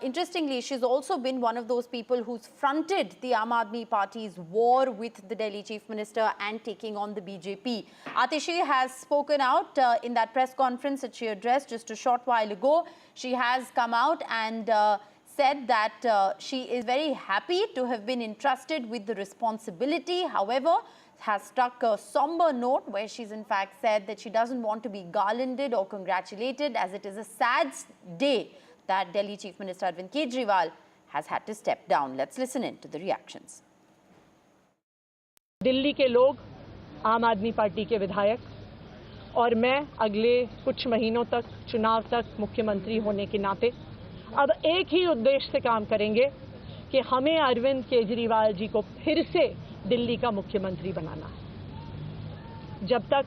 interestingly, she's also been one of those people who's fronted the Aam Aadmi Party's war with the Delhi Chief Minister and taking on the BJP. Atishi has spoken out in that press conference that she addressed just a short while ago. She has come out and said that she is very happy to have been entrusted with the responsibility. However, has struck a somber note where she's in fact said that she doesn't want to be garlanded or congratulated, as it is a sad day that Delhi Chief Minister Arvind Kejriwal has had to step down. Let's listen in to the reactions. Delhi के लोग, आम आदमी party के विधायक और मैं अगले कुछ महीनों तक, चुनाव तक मुख्यमंत्री होने के नाते अब एक ही उद्देश्य से काम करेंगे कि हमें अरविंद केजरीवाल जी को फिर से दिल्ली का मुख्यमंत्री बनाना है। जब तक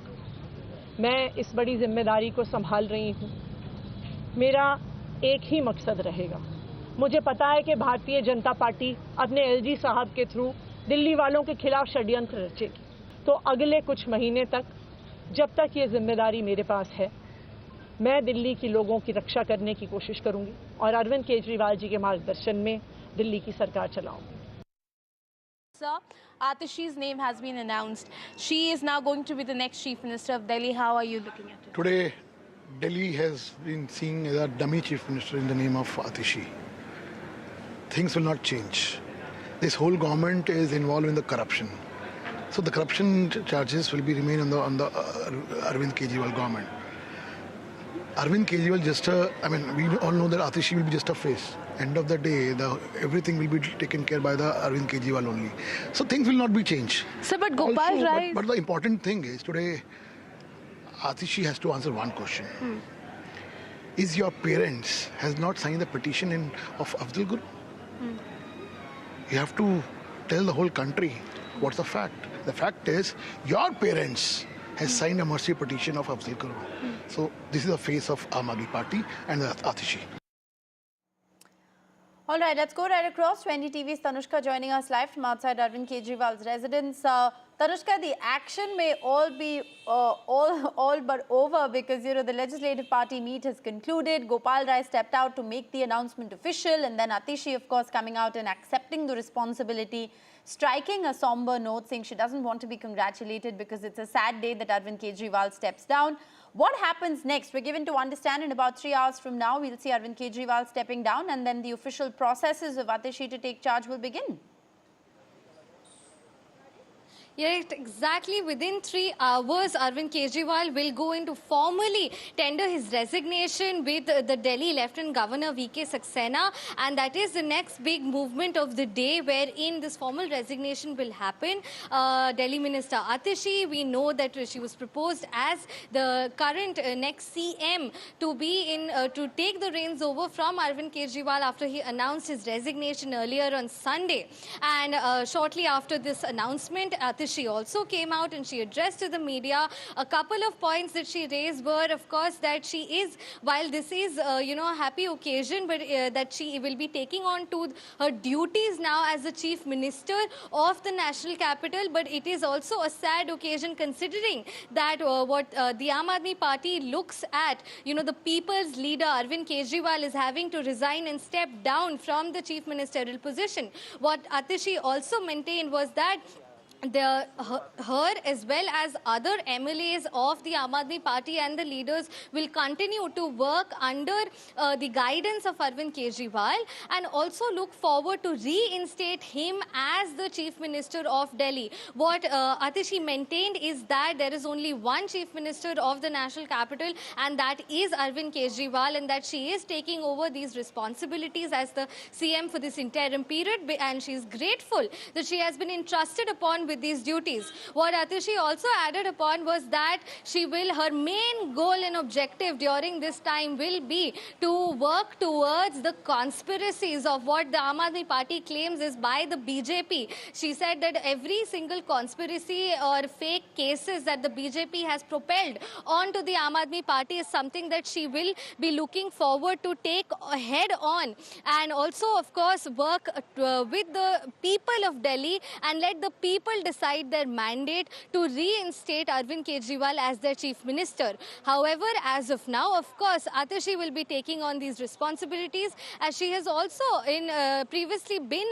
मैं इस बड़ी जिम्मेदारी को संभाल रही हूँ, मेरा एक ही मकसद रहेगा। मुझे पता है कि भारतीय जनता पार्टी अपने एलजी साहब के थ्रू दिल्ली वालों के खिलाफ षड्यंत्र रचेगी। तो अगले कुछ महीने तक, जब तक ये जिम्मेदारी मेरे पास है, मैं दिल्ली की लोगों की रक्षा करने की कोशिश करूंगी और अरविंद केजरीवाल जी के मार्गदर्शन में दिल्ली की सरकार चलाऊंगी। Sir, Atishi's name has been announced. She is now going to be the next Chief Minister of Delhi. How are you looking at it? Today, Delhi has been seen as a dummy Chief Minister in the name of Atishi. Things will not change. This whole government is involved in the corruption. So the corruption charges will be remain on the Arvind Kejriwal government. Arvind Kejriwal we all know that Atishi will be just a face. End of the day, everything will be taken care by the Arvind Kejriwal only. So things will not be changed. Sir, but Gopal Rai... But the important thing is today, Atishi has to answer one question. Is your parents has not signed the petition of Afzal Guru? You have to tell the whole country what's the fact. The fact is, your parents has signed a mercy petition of Afzal Guru. So this is the face of Aam Aadmi Party and Atishi. All right, let's go right across. 20TV's Tanushka joining us live from outside Arvind Kejriwal's residence. Tanushka, the action may all be all but over because, you know, the legislative party meet has concluded. Gopal Rai stepped out to make the announcement official, and then Atishi, of course, coming out and accepting the responsibility, striking a somber note, saying she doesn't want to be congratulated because it's a sad day that Arvind Kejriwal steps down. What happens next? We're given to understand in about 3 hours from now, we'll see Arvind Kejriwal stepping down, and then the official processes of Atishi to take charge will begin. Yeah, exactly within 3 hours, Arvind Kejriwal will go in to formally tender his resignation with the Delhi Lieutenant Governor V.K. Saxena, and that is the next big movement of the day, wherein this formal resignation will happen. Delhi Minister Atishi, we know that she was proposed as the current next CM to be in to take the reins over from Arvind Kejriwal after he announced his resignation earlier on Sunday. And shortly after this announcement, Atishi also came out and she addressed to the media. A couple of points that she raised were, of course, that she is, while this is, you know, a happy occasion, but that she will be taking on to her duties now as the Chief Minister of the national capital. But it is also a sad occasion considering that what the Aam Aadmi Party looks at, you know, the people's leader Arvind Kejriwal is having to resign and step down from the Chief Ministerial position. What Atishi also maintained was that her as well as other MLAs of the Aam Aadmi Party and the leaders will continue to work under the guidance of Arvind Kejriwal and also look forward to reinstate him as the Chief Minister of Delhi. What Atishi maintained is that there is only one Chief Minister of the national capital, and that is Arvind Kejriwal, and that she is taking over these responsibilities as the CM for this interim period, and she is grateful that she has been entrusted upon with these duties. What Atishi also added upon was that her main goal and objective during this time will be to work towards the conspiracies of what the Aam Aadmi Party claims is by the BJP. She said that every single conspiracy or fake cases that the BJP has propelled onto the Aam Aadmi Party is something that she will be looking forward to take head on, and also, of course, work with the people of Delhi and let the people decide their mandate to reinstate Arvind Kejriwal as their Chief Minister. However, as of now, of course, Atishi will be taking on these responsibilities, as she has also previously been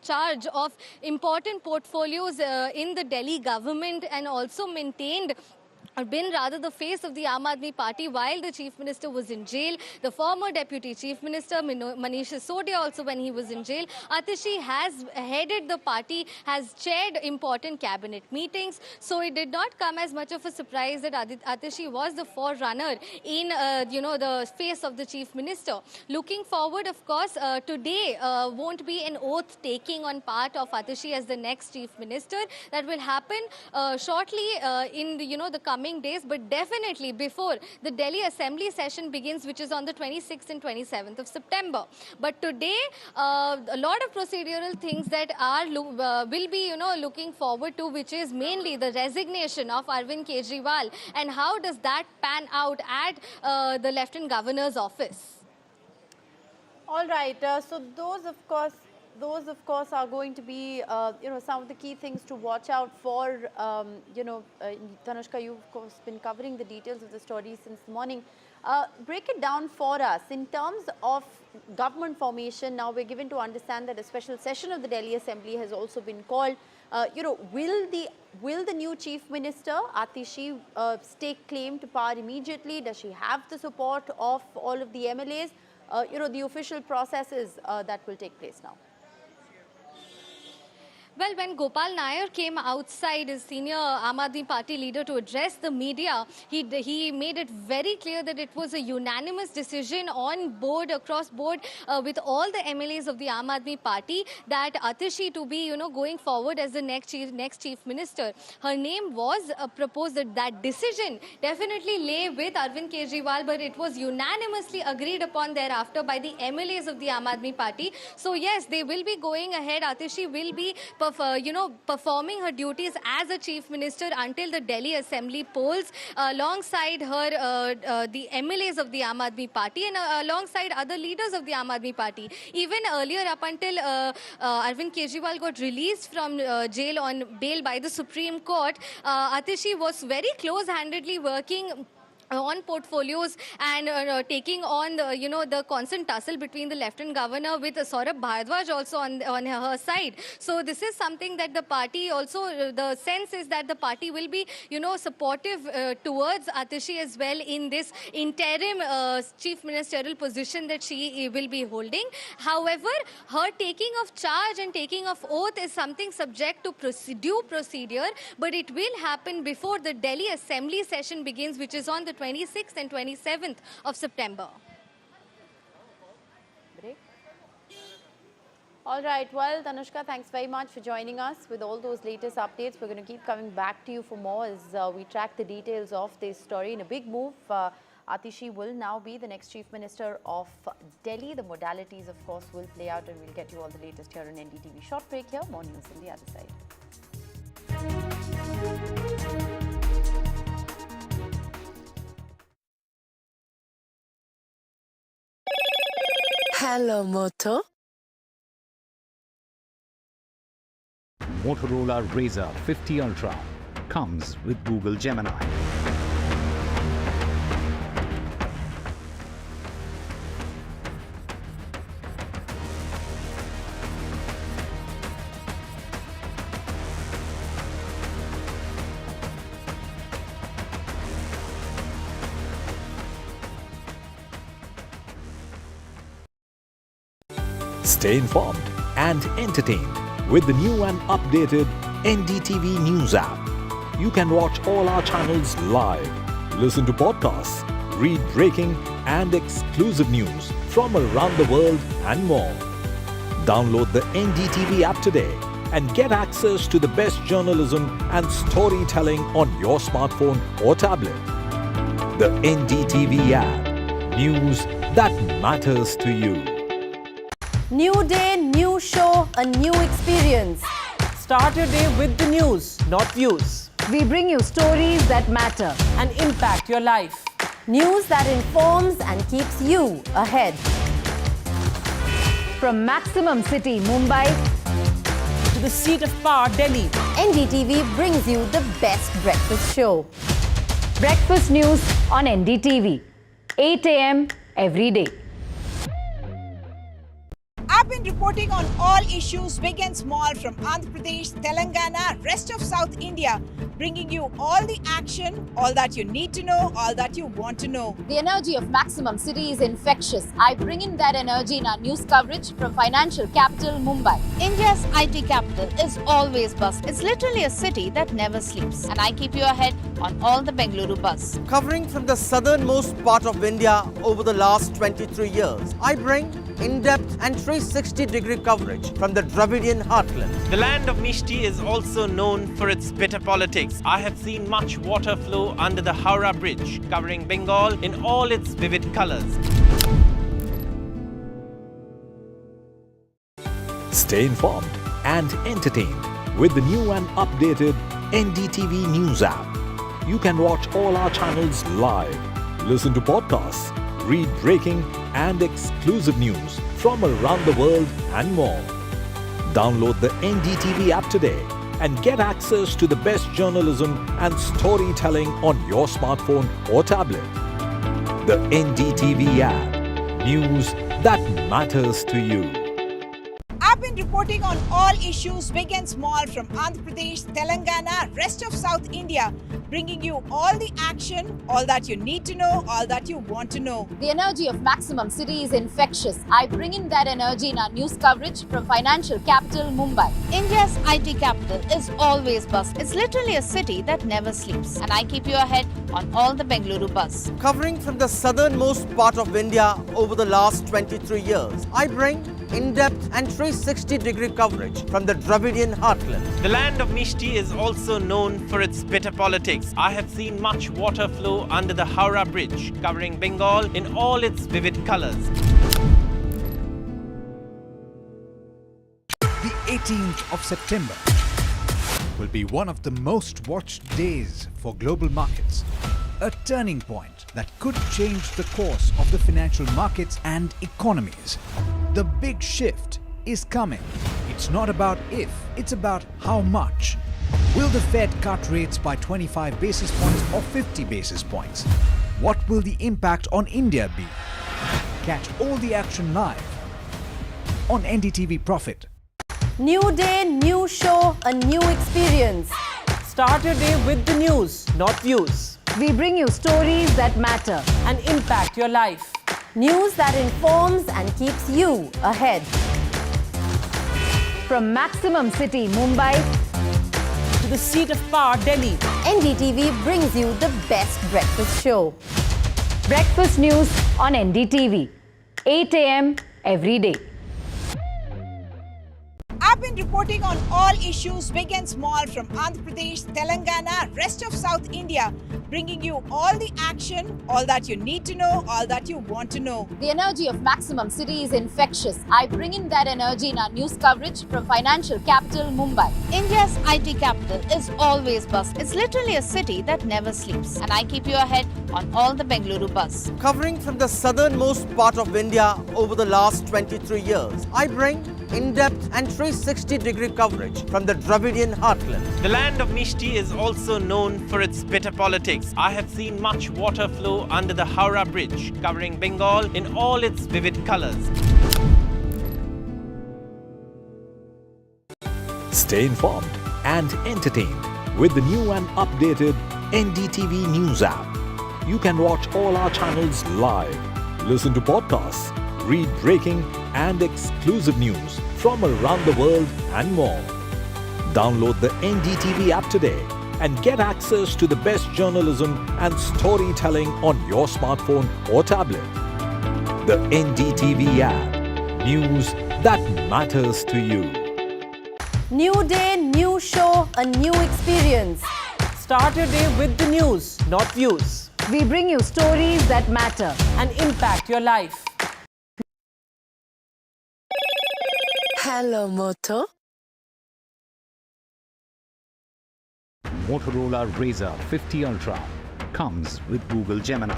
charge of important portfolios in the Delhi government and also maintained or been rather the face of the Aam Aadmi Party while the Chief Minister was in jail. The former Deputy Chief Minister Manish Sisodia also, when he was in jail. Atishi has headed the party, has chaired important cabinet meetings. So it did not come as much of a surprise that Atishi was the forerunner in the face of the Chief Minister. Looking forward, of course, today won't be an oath taking on part of Atishi as the next Chief Minister. That will happen shortly in the coming coming days, but definitely before the Delhi Assembly session begins, which is on the 26th and 27th of September. But today, a lot of procedural things that are will be, looking forward to, which is mainly the resignation of Arvind Kejriwal, and how does that pan out at the Lieutenant Governor's office. All right. So those of course, are going to be, some of the key things to watch out for. Tanushka, you've of course been covering the details of the story since the morning. Break it down for us in terms of government formation. Now we're given to understand that a special session of the Delhi Assembly has also been called. Will the new Chief Minister Atishi stake claim to power immediately? Does she have the support of all of the MLAs? The official processes that will take place now. Well, when Gopal Nair came outside as senior Aam Aadmi Party leader to address the media, he made it very clear that it was a unanimous decision across board with all the MLAs of the Aam Aadmi Party that Atishi to be, going forward as the next chief minister. Her name was proposed. That decision definitely lay with Arvind Kejriwal, but it was unanimously agreed upon thereafter by the MLAs of the Aam Aadmi Party. So yes, they will be going ahead. Atishi will be performing her duties as a chief minister until the Delhi Assembly polls, alongside her the MLAs of the Aam Aadmi Party and alongside other leaders of the Aam Aadmi Party. Even earlier, up until Arvind Kejriwal got released from jail on bail by the Supreme Court, Atishi was very close-handedly working on portfolios and taking on the constant tussle between the Lieutenant Governor with Saurabh Bhardwaj also on her side. So this is something that the party also, the sense is that the party will be supportive towards Atishi as well in this interim chief ministerial position that she will be holding. However, her taking of charge and taking of oath is something subject to due procedure, but it will happen before the Delhi Assembly session begins, which is on the 26th and 27th of September. All right. Well, Tanushka, thanks very much for joining us with all those latest updates. We're going to keep coming back to you for more as we track the details of this story. In a big move, Atishi will now be the next Chief Minister of Delhi. The modalities, of course, will play out, and we'll get you all the latest here on NDTV. Short break here. More news on the other side. Hello, Moto. Motorola Razr 50 Ultra comes with Google Gemini. Stay informed and entertained with the new and updated NDTV News app. You can watch all our channels live, listen to podcasts, read breaking and exclusive news from around the world and more. Download the NDTV app today and get access to the best journalism and storytelling on your smartphone or tablet. The NDTV app. News that matters to you. New day, new show, a new experience. Start your day with the news, not views. We bring you stories that matter and impact your life. News that informs and keeps you ahead. From Maximum City, Mumbai, to the seat of power, Delhi, NDTV brings you the best breakfast show. Breakfast news on NDTV, 8 a.m. every day. I've been reporting on all issues big and small from Andhra Pradesh, Telangana, rest of South India, bringing you all the action, all that you need to know, all that you want to know. The energy of Maximum City is infectious. I bring in that energy in our news coverage from financial capital Mumbai. India's IT capital is always buzz. It's literally a city that never sleeps. And I keep you ahead on all the Bengaluru buzz. Covering from the southernmost part of India over the last 23 years, I bring in-depth and 360-degree coverage from the Dravidian heartland. The land of Mishti is also known for its bitter politics. I have seen much water flow under the Howrah Bridge, covering Bengal in all its vivid colors. Stay informed and entertained with the new and updated NDTV News app. You can watch all our channels live, listen to podcasts, read breaking and exclusive news from around the world and more. Download the NDTV app today and get access to the best journalism and storytelling on your smartphone or tablet. The NDTV app. News that matters to you. I've been reporting on all issues big and small from Andhra Pradesh, Telangana, rest of South India, bringing you all the action, all that you need to know, all that you want to know. The energy of Maximum City is infectious. I bring in that energy in our news coverage from financial capital Mumbai. India's IT capital is always buzz. It's literally a city that never sleeps. And I keep you ahead on all the Bengaluru buzz. Covering from the southernmost part of India over the last 23 years, I bring in-depth and 360-degree coverage from the Dravidian heartland. The land of Mishti is also known for its bitter politics. I have seen much water flow under the Howrah Bridge, covering Bengal in all its vivid colors. The 18th of September will be one of the most watched days for global markets. A turning point that could change the course of the financial markets and economies. The big shift is coming. It's not about if, it's about how much. Will the Fed cut rates by 25 basis points or 50 basis points? What will the impact on India be? Catch all the action live on NDTV Profit. New day, new show, a new experience. Start your day with the news, not views. We bring you stories that matter and impact your life. News that informs and keeps you ahead. From Maximum City, Mumbai, to the seat of power, Delhi, NDTV brings you the best breakfast show. breakfast news on NDTV, 8 a.m. every day. I've been reporting on all issues big and small from Andhra Pradesh, Telangana, rest of South India, bringing you all the action, all that you need to know, all that you want to know. The energy of Maximum City is infectious. I bring in that energy in our news coverage from financial capital Mumbai. India's IT capital is always buzz. It's literally a city that never sleeps. And I keep you ahead on all the Bengaluru buzz. Covering from the southernmost part of India over the last 23 years, I bring in-depth and 360-degree coverage from the Dravidian heartland. The land of Mishti is also known for its bitter politics. I have seen much water flow under the Howrah Bridge, covering Bengal in all its vivid colors. Stay informed and entertained with the new and updated NDTV News app. You can watch all our channels live, listen to podcasts, read breaking and exclusive news from around the world and more. Download the NDTV app today and get access to the best journalism and storytelling on your smartphone or tablet. The NDTV app. News that matters to you. New day, new show, a new experience. Start your day with the news, not views. We bring you stories that matter and impact your life. Hello, Moto. Motorola Razr 50 Ultra comes with Google Gemini.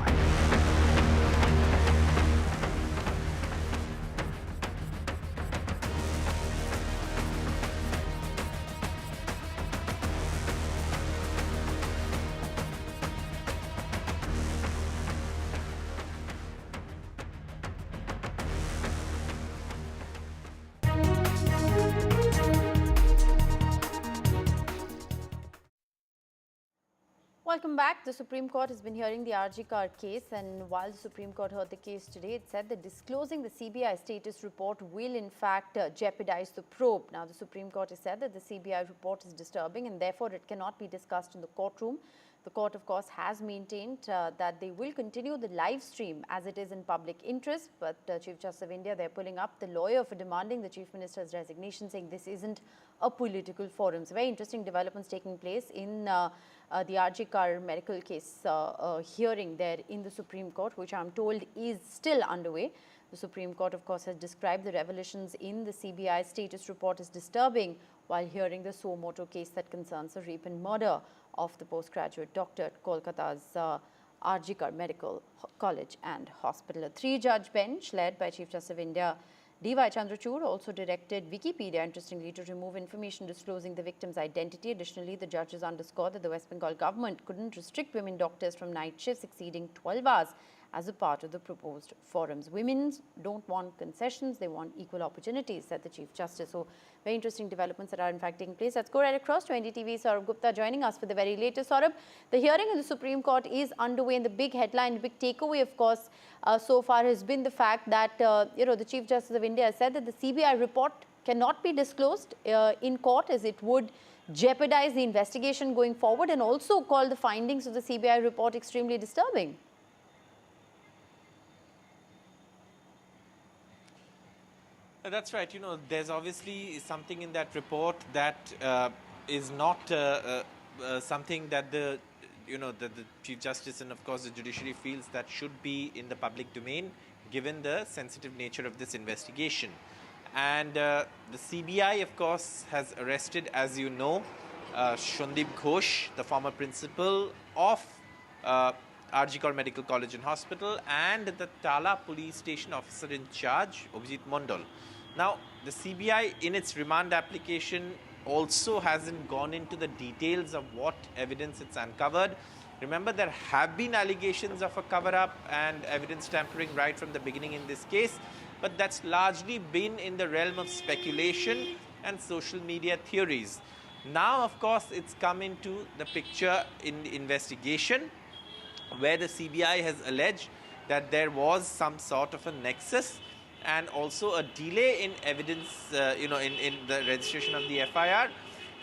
Well, welcome back. The Supreme Court has been hearing the RG Kar case, and while the Supreme Court heard the case today, it said that disclosing the CBI status report will in fact jeopardize the probe. Now, the Supreme Court has said that the CBI report is disturbing and therefore it cannot be discussed in the courtroom. The court, of course, has maintained that they will continue the live stream as it is in public interest. But Chief Justice of India, they're pulling up the lawyer for demanding the Chief Minister's resignation, saying this isn't a political forum. So very interesting developments taking place in the RG Kar medical case hearing there in the Supreme Court, which I'm told is still underway. The Supreme Court, of course, has described the revelations in the CBI status report as disturbing while hearing the suo motu case that concerns the rape and murder of the postgraduate doctor at Kolkata's RG Kar Medical College and Hospital. A three-judge bench led by Chief Justice of India D.Y. Chandrachud also directed Wikipedia, interestingly, to remove information disclosing the victim's identity. Additionally, the judges underscored that the West Bengal government couldn't restrict women doctors from night shifts exceeding 12 hours as a part of the proposed forums. Women don't want concessions, they want equal opportunities, said the Chief Justice. So, very interesting developments that are in fact taking place. Let's go right across to NDTV. Saurabh Gupta joining us for the very latest. Saurabh, the hearing in the Supreme Court is underway, and the big headline, the big takeaway, of course, so far has been the fact that, the Chief Justice of India has said that the CBI report cannot be disclosed in court as it would jeopardize the investigation going forward, and also called the findings of the CBI report extremely disturbing. That's right. There's obviously something in that report that is not something that the Chief Justice and, of course, the judiciary feels that should be in the public domain, given the sensitive nature of this investigation. And the CBI, of course, has arrested, as you know, Shundip Ghosh, the former principal of RG Kar Medical College and Hospital, and the Tala police station officer in charge, Abhijit Mondal. Now, the CBI in its remand application also hasn't gone into the details of what evidence it's uncovered. Remember, there have been allegations of a cover-up and evidence tampering right from the beginning in this case, but that's largely been in the realm of speculation and social media theories. Now, of course, it's come into the picture in the investigation, where the CBI has alleged that there was some sort of a nexus and also a delay in evidence, in the registration of the FIR.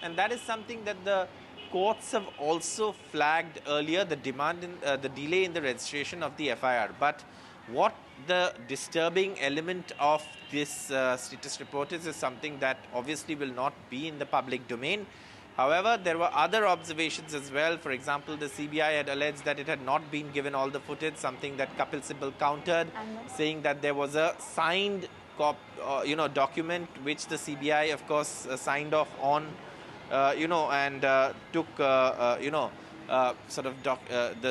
And that is something that the courts have also flagged earlier, the demand in the delay in the registration of the FIR. But what the disturbing element of this status report is something that obviously will not be in the public domain. However, there were other observations as well. For example, the CBI had alleged that it had not been given all the footage, something that Kapil Sibal countered, saying that there was a signed document which the CBI, of course, signed off on, and took, the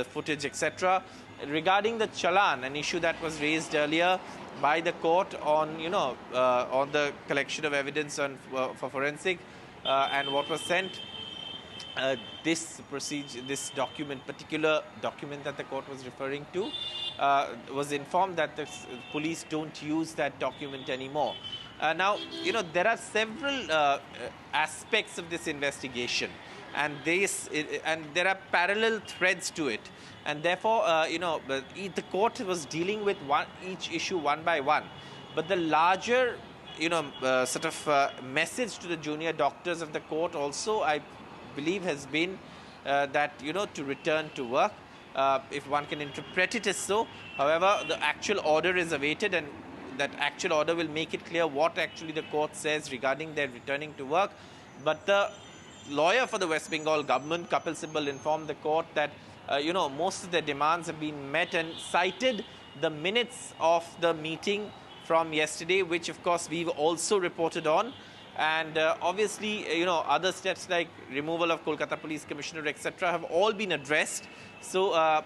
footage, etc. Regarding the challan, an issue that was raised earlier by the court on, on the collection of evidence for forensic, and what was sent, this particular document that the court was referring to, was informed that the police don't use that document anymore. Now, there are several aspects of this investigation, and there are parallel threads to it. And therefore, the court was dealing with each issue one by one. But the larger message to the junior doctors of the court also, I believe, has been that, to return to work, if one can interpret it as so. However, the actual order is awaited, and that actual order will make it clear what actually the court says regarding their returning to work. But the lawyer for the West Bengal government, Kapil Sibal, informed the court that, most of their demands have been met, and cited the minutes of the meeting from yesterday, which of course we've also reported on, and obviously other steps like removal of Kolkata Police Commissioner, etc., have all been addressed. So of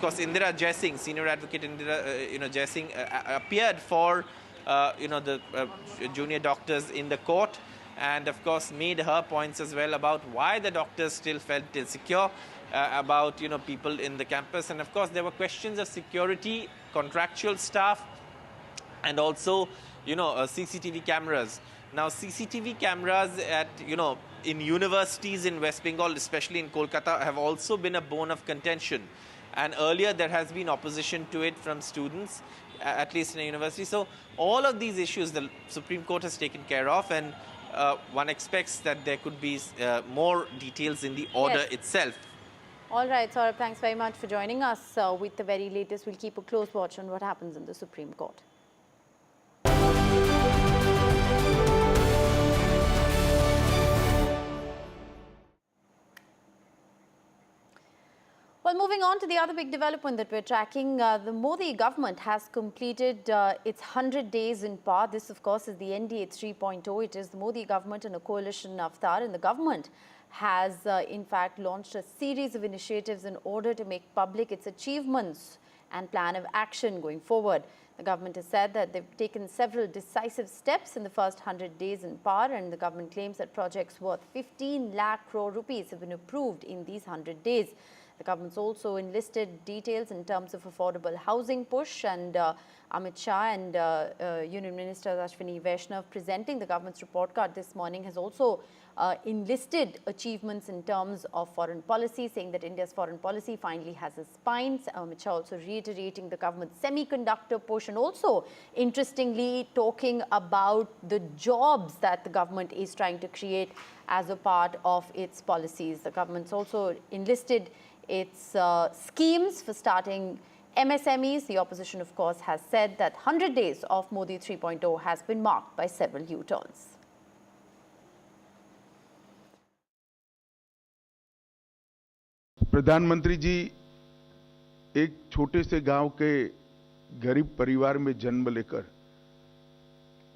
course Indira Jaising, senior advocate Indira Jaising, appeared for the junior doctors in the court, and of course made her points as well about why the doctors still felt insecure about people in the campus. And of course there were questions of security, contractual staff, and also CCTV cameras. Now, CCTV cameras at, in universities in West Bengal, especially in Kolkata, have also been a bone of contention. And earlier there has been opposition to it from students, at least in a university. So all of these issues the Supreme Court has taken care of, and one expects that there could be more details in the order itself. All right, Saurabh, thanks very much for joining us with the very latest. We'll keep a close watch on what happens in the Supreme Court. Well, moving on to the other big development that we're tracking, the Modi government has completed its 100 days in power. This, of course, is the NDA 3.0. It is the Modi government and a coalition avatar, and the government has, in fact, launched a series of initiatives in order to make public its achievements and plan of action going forward. The government has said that they've taken several decisive steps in the first 100 days in power, and the government claims that projects worth 15 lakh crore rupees have been approved in these 100 days. The government's also enlisted details in terms of affordable housing push, and Amit Shah and Union Minister Ashwini Vaishnav presenting the government's report card this morning has also enlisted achievements in terms of foreign policy, saying that India's foreign policy finally has a spine. Amit Shah also reiterating the government's semiconductor push, and also interestingly talking about the jobs that the government is trying to create as a part of its policies. The government's also enlisted its schemes for starting MSMEs. The opposition, of course, has said that 100 days of Modi 3.0 has been marked by several U-turns. प्रधानमंत्री जी एक छोटे से गांव के गरीब परिवार में जन्म लेकर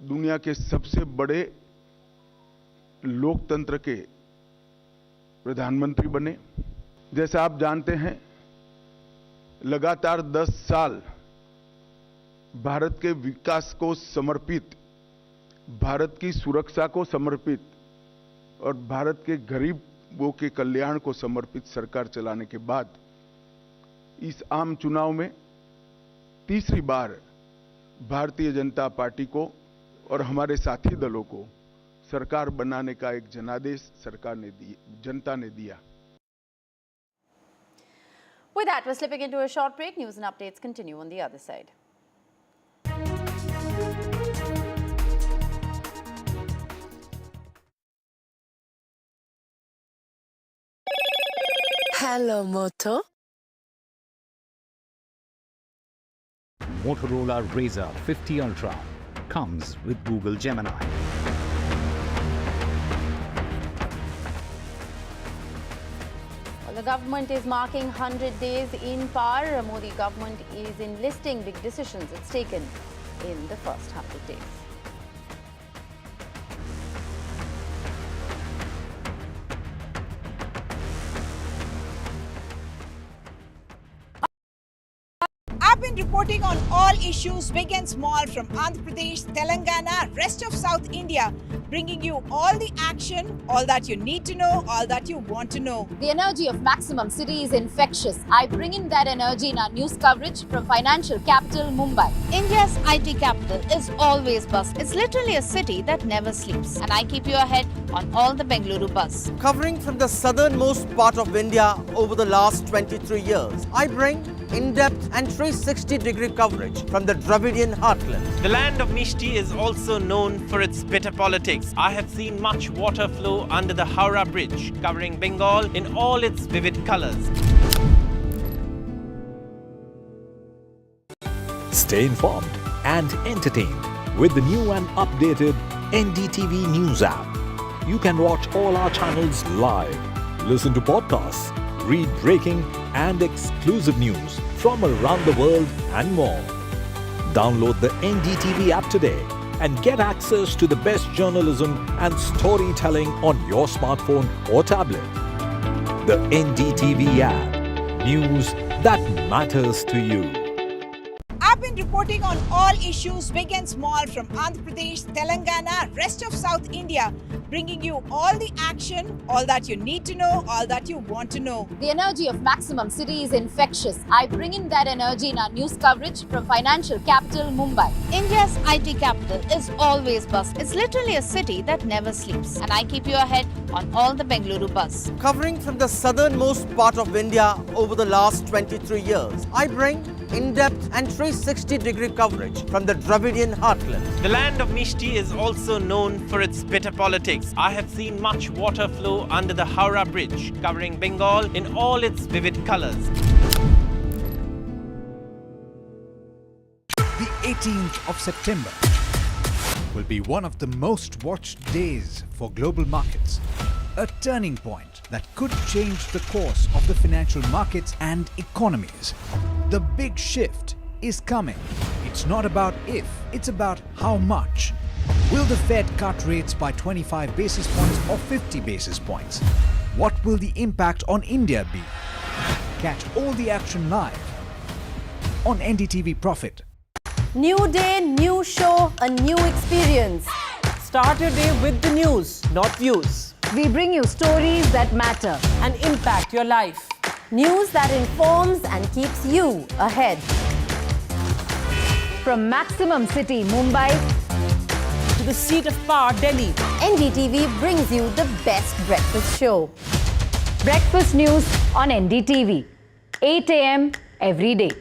दुनिया के सबसे बड़े लोकतंत्र के प्रधानमंत्री बने। जैसे आप जानते हैं, लगातार 10 साल भारत के विकास को समर्पित, भारत की सुरक्षा को समर्पित और भारत के गरीबों के कल्याण को समर्पित सरकार चलाने के बाद इस आम चुनाव में तीसरी बार भारतीय जनता पार्टी को और हमारे साथी दलों को सरकार बनाने का एक जनादेश जनता ने दिया। With that, we're slipping into a short break. News and updates continue on the other side. Hello, Moto. Motorola Razr 50 Ultra comes with Google Gemini. The government is marking 100 days in power. Modi government is enlisting big decisions it's taken in the first 100 days. I've been reporting on all issues big and small from Andhra Pradesh, Telangana, rest of South India, bringing you all the action, all that you need to know, all that you want to know. The energy of Maximum City is infectious. I bring in that energy in our news coverage from financial capital Mumbai. India's IT capital is always buzz. It's literally a city that never sleeps. And I keep you ahead on all the Bengaluru buzz. Covering from the southernmost part of India over the last 23 years, I bring in-depth and 360-degree coverage from the Dravidian heartland. The land of Mishti is also known for its bitter politics. I have seen much water flow under the Howrah Bridge, covering Bengal in all its vivid colors. Stay informed and entertained with the new and updated NDTV News app. You can watch all our channels live, listen to podcasts, read breaking and exclusive news from around the world and more. Download the NDTV app today and get access to the best journalism and storytelling on your smartphone or tablet. The NDTV app. News that matters to you. I've been reporting on all issues big and small from Andhra Pradesh, Telangana, rest of South India, bringing you all the action, all that you need to know, all that you want to know. The energy of Maximum City is infectious. I bring in that energy in our news coverage from financial capital Mumbai. India's IT capital is always buzz. It's literally a city that never sleeps. And I keep you ahead on all the Bengaluru buzz. Covering from the southernmost part of India over the last 23 years, I bring in-depth and 360-degree coverage from the Dravidian heartland. The land of Mishti is also known for its bitter politics. I have seen much water flow under the Howrah Bridge, covering Bengal in all its vivid colors. The 18th of September will be one of the most watched days for global markets. A turning point that could change the course of the financial markets and economies. The big shift is coming. It's not about if, it's about how much. Will the Fed cut rates by 25 basis points or 50 basis points? What will the impact on India be? Catch all the action live on NDTV Profit. New day, new show, a new experience. Start your day with the news, not views. We bring you stories that matter and impact your life. News that informs and keeps you ahead. From Maximum City, Mumbai, to the seat of power, Delhi, NDTV brings you the best breakfast show. breakfast news on NDTV, 8 a.m. every day.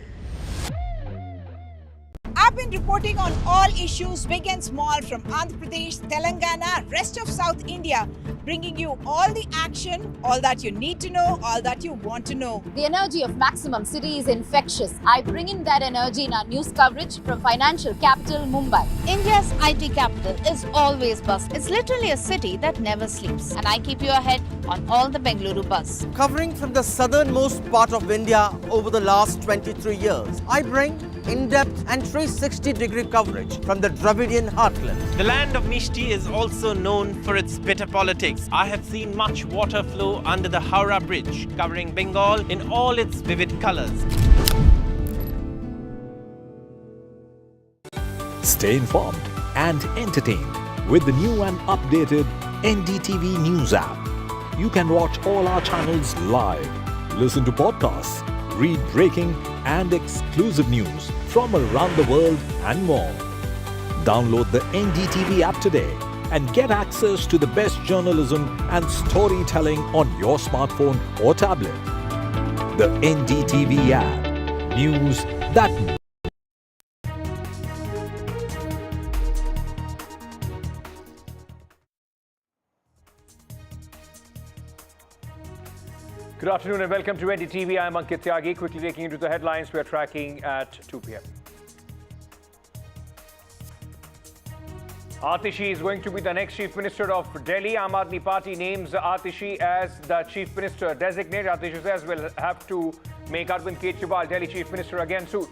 I've been reporting on all issues big and small from Andhra Pradesh, Telangana, rest of South India, bringing you all the action, all that you need to know, all that you want to know. The energy of Maximum City is infectious. I bring in that energy in our news coverage from financial capital Mumbai. India's IT capital is always buzz. It's literally a city that never sleeps. And I keep you ahead on all the Bengaluru buzz. Covering from the southernmost part of India over the last 23 years, I bring in-depth and 360-degree coverage from the Dravidian heartland. The land of Mishti is also known for its bitter politics. I have seen much water flow under the Howrah Bridge, covering Bengal in all its vivid colors. Stay informed and entertained with the new and updated NDTV News app. You can watch all our channels live, listen to podcasts, read breaking and exclusive news from around the world and more. Download the NDTV app today and get access to the best journalism and storytelling on your smartphone or tablet. The NDTV app. News that Good afternoon and welcome to NDTV. I'm Ankit Tyagi. Quickly taking you to the headlines we're tracking at 2 p.m. Atishi is going to be the next Chief Minister of Delhi. Aadmi Party names Atishi as the Chief Minister designate. Atishi says we'll have to make Arvind Kejriwal Delhi Chief Minister again soon.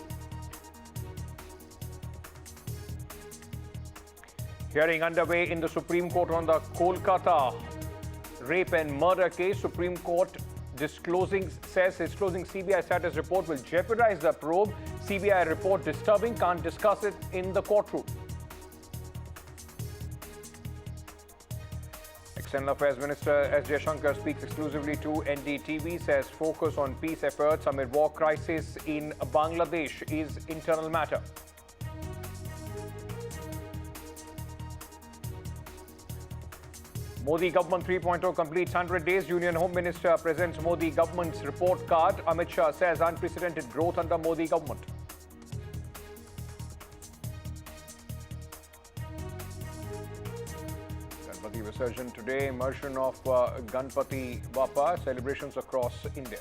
Hearing underway in the Supreme Court on the Kolkata rape and murder case. Supreme Court disclosing CBI status report will jeopardize the probe. CBI report disturbing, can't discuss it in the courtroom. External Affairs Minister S. Jaishankar speaks exclusively to NDTV, says focus on peace efforts amid war crisis in Bangladesh is internal matter. Modi Government 3.0 completes 100 days. Union Home Minister presents Modi Government's report card. Amit Shah says unprecedented growth under Modi Government. Ganpati Visarjan today, immersion of Ganpati Bappa, celebrations across India.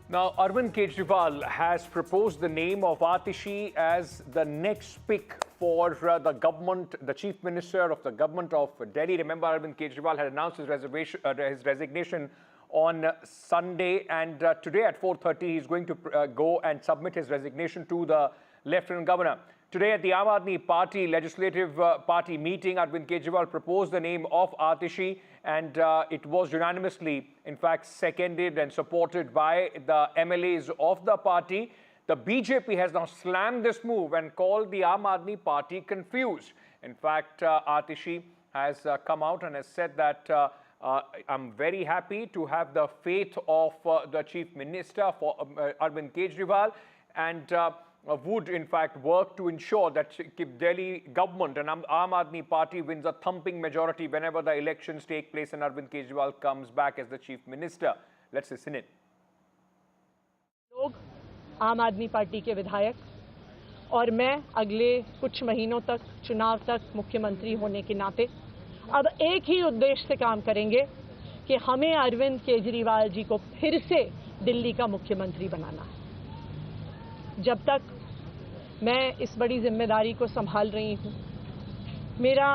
Now, Arvind Kejriwal has proposed the name of Atishi as the next pick for the government, the Chief Minister of the government of Delhi. Remember, Arvind Kejriwal had announced his resignation on Sunday, and today at 4:30 he's going to go and submit his resignation to the Lieutenant Governor. Today at the Aam Aadmi Party Legislative Party meeting, Arvind Kejriwal proposed the name of Atishi, and it was unanimously, in fact, seconded and supported by the MLAs of the party. The BJP has now slammed this move and called the Aam Aadmi Party confused. In fact, Atishi has come out and has said that I'm very happy to have the faith of the Chief Minister for Arvind Kejriwal, and would in fact work to ensure that Delhi government and Aam Aadmi Party wins a thumping majority whenever the elections take place and Arvind Kejriwal comes back as the Chief Minister. Let's listen in. लोग आम आदमी party के विधायक और मैं अगले कुछ महीनों तक चुनाव तक मुख्यमंत्री होने के नाते अब एक ही उद्देश्य से काम करेंगे कि हमें अरविंद केजरीवाल जी को फिर से दिल्ली का मुख्यमंत्री बनाना है। जब तक मैं इस बड़ी जिम्मेदारी को संभाल रही हूं, मेरा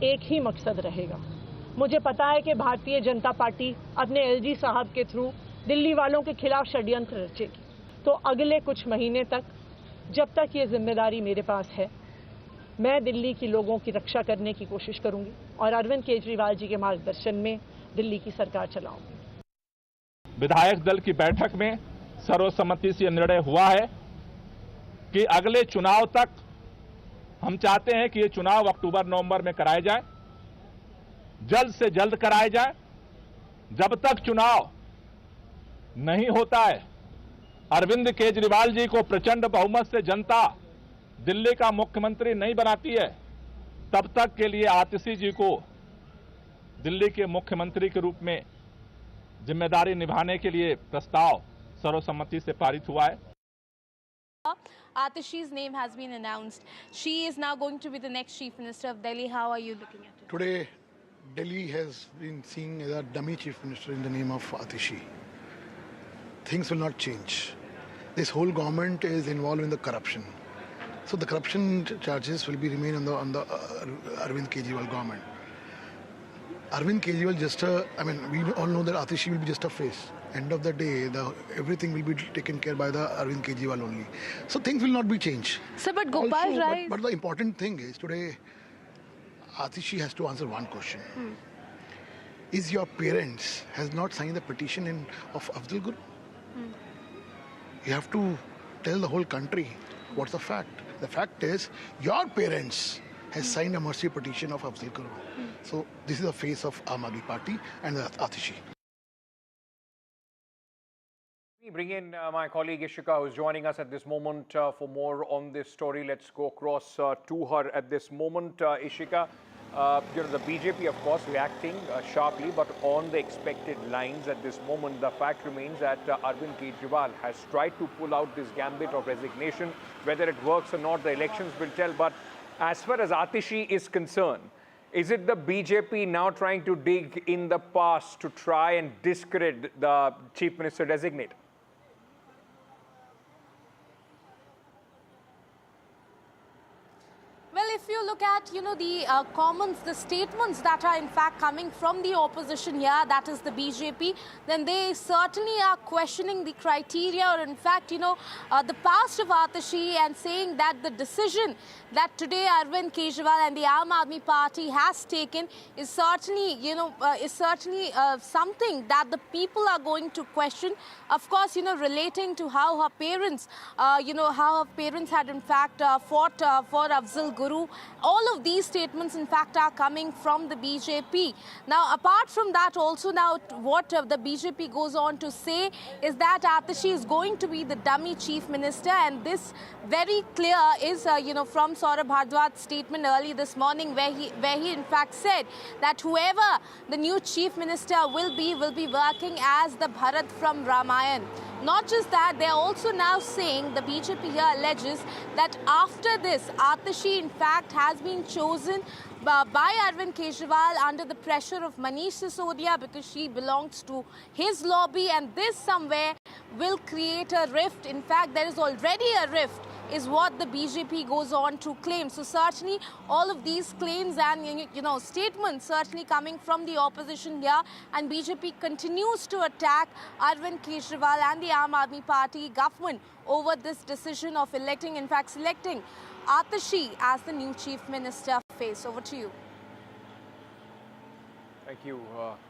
एक ही मकसद रहेगा। मुझे पता है कि भारतीय जनता पार्टी अपने एलजी साहब के थ्रू दिल्ली वालों के खिलाफ षड्यंत्र रचेगी। तो अगले कुछ महीने तक, जब तक ये जिम्मेदारी मेरे पास है, मैं दिल्ली के लोगों की रक्षा करने की कोशिश करूंगी और अरविंद केजरीवाल जी के मार्गदर्शन में दिल्ली की सरकार चलाऊंगी। विधायक दल की बैठक में सर्वसम्मति से निर्णय हुआ है कि अगले चुनाव तक हम चाहते हैं कि ये चुनाव अक्टूबर-नवंबर में कराए जाए, जल्द से जल्द कराए जाए। जब तक चुनाव नहीं होता है, अरविंद केजरीवाल जी को प्रचंड बहुमत से जनता दिल्ली का मुख्यमंत्री नहीं बनाती है, तब तक के लिए आतिशी जी को दिल्ली के मुख्यमंत्री के रूप में जिम्मेदारी निभाने के लिए प्रस्ताव सर्वसम्मति से पारित हुआ है। Atishi's name has been announced. She is now going to be the next Chief Minister of Delhi. How are you looking at it? Today, Delhi has been seen as a dummy Chief Minister in the name of Atishi. Things will not change. This whole government is involved in the corruption. So the corruption charges will be remain on the Arvind Kejriwal government. Arvind Kejriwal we all know that Atishi will be just a face. End of the day, everything will be taken care by the Arvind Kejriwal only. So things will not be changed. Sir, but Gopal Rai... But the important thing is today, Atishi has to answer one question. Is your parents has not signed the petition of Afzal Guru? You have to tell the whole country what's the fact. The fact is, your parents has signed a mercy petition of Afzal Guru. So this is the face of Aam Aadmi Party and Atishi. We bring in my colleague Ishika, who's joining us at this moment for more on this story. Let's go across to her at this moment. Ishika, the BJP, of course, reacting sharply, but on the expected lines at this moment. The fact remains that Arvind Kejriwal has tried to pull out this gambit of resignation. Whether it works or not, the elections will tell. But as far as Atishi is concerned, is it the BJP now trying to dig in the past to try and discredit the Chief Minister designate? Well, if you look at, the comments, the statements that are in fact coming from the opposition here, that is the BJP, then they certainly are questioning the criteria or in fact, the past of Atishi and saying that the decision that today Arvind Kejriwal and the Aam Aadmi Party has taken is certainly, something that the people are going to question. Of course, relating to how her parents, how her parents had in fact fought for Afzal Guru. All of these statements, in fact, are coming from the BJP. Now, apart from that, also now what the BJP goes on to say is that Atishi is going to be the dummy chief minister, and this very clear is, from Saurabh Bhardwaj's statement early this morning, where he in fact said that whoever the new chief minister will be working as the Bharat from Ramayana. Not just that, they're also now saying, the BJP here alleges that after this, Atishi in fact has been chosen by Arvind Kejriwal under the pressure of Manish Sisodia because she belongs to his lobby, and this somewhere will create a rift. In fact, there is already a rift, is what the BJP goes on to claim. So certainly all of these claims and statements certainly coming from the opposition here, and BJP continues to attack Arvind Kejriwal and the Aam Aadmi Party government over this decision of selecting Atishi as the new Chief Minister face. Over to you. Thank you,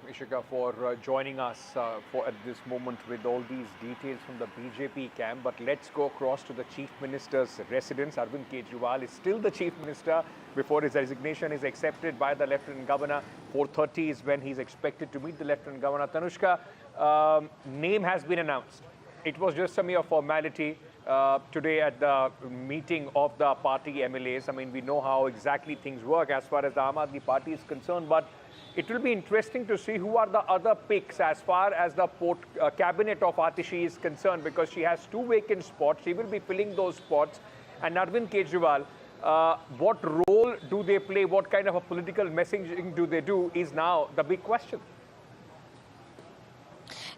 Ishika, for joining us at this moment with all these details from the BJP camp. But let's go across to the Chief Minister's residence. Arvind Kejriwal is still the Chief Minister before his resignation is accepted by the Lieutenant Governor. 4:30 is when he's expected to meet the Lieutenant Governor. Tanushka, name has been announced. It was just a mere formality today at the meeting of the party MLAs. I mean, we know how exactly things work as far as the Aam Aadmi Party is concerned, but it will be interesting to see who are the other picks as far as the cabinet of Atishi is concerned, because she has 2 vacant spots. She will be filling those spots. And Arvind Kejriwal, what role do they play? What kind of a political messaging do they do is now the big question.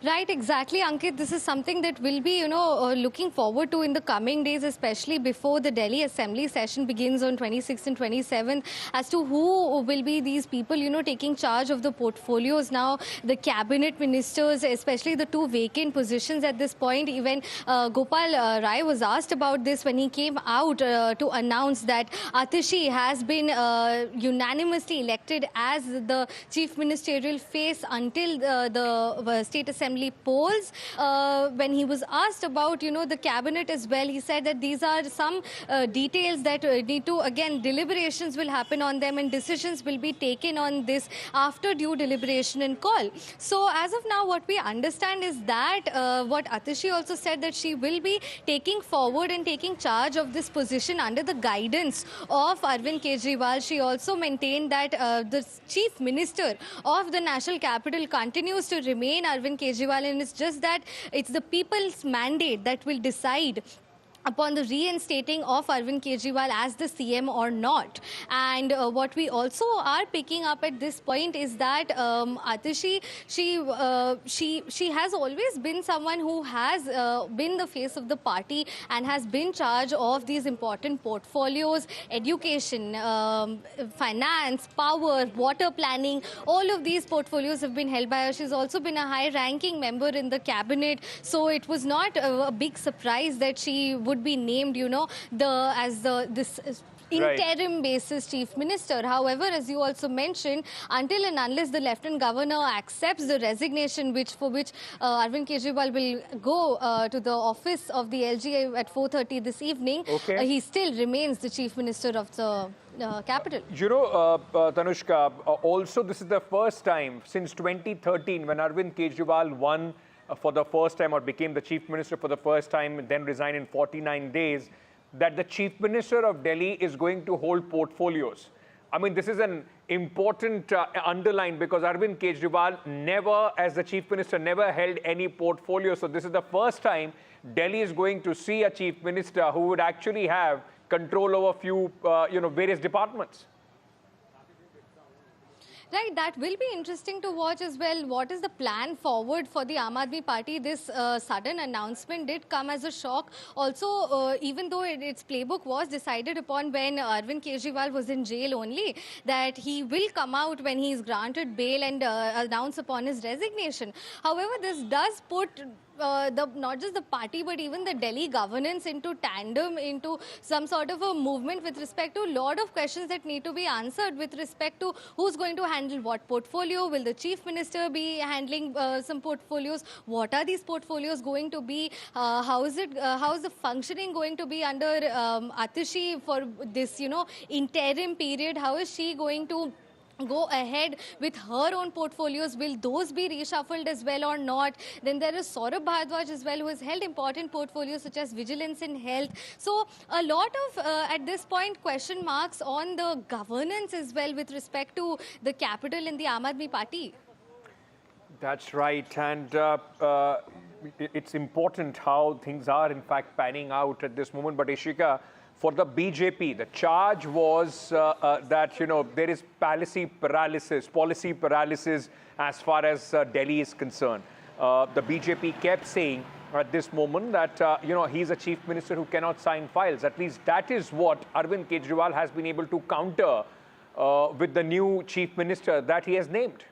Right, exactly, Ankit. This is something that we'll be, looking forward to in the coming days, especially before the Delhi Assembly session begins on 26th and 27th, as to who will be these people, taking charge of the portfolios now, the cabinet ministers, especially the 2 vacant positions at this point. Even Gopal Rai was asked about this when he came out to announce that Atishi has been unanimously elected as the chief ministerial face until the State Assembly polls. When he was asked about, the cabinet as well, he said that these are some details that need to, again, deliberations will happen on them and decisions will be taken on this after due deliberation and call. So as of now, what we understand is that what Atishi also said, that she will be taking forward and taking charge of this position under the guidance of Arvind Kejriwal. She also maintained that the chief minister of the national capital continues to remain Arvind Kejriwal, and it's just that it's the people's mandate that will decide upon the reinstating of Arvind Kejriwal as the CM or not. And what we also are picking up at this point is that Atishi, she has always been someone who has been the face of the party and has been charge of these important portfolios: education, finance, power, water planning. All of these portfolios have been held by her. She's also been a high-ranking member in the cabinet, so it was not a big surprise that she would be named, this interim basis chief minister. However, as you also mentioned, until and unless the Lieutenant Governor accepts the resignation, for which Arvind Kejriwal will go to the office of the LGA at 4:30 this evening, he still remains the chief minister of the capital. Tanushka, also this is the first time since 2013 when Arvind Kejriwal won for the first time, or became the chief minister for the first time, then resigned in 49 days, that the chief minister of Delhi is going to hold portfolios. I mean, this is an important underline, because Arvind Kejriwal never, as the chief minister, never held any portfolio. So this is the first time Delhi is going to see a chief minister who would actually have control over few, various departments. Right, that will be interesting to watch as well. What is the plan forward for the Aam Aadmi Party? This sudden announcement did come as a shock. Also, even though its playbook was decided upon when Arvind Kejriwal was in jail only, that he will come out when he is granted bail and announce upon his resignation. However, this does put not just the party but even the Delhi governance into tandem, into some sort of a movement with respect to a lot of questions that need to be answered with respect to who's going to handle what portfolio. Will the chief minister be handling some portfolios? What are these portfolios going to be? How is the functioning going to be under Atishi for this interim period? How is she going to go ahead with her own portfolios? Will those be reshuffled as well or not? Then there is Saurabh Bhardwaj as well, who has held important portfolios such as vigilance and health. So a lot of, at this point, question marks on the governance as well with respect to the capital in the Aam Aadmi Party. That's right. And it's important how things are, in fact, panning out at this moment. But Ishika, for the BJP, the charge was that, there is policy paralysis as far as Delhi is concerned. The BJP kept saying at this moment that, he's a chief minister who cannot sign files. At least that is what Arvind Kejriwal has been able to counter with the new chief minister that he has named.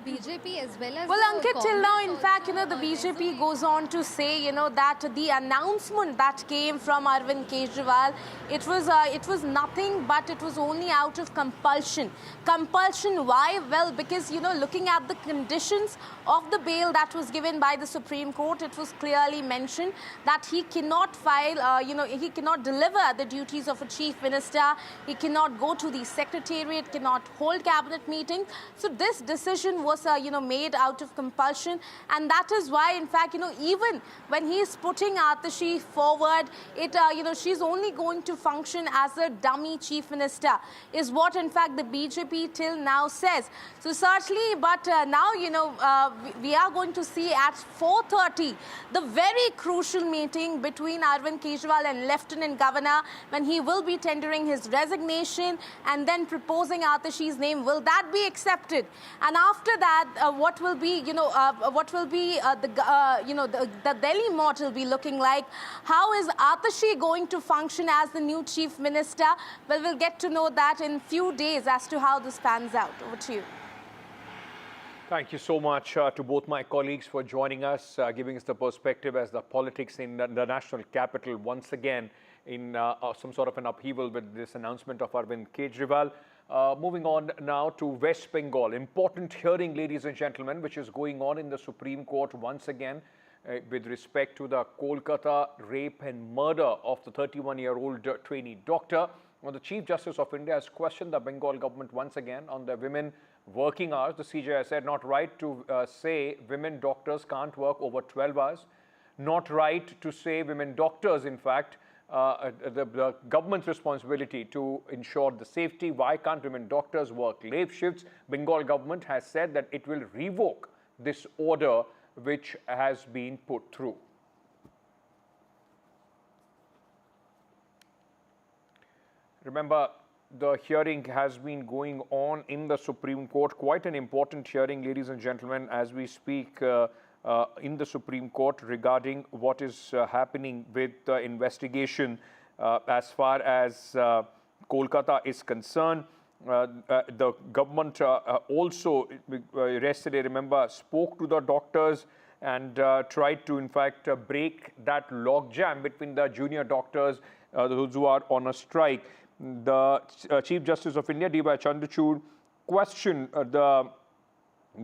BJP as well as well, the Ankit, till now, in Congress fact, also, the BJP goes on to say, that the announcement that came from Arvind Kejriwal, it was nothing but it was only out of compulsion. Compulsion, why? Well, because, looking at the conditions of the bail that was given by the Supreme Court, it was clearly mentioned that he cannot file, he cannot deliver the duties of a chief minister. He cannot go to the secretariat, cannot hold cabinet meetings. So this decision was made out of compulsion, and that is why, in fact, even when he is putting Atishi forward, she's only going to function as a dummy chief minister, is what, in fact, the BJP till now says. So certainly, but now, we are going to see at 4:30 the very crucial meeting between Arvind Kejriwal and Lieutenant Governor, when he will be tendering his resignation and then proposing Atishi's name. Will that be accepted? And after that, what will be, the Delhi model be looking like? How is Atishi going to function as the new chief minister? Well, we'll get to know that in few days as to how this pans out. Over to you. Thank you so much to both my colleagues for joining us, giving us the perspective as the politics in the national capital once again in some sort of an upheaval with this announcement of Arvind Kejriwal. Moving on now to West Bengal. Important hearing, ladies and gentlemen, which is going on in the Supreme Court once again with respect to the Kolkata rape and murder of the 31-year-old trainee doctor. Well, the Chief Justice of India has questioned the Bengal government once again on the women working hours. The CJI has said not right to say women doctors can't work over 12 hours. Not right to say women doctors, in fact, the government's responsibility to ensure the safety. Why can't women doctors work late shifts? Bengal government has said that it will revoke this order which has been put through. Remember, the hearing has been going on in the Supreme Court. Quite an important hearing, ladies and gentlemen, as we speak in the Supreme Court regarding what is happening with the investigation as far as Kolkata is concerned. The government also yesterday, remember, spoke to the doctors and tried to, in fact, break that logjam between the junior doctors, those who are on a strike. The Chief Justice of India, D.Y. Chandrachud, questioned the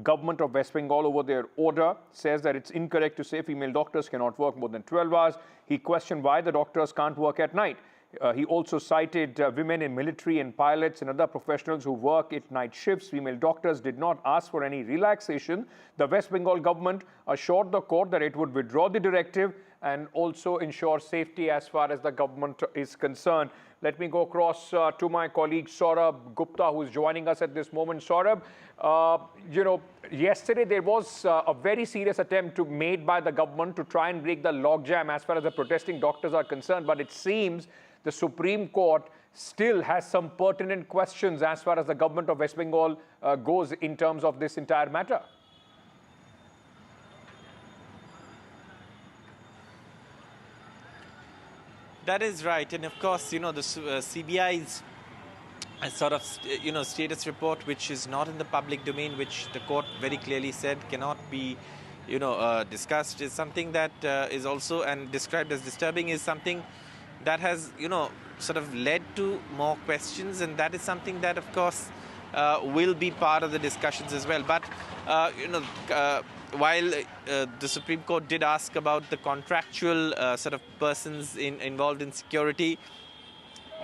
government of West Bengal over their order, says that it's incorrect to say female doctors cannot work more than 12 hours. He questioned why the doctors can't work at night. He also cited women in military and pilots and other professionals who work at night shifts. Female doctors did not ask for any relaxation. The West Bengal government assured the court that it would withdraw the directive and also ensure safety as far as the government is concerned. Let me go across to my colleague Saurabh Gupta, who is joining us at this moment. Saurabh, yesterday there was a very serious attempt made by the government to try and break the logjam as far as the protesting doctors are concerned. But it seems the Supreme Court still has some pertinent questions as far as the government of West Bengal goes in terms of this entire matter. That is right. And of course, the CBI's sort of, status report, which is not in the public domain, which the court very clearly said cannot be, discussed, is something that is also, and described as disturbing, is something that has, sort of led to more questions. And that is something that, of course, will be part of the discussions as well. But, while the Supreme Court did ask about the contractual sort of persons involved in security,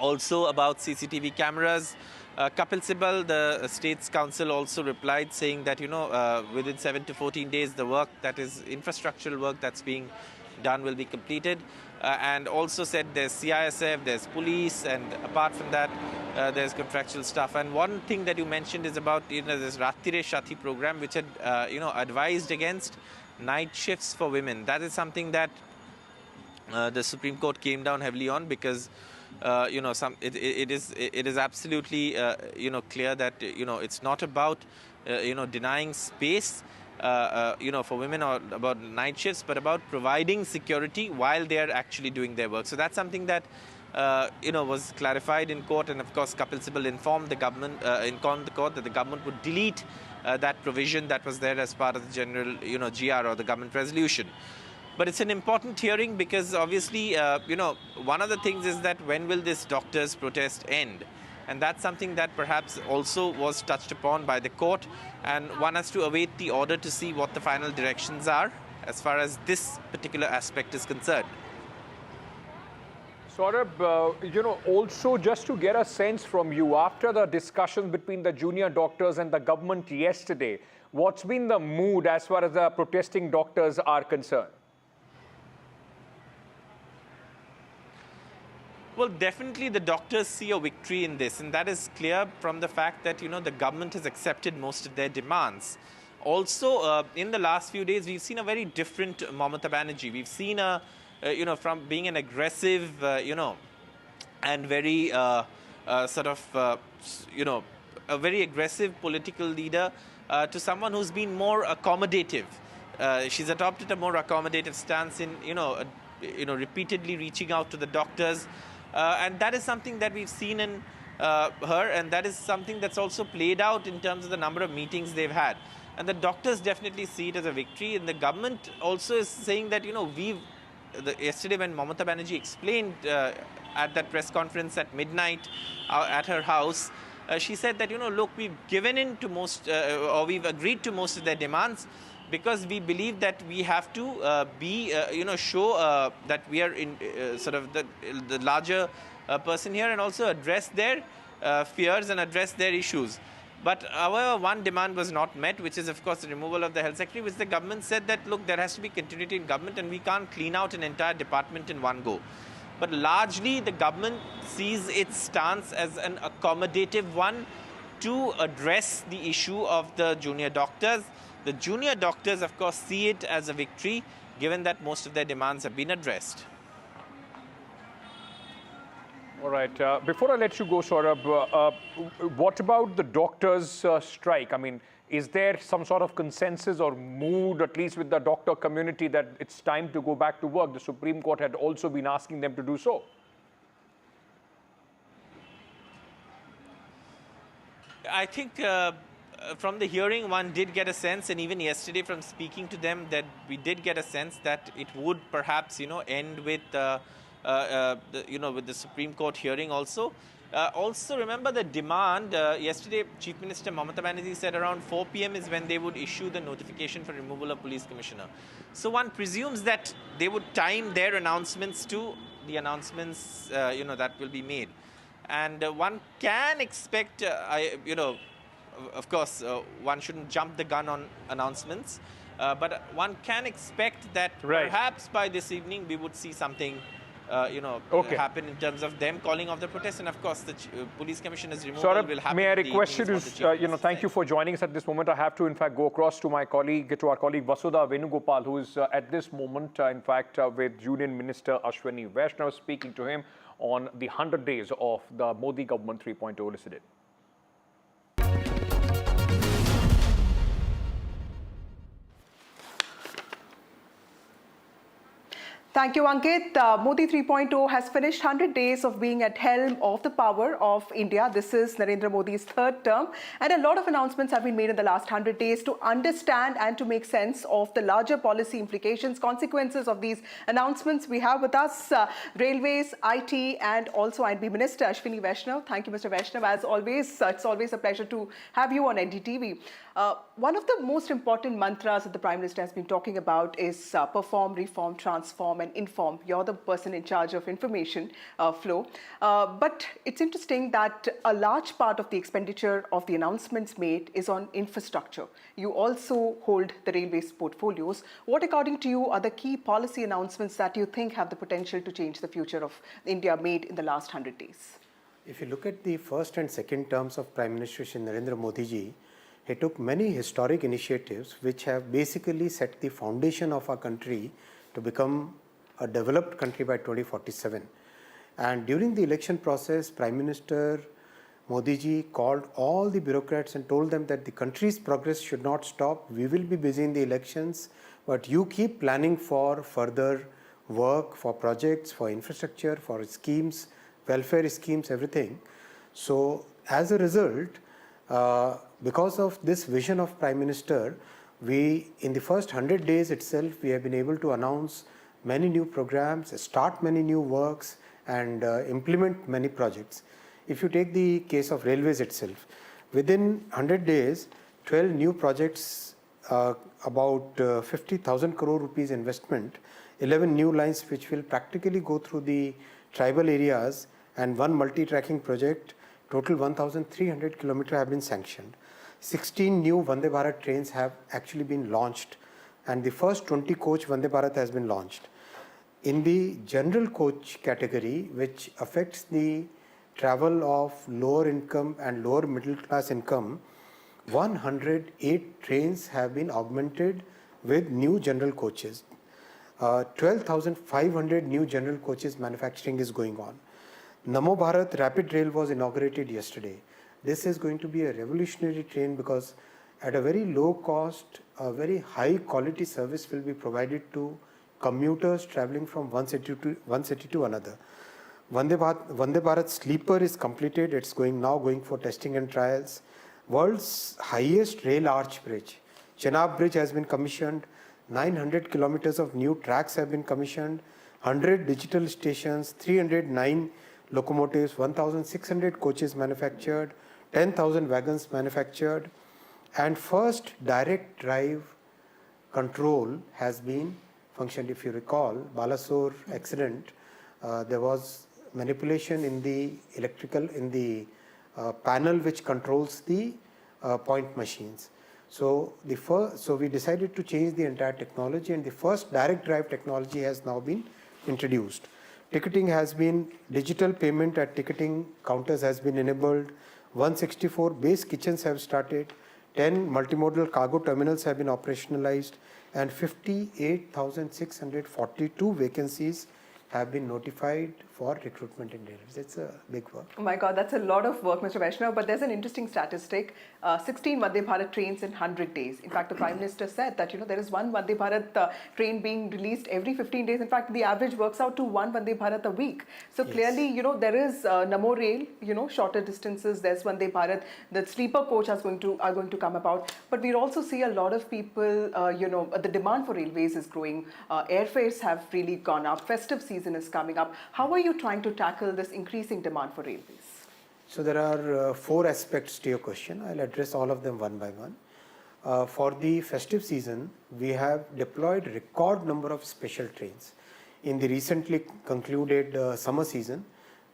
also about CCTV cameras, Kapil Sibal, the State's Counsel, also replied saying that, within 7 to 14 days, the work that is infrastructural work that's being done will be completed. And also said there's CISF, there's police, and apart from that, there's contractual stuff. And one thing that you mentioned is about, this Ratire Shati program, which had, advised against night shifts for women. That is something that the Supreme Court came down heavily on because, it is absolutely, clear that, it's not about, denying space for women or about night shifts, but about providing security while they are actually doing their work. So that's something that was clarified in court, and of course Kapil Sibal informed the government, informed the court that the government would delete that provision that was there as part of the general, GR or the government resolution. But it's an important hearing because obviously, one of the things is that when will this doctors' protest end? And that's something that perhaps also was touched upon by the court, and one has to await the order to see what the final directions are as far as this particular aspect is concerned. Saurabh, also just to get a sense from you, after the discussion between the junior doctors and the government yesterday, what's been the mood as far as the protesting doctors are concerned? Well, definitely the doctors see a victory in this, and that is clear from the fact that, the government has accepted most of their demands. Also, in the last few days, we've seen a very different Mamata Banerjee. We've seen from being an aggressive, and very a very aggressive political leader to someone who's been more accommodative. She's adopted a more accommodative stance in, repeatedly reaching out to the doctors. And that is something that we've seen in her, and that is something that's also played out in terms of the number of meetings they've had. And the doctors definitely see it as a victory, and the government also is saying that, yesterday when Mamata Banerjee explained at that press conference at midnight at her house, she said that, look, we've given in to most, or we've agreed to most of their demands because we believe that we have to show that we are in sort of the larger person here, and also address their fears and address their issues. But however, one demand was not met, which is, of course, the removal of the health secretary, which the government said that, look, there has to be continuity in government and we can't clean out an entire department in one go. But largely, the government sees its stance as an accommodative one to address the issue of the junior doctors. The junior doctors, of course, see it as a victory, given that most of their demands have been addressed. All right. Before I let you go, Saurabh, what about the doctors' strike? I mean, is there some sort of consensus or mood, at least with the doctor community, that it's time to go back to work? The Supreme Court had also been asking them to do so. I think from the hearing, one did get a sense, and even yesterday from speaking to them, that we did get a sense that it would perhaps, end with with the Supreme Court hearing also. Also, remember the demand. Yesterday, Chief Minister Mamata Banerjee said around 4 p.m. is when they would issue the notification for removal of police commissioner. So one presumes that they would time their announcements to the announcements, that will be made. And one can expect, of course, one shouldn't jump the gun on announcements, but one can expect that perhaps by this evening we would see something happen in terms of them calling off the protest, and of course the police commissioner's removal will happen. May I request you to, thank you for joining us at this moment. I have to, in fact, go across to our colleague Vasudha Venugopal, who is at this moment, in fact, with Union Minister Ashwini Vaishnaw, speaking to him on the 100 days of the Modi government 3.0. Listen in. Thank you, Ankit. Modi 3.0 has finished 100 days of being at helm of the power of India. This is Narendra Modi's third term, and a lot of announcements have been made in the last 100 days to understand and to make sense of the larger policy implications, consequences of these announcements. We have with us Railways, IT, and also Aadmi Minister Ashwini Vaishnaw. Thank you, Mr. Vaishnaw. As always, it's always a pleasure to have you on NDTV. One of the most important mantras that the Prime Minister has been talking about is perform, reform, transform, and inform. You're the person in charge of information flow. But it's interesting that a large part of the expenditure of the announcements made is on infrastructure. You also hold the railways portfolios. What, according to you, are the key policy announcements that you think have the potential to change the future of India made in the last 100 days? If you look at the first and second terms of Prime Minister Shri Narendra Modi ji, he took many historic initiatives which have basically set the foundation of our country to become a developed country by 2047. And during the election process, Prime Minister Modi ji called all the bureaucrats and told them that the country's progress should not stop. We will be busy in the elections, but you keep planning for further work, for projects, for infrastructure, for schemes welfare schemes, everything. So as a result, because of this vision of Prime Minister, we, in the first 100 days itself, we have been able to announce many new programs, start many new works, and implement many projects. If you take the case of railways itself, within 100 days, 12 new projects, about 50,000 crore rupees investment, 11 new lines which will practically go through the tribal areas, and one multi-tracking project, total 1,300 kilometers have been sanctioned. 16 new Vande Bharat trains have actually been launched, and the first 20 coach Vande Bharat has been launched. In the general coach category, which affects the travel of lower income and lower middle class income, 108 trains have been augmented with new general coaches. 12,500 new general coaches manufacturing is going on. Namo Bharat Rapid Rail was inaugurated yesterday. This is going to be a revolutionary train because at a very low cost, a very high quality service will be provided to commuters traveling from one city to another. Vande Bharat sleeper is completed. It's now going for testing and trials. World's highest rail arch bridge, Chenab Bridge, has been commissioned. 900 kilometers of new tracks have been commissioned. 100 digital stations, 309 locomotives, 1,600 coaches manufactured, 10,000 wagons manufactured, and first direct drive control has been functioned. If you recall, Balasore accident, there was manipulation in the panel which controls the point machines. So we decided to change the entire technology, and the first direct drive technology has now been introduced. Ticketing has been, digital payment at ticketing counters has been enabled. 164 base kitchens have started. 10 multimodal cargo terminals have been operationalized, and 58,642 vacancies have been notified for recruitment in railways. It's a big work. Oh my God, that's a lot of work, Mr. Vaishnav. But there's an interesting statistic: 16 Vande Bharat trains in 100 days. In fact, the Prime Minister said that there is one Vande Bharat train being released every 15 days. In fact, the average works out to one Vande Bharat a week. So clearly, there is Namo Rail. Shorter distances. There's Vande Bharat. The sleeper coach are going to come about. But we also see a lot of people. The demand for railways is growing. Airfares have really gone up. Festive season is coming up. How are you trying to tackle this increasing demand for railways? So there are 4 aspects to your question. I'll address all of them one by one. For the festive season, we have deployed record number of special trains. In the recently concluded summer season,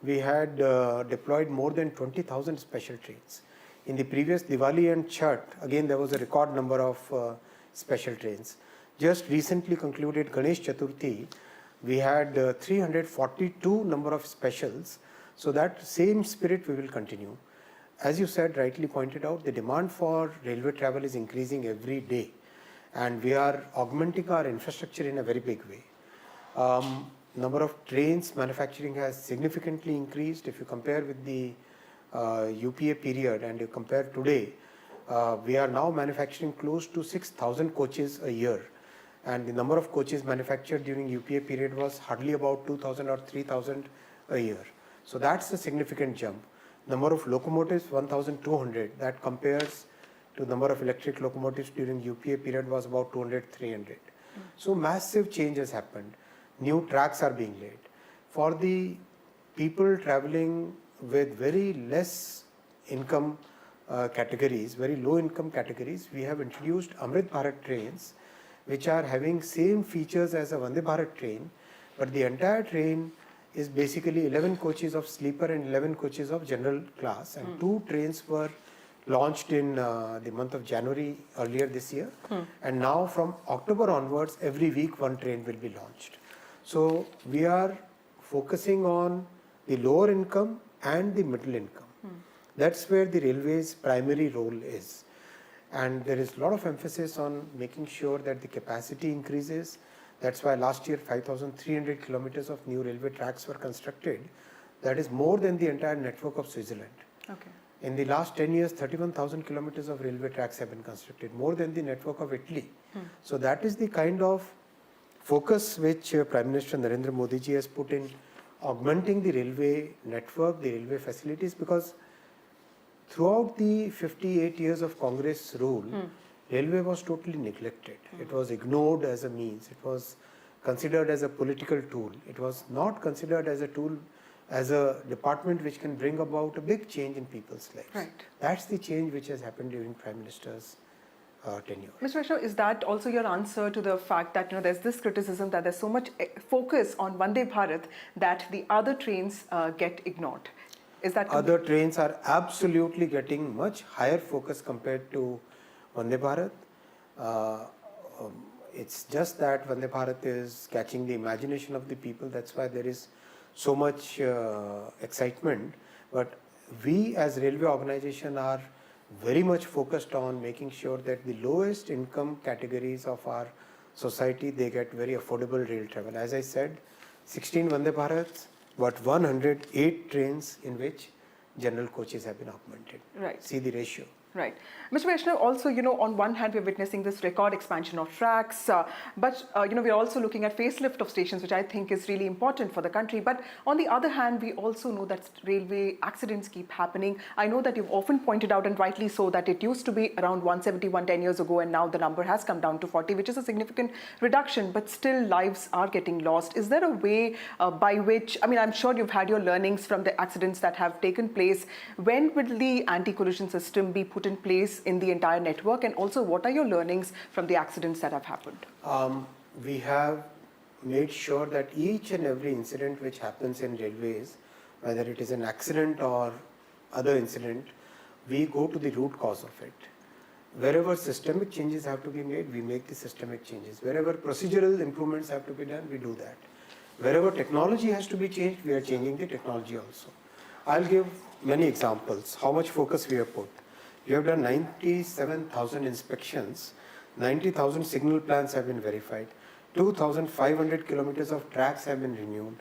we had deployed more than 20,000 special trains. In the previous Diwali and Chhath, again there was a record number of special trains. Just recently concluded Ganesh Chaturthi, we had 342 number of specials. So that same spirit we will continue. As you said, rightly pointed out, the demand for railway travel is increasing every day, and we are augmenting our infrastructure in a very big way. Number of trains manufacturing has significantly increased. If you compare with the UPA period and you compare today, we are now manufacturing close to 6,000 coaches a year. And the number of coaches manufactured during UPA period was hardly about 2,000 or 3,000 a year. So that's a significant jump. Number of locomotives, 1,200. That compares to number of electric locomotives during UPA period was about 200, 300. So massive change has happened. New tracks are being laid. For the people traveling with very less income categories, very low income categories, we have introduced Amrit Bharat trains, which are having same features as a Vande Bharat train, but the entire train is basically 11 coaches of sleeper and 11 coaches of general class, and 2 trains were launched in the month of January earlier this year, and now from October onwards every week 1 train will be launched. So we are focusing on the lower income and the middle income. That's where the railway's primary role is. And there is a lot of emphasis on making sure that the capacity increases. That's why last year 5,300 kilometers of new railway tracks were constructed. That is more than the entire network of Switzerland. Okay. In the last 10 years, 31,000 kilometers of railway tracks have been constructed, more than the network of Italy. So that is the kind of focus which Prime Minister Narendra Modi ji has put in augmenting the railway network, the railway facilities, because throughout the 58 years of Congress rule, railway was totally neglected. It was ignored as a means. It was considered as a political tool. It was not considered as a tool, as a department which can bring about a big change in people's lives. Right. That's the change which has happened during Prime Minister's tenure. Mr. Vaishnav, is that also your answer to the fact that there's this criticism that there's so much focus on Vande Bharat that the other trains get ignored? Is that other trains are absolutely getting much higher focus compared to Vande Bharat. It's just that Vande Bharat is catching the imagination of the people. That's why there is so much excitement. But we as railway organization are very much focused on making sure that the lowest income categories of our society, they get very affordable rail travel. As I said, 16 Vande Bharats, but 108 trains in which general coaches have been augmented. Right. See the ratio. Right. Mr. Vaishnav, also, on one hand, we're witnessing this record expansion of tracks, but, we're also looking at facelift of stations, which I think is really important for the country. But on the other hand, we also know that railway accidents keep happening. I know that you've often pointed out, and rightly so, that it used to be around 171 10 years ago, and now the number has come down to 40, which is a significant reduction, but still lives are getting lost. Is there a way by which, I'm sure you've had your learnings from the accidents that have taken place. When will the anti-collision system be put in place in the entire network, and also what are your learnings from the accidents that have happened? We have made sure that each and every incident which happens in railways, whether it is an accident or other incident, we go to the root cause of it. Wherever systemic changes have to be made, we make the systemic changes. Wherever procedural improvements have to be done, we do that. Wherever technology has to be changed, we are changing the technology also. I'll give many examples, how much focus we have put. We have done 97,000 inspections, 90,000 signal plans have been verified, 2,500 kilometers of tracks have been renewed.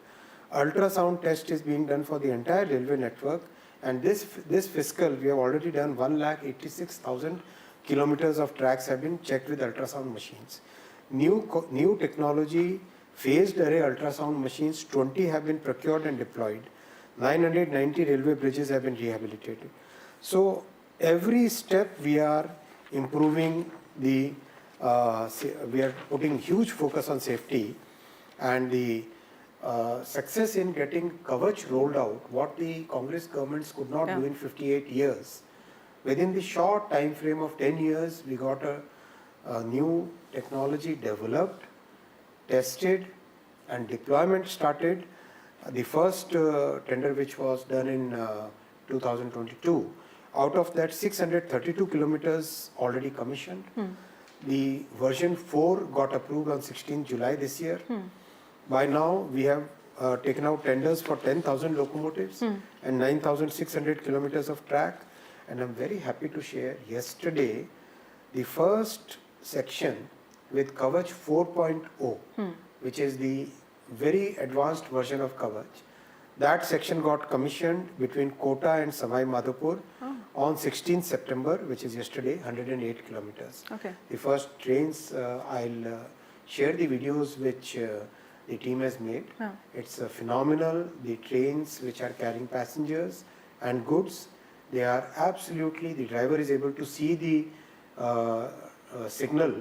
Ultrasound test is being done for the entire railway network, and this fiscal we have already done 186,000 kilometers of tracks have been checked with ultrasound machines. New technology, phased array ultrasound machines, 20 have been procured and deployed. 990 railway bridges have been rehabilitated. So every step we are improving we are putting huge focus on safety, and the success in getting Kavach rolled out, what the Congress governments could not do in 58 years. Within the short time frame of 10 years, we got a new technology developed, tested, and deployment started. The first tender which was done in 2022, out of that 632 kilometers already commissioned. The version 4 got approved on 16 July this year. By now we have taken out tenders for 10,000 locomotives and 9,600 kilometers of track. And I'm very happy to share, yesterday the first section with Kavach 4.0, which is the very advanced version of Kavach. That section got commissioned between Kota and Samai Madhopur on 16th September, which is yesterday, 108 kilometers. Okay. The first trains, I'll share the videos which the team has made. It's phenomenal. The trains which are carrying passengers and goods, they are absolutely, the driver is able to see the signal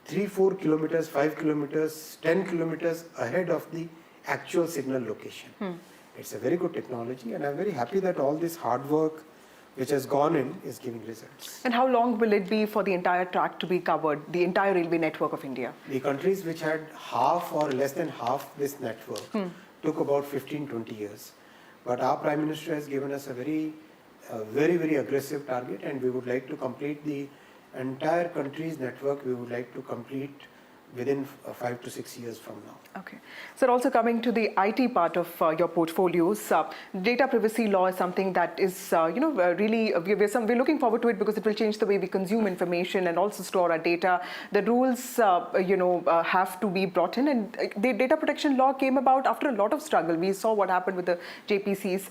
3-4 kilometers, 5 kilometers, 10 kilometers ahead of the actual signal location. It's a very good technology, and I'm very happy that all this hard work which has gone in is giving results. And how long will it be for the entire track to be covered, the entire railway network of India? The countries which had half or less than half this network took about 15-20 years. But our Prime Minister has given us a very aggressive target, and we would like to complete the entire country's network. We would like to complete within 5 to 6 years from now. Okay. So also coming to the IT part of your portfolios, data privacy law is something that is, really, we're looking forward to it because it will change the way we consume information and also store our data. The rules, have to be brought in, and the data protection law came about after a lot of struggle. We saw what happened with the JPCs.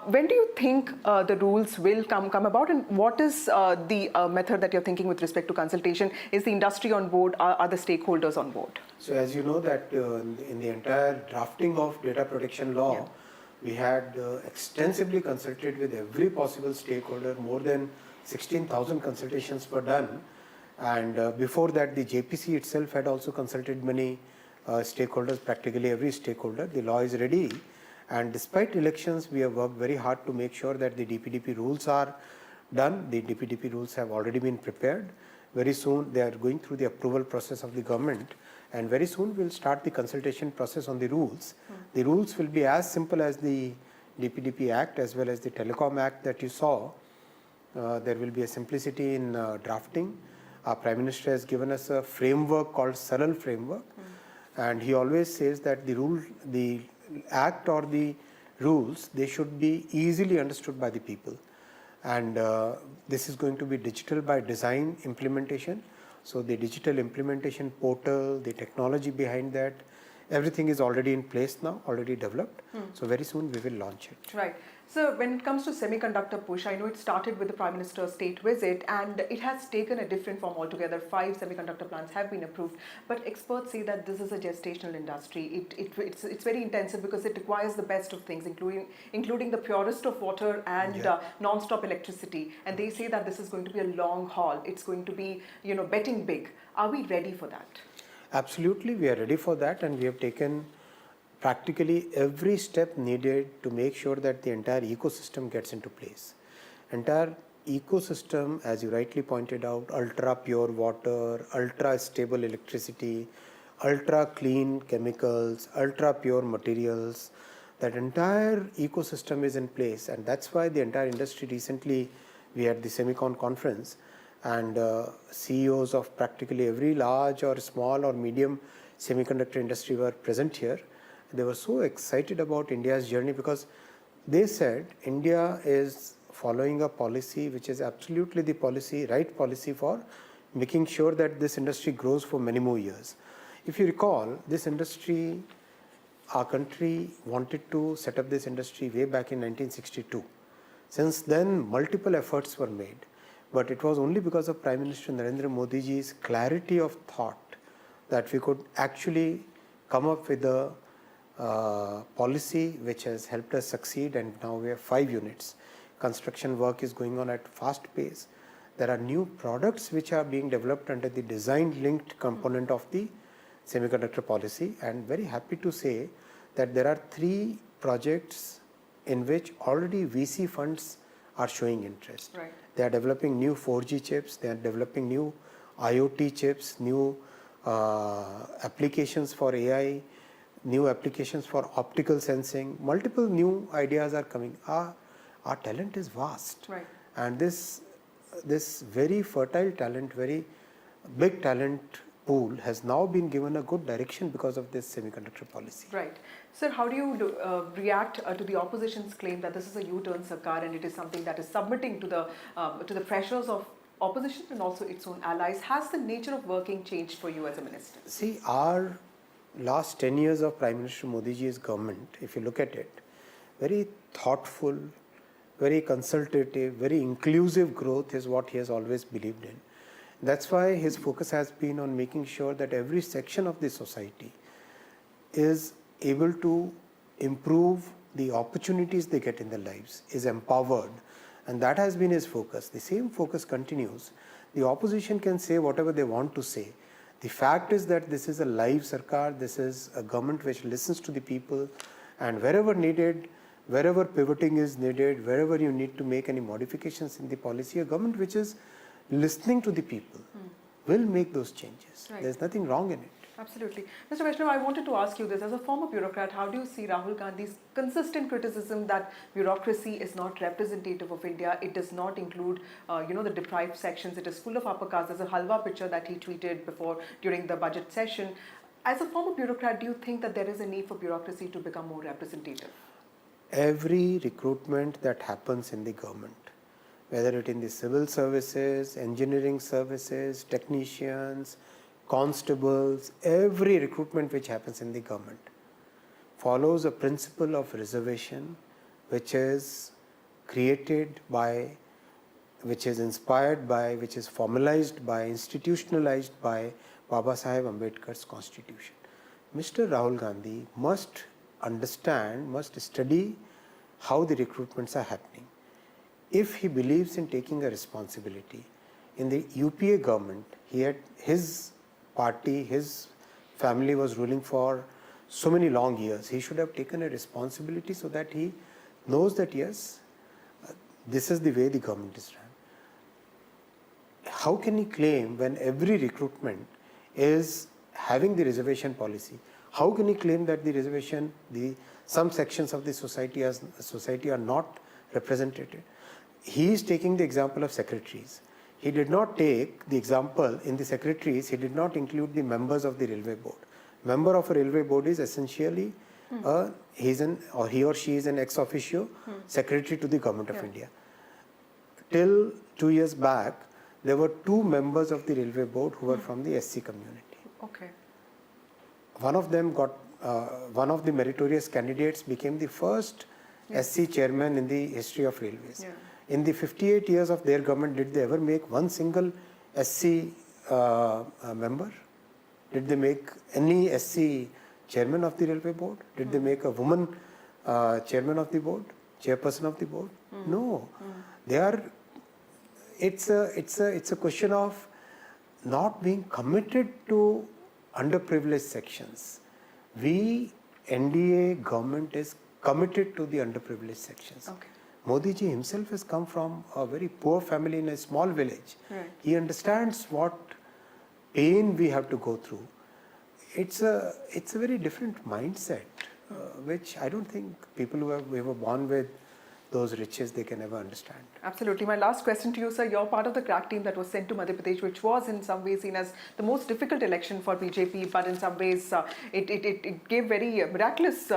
When do you think the rules will come about, and what is the method that you're thinking with respect to consultation? Is the industry on board? Are the stakeholders stakeholders on board? So as you know that in the entire drafting of data protection law, we had extensively consulted with every possible stakeholder. More than 16,000 consultations were done. And before that, the JPC itself had also consulted many stakeholders, practically every stakeholder. The law is ready. And despite elections, we have worked very hard to make sure that the DPDP rules are done. The DPDP rules have already been prepared. Very soon, they are going through the approval process of the government. And very soon, we'll start the consultation process on the rules. The rules will be as simple as the DPDP Act as well as the Telecom Act that you saw. There will be a simplicity in drafting. Our Prime Minister has given us a framework called Saral Framework. And he always says that the Act or the rules, they should be easily understood by the people. And this is going to be digital by design implementation. So the digital implementation portal, the technology behind that, everything is already in place now, already developed. So very soon we will launch it. Right. So when it comes to semiconductor push, I know it started with the Prime Minister's state visit and it has taken a different form altogether. 5 semiconductor plants have been approved, but experts say that this is a gestational industry. It's very intensive because it requires the best of things, including the purest of water and non-stop electricity. And they say that this is going to be a long haul. It's going to be, betting big. Are we ready for that? Absolutely, we are ready for that, and we have taken practically every step needed to make sure that the entire ecosystem gets into place. Entire ecosystem, as you rightly pointed out, ultra pure water, ultra stable electricity, ultra clean chemicals, ultra pure materials, that entire ecosystem is in place. And that's why the entire industry recently, we had the Semicon conference, and CEOs of practically every large or small or medium semiconductor industry were present here. They were so excited about India's journey because they said India is following a policy which is absolutely the right policy for making sure that this industry grows for many more years. If you recall, this industry, our country wanted to set up this industry way back in 1962. Since then, multiple efforts were made, but it was only because of Prime Minister Narendra Modi ji's clarity of thought that we could actually come up with a policy which has helped us succeed, and now we have 5 units. Construction work is going on at fast pace. There are new products which are being developed under the design linked component of the semiconductor policy, and very happy to say that there are 3 projects in which already VC funds are showing interest. Right. They are developing new 4G chips, they are developing new IoT chips, new applications for AI, new applications for optical sensing. Multiple new ideas are coming. Our talent is vast. Right. And this very fertile talent, very big talent pool has now been given a good direction because of this semiconductor policy. Right. Sir, how do you react to the opposition's claim that this is a U-turn Sarkar and it is something that is submitting to the pressures of opposition and also its own allies? Has the nature of working changed for you as a minister? See, our last 10 years of Prime Minister Modi ji's government, if you look at it, very thoughtful, very consultative, very inclusive growth is what he has always believed in. That's why his focus has been on making sure that every section of the society is able to improve the opportunities they get in their lives, is empowered, and that has been his focus. The same focus continues. The opposition can say whatever they want to say. The fact is that this is a live Sarkar, this is a government which listens to the people, and wherever needed, wherever pivoting is needed, wherever you need to make any modifications in the policy, a government which is listening to the people will make those changes. Right. There's nothing wrong in it. Absolutely. Mr. Vaishnav, I wanted to ask you this. As a former bureaucrat, how do you see Rahul Gandhi's consistent criticism that bureaucracy is not representative of India? It does not include, the deprived sections. It is full of upper castes. There's a halwa picture that he tweeted during the budget session. As a former bureaucrat, do you think that there is a need for bureaucracy to become more representative? Every recruitment that happens in the government, whether it in the civil services, engineering services, technicians, constables, every recruitment which happens in the government follows a principle of reservation which is created by, which is inspired by, which is formalized by, institutionalized by Baba Saheb Ambedkar's constitution. Mr. Rahul Gandhi must understand, must study how the recruitments are happening. If he believes in taking a responsibility, in the UPA government, he had his party, his family was ruling for so many long years. He should have taken a responsibility so that he knows that yes, this is the way the government is run. How can he claim when every recruitment is having the reservation policy? How can he claim that the reservation, some sections of the society are not represented? He is taking the example of secretaries. He did not take the example in the secretaries, he did not include the members of the railway board. Member of a railway board is essentially he or she is an ex officio secretary to the government of India. Till 2 years back, there were 2 members of the railway board who were from the SC community. Okay. One of them got, one of the meritorious candidates became the first SC chairman in the history of railways. Yeah. In the 58 years of their government, did they ever make one single SC member? Did they make any SC chairman of the railway board? Did they make a woman chairman of the board, chairperson of the board? No. They are. It's a question of not being committed to underprivileged sections. We, NDA government is committed to the underprivileged sections. Okay. Modi ji himself has come from a very poor family in a small village. Right. He understands what pain we have to go through. It's a very different mindset, which I don't think people who were born with those riches, they can never understand. Absolutely. My last question to you, sir. You're part of the crack team that was sent to Madhya Pradesh, which was in some ways seen as the most difficult election for BJP, but in some ways it gave very miraculous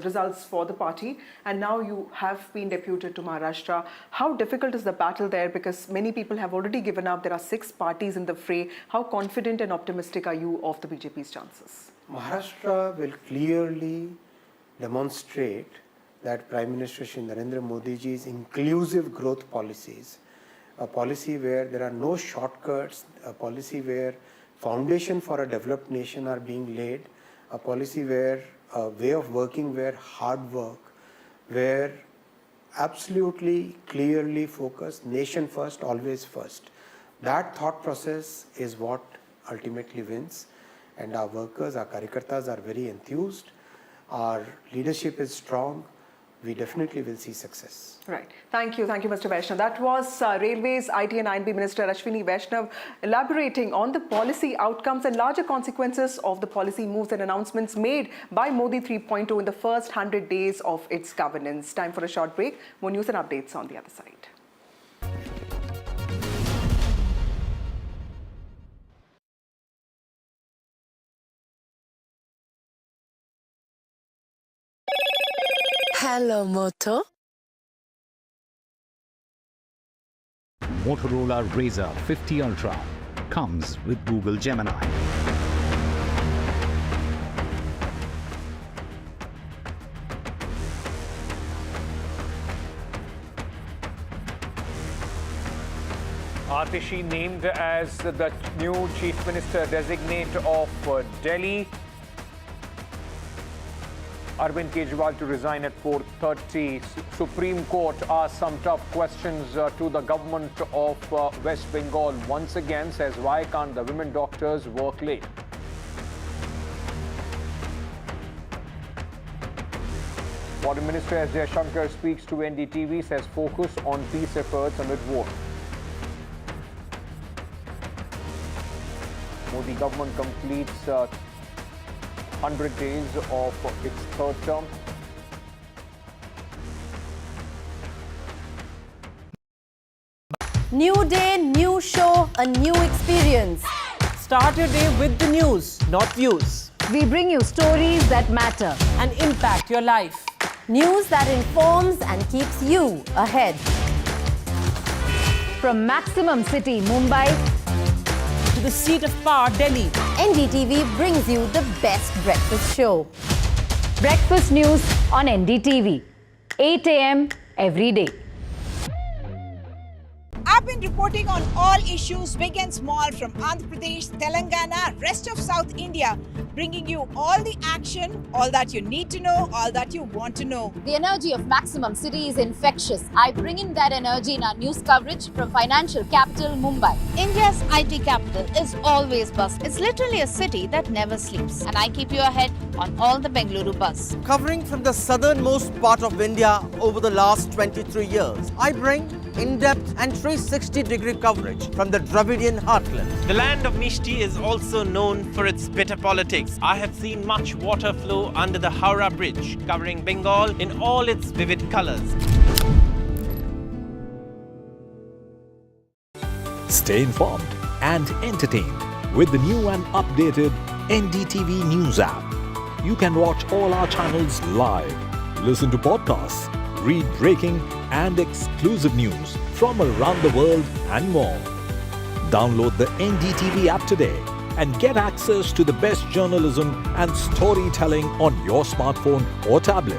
results for the party. And now you have been deputed to Maharashtra. How difficult is the battle there? Because many people have already given up. There are 6 parties in the fray. How confident and optimistic are you of the BJP's chances? Maharashtra will clearly demonstrate that Prime Minister Shri Narendra Modi ji's inclusive growth policies, a policy where there are no shortcuts, a policy where foundation for a developed nation are being laid, a policy where a way of working where hard work, where absolutely clearly focused, nation first, always first. That thought process is what ultimately wins, and our workers, our Karyakartas are very enthused, our leadership is strong. We definitely will see success. Right. Thank you, Mr. Vaishnav. That was Railways, IT and INB Minister Ashwini Vaishnav elaborating on the policy outcomes and larger consequences of the policy moves and announcements made by Modi 3.0 in the first 100 days of its governance. Time for a short break. More news and updates on the other side. Hello, Moto. Motorola Razr 50 Ultra comes with Google Gemini. Atishi named as the new Chief Minister designate of Delhi. Arvind Kejriwal to resign at 4:30. Supreme Court asked some tough questions to the government of West Bengal. Once again says, why can't the women doctors work late? Foreign Minister S. Jaishankar speaks to NDTV, says focus on peace efforts amid war. Modi government completes 100 days of its 3rd term. New day, new show, a new experience. Start your day with the news, not views. We bring you stories that matter and impact your life. News that informs and keeps you ahead. From Maximum City, Mumbai, to the seat of power, Delhi, NDTV brings you the best breakfast show. Breakfast news on NDTV, 8 a.m. every day. I've been reporting on all issues big and small from Andhra Pradesh, Telangana, rest of South India, bringing you all the action, all that you need to know, all that you want to know. The energy of Maximum City is infectious. I bring in that energy in our news coverage from financial capital Mumbai. India's IT capital is always buzz. It's literally a city that never sleeps. And I keep you ahead on all the Bengaluru buzz. Covering from the southernmost part of India over the last 23 years, I bring in-depth and 360-degree coverage from the Dravidian heartland. The land of Mishti is also known for its bitter politics. I have seen much water flow under the Howrah Bridge, covering Bengal in all its vivid colors. Stay informed and entertained with the new and updated NDTV News app. You can watch all our channels live, listen to podcasts, read breaking and exclusive news from around the world and more. Download the NDTV app today and get access to the best journalism and storytelling on your smartphone or tablet.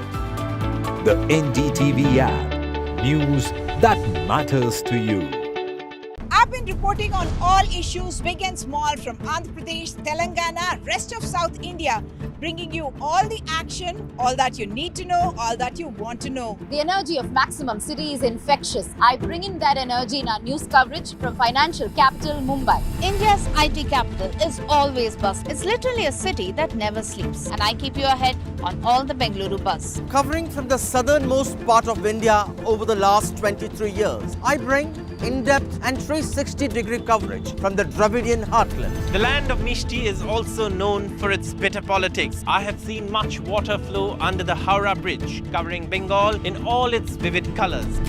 The NDTV app. News that matters to you. I've been reporting on all issues big and small from Andhra Pradesh, Telangana, rest of South India, bringing you all the action, all that you need to know, all that you want to know. The energy of Maximum City is infectious. I bring in that energy in our news coverage from financial capital Mumbai. India's IT capital is always buzz. It's literally a city that never sleeps. And I keep you ahead on all the Bengaluru buzz. Covering from the southernmost part of India over the last 23 years, I bring in-depth and 360-degree coverage from the Dravidian heartland. The land of Mishti is also known for its bitter politics. I have seen much water flow under the Howrah Bridge, covering Bengal in all its vivid colors.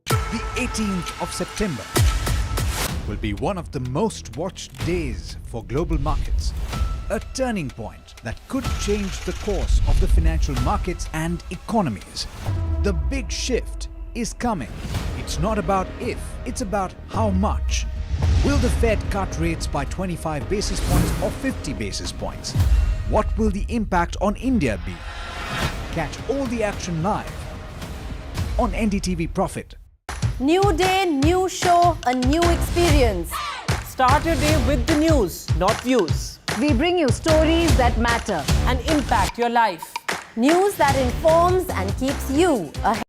The 18th of September will be one of the most watched days for global markets. A turning point that could change the course of the financial markets and economies. The big shift is coming. It's not about if, it's about how much. Will the Fed cut rates by 25 basis points or 50 basis points? What will the impact on India be? Catch all the action live on NDTV Profit. New day, new show, a new experience. Start your day with the news, not views. We bring you stories that matter and impact your life. News that informs and keeps you ahead.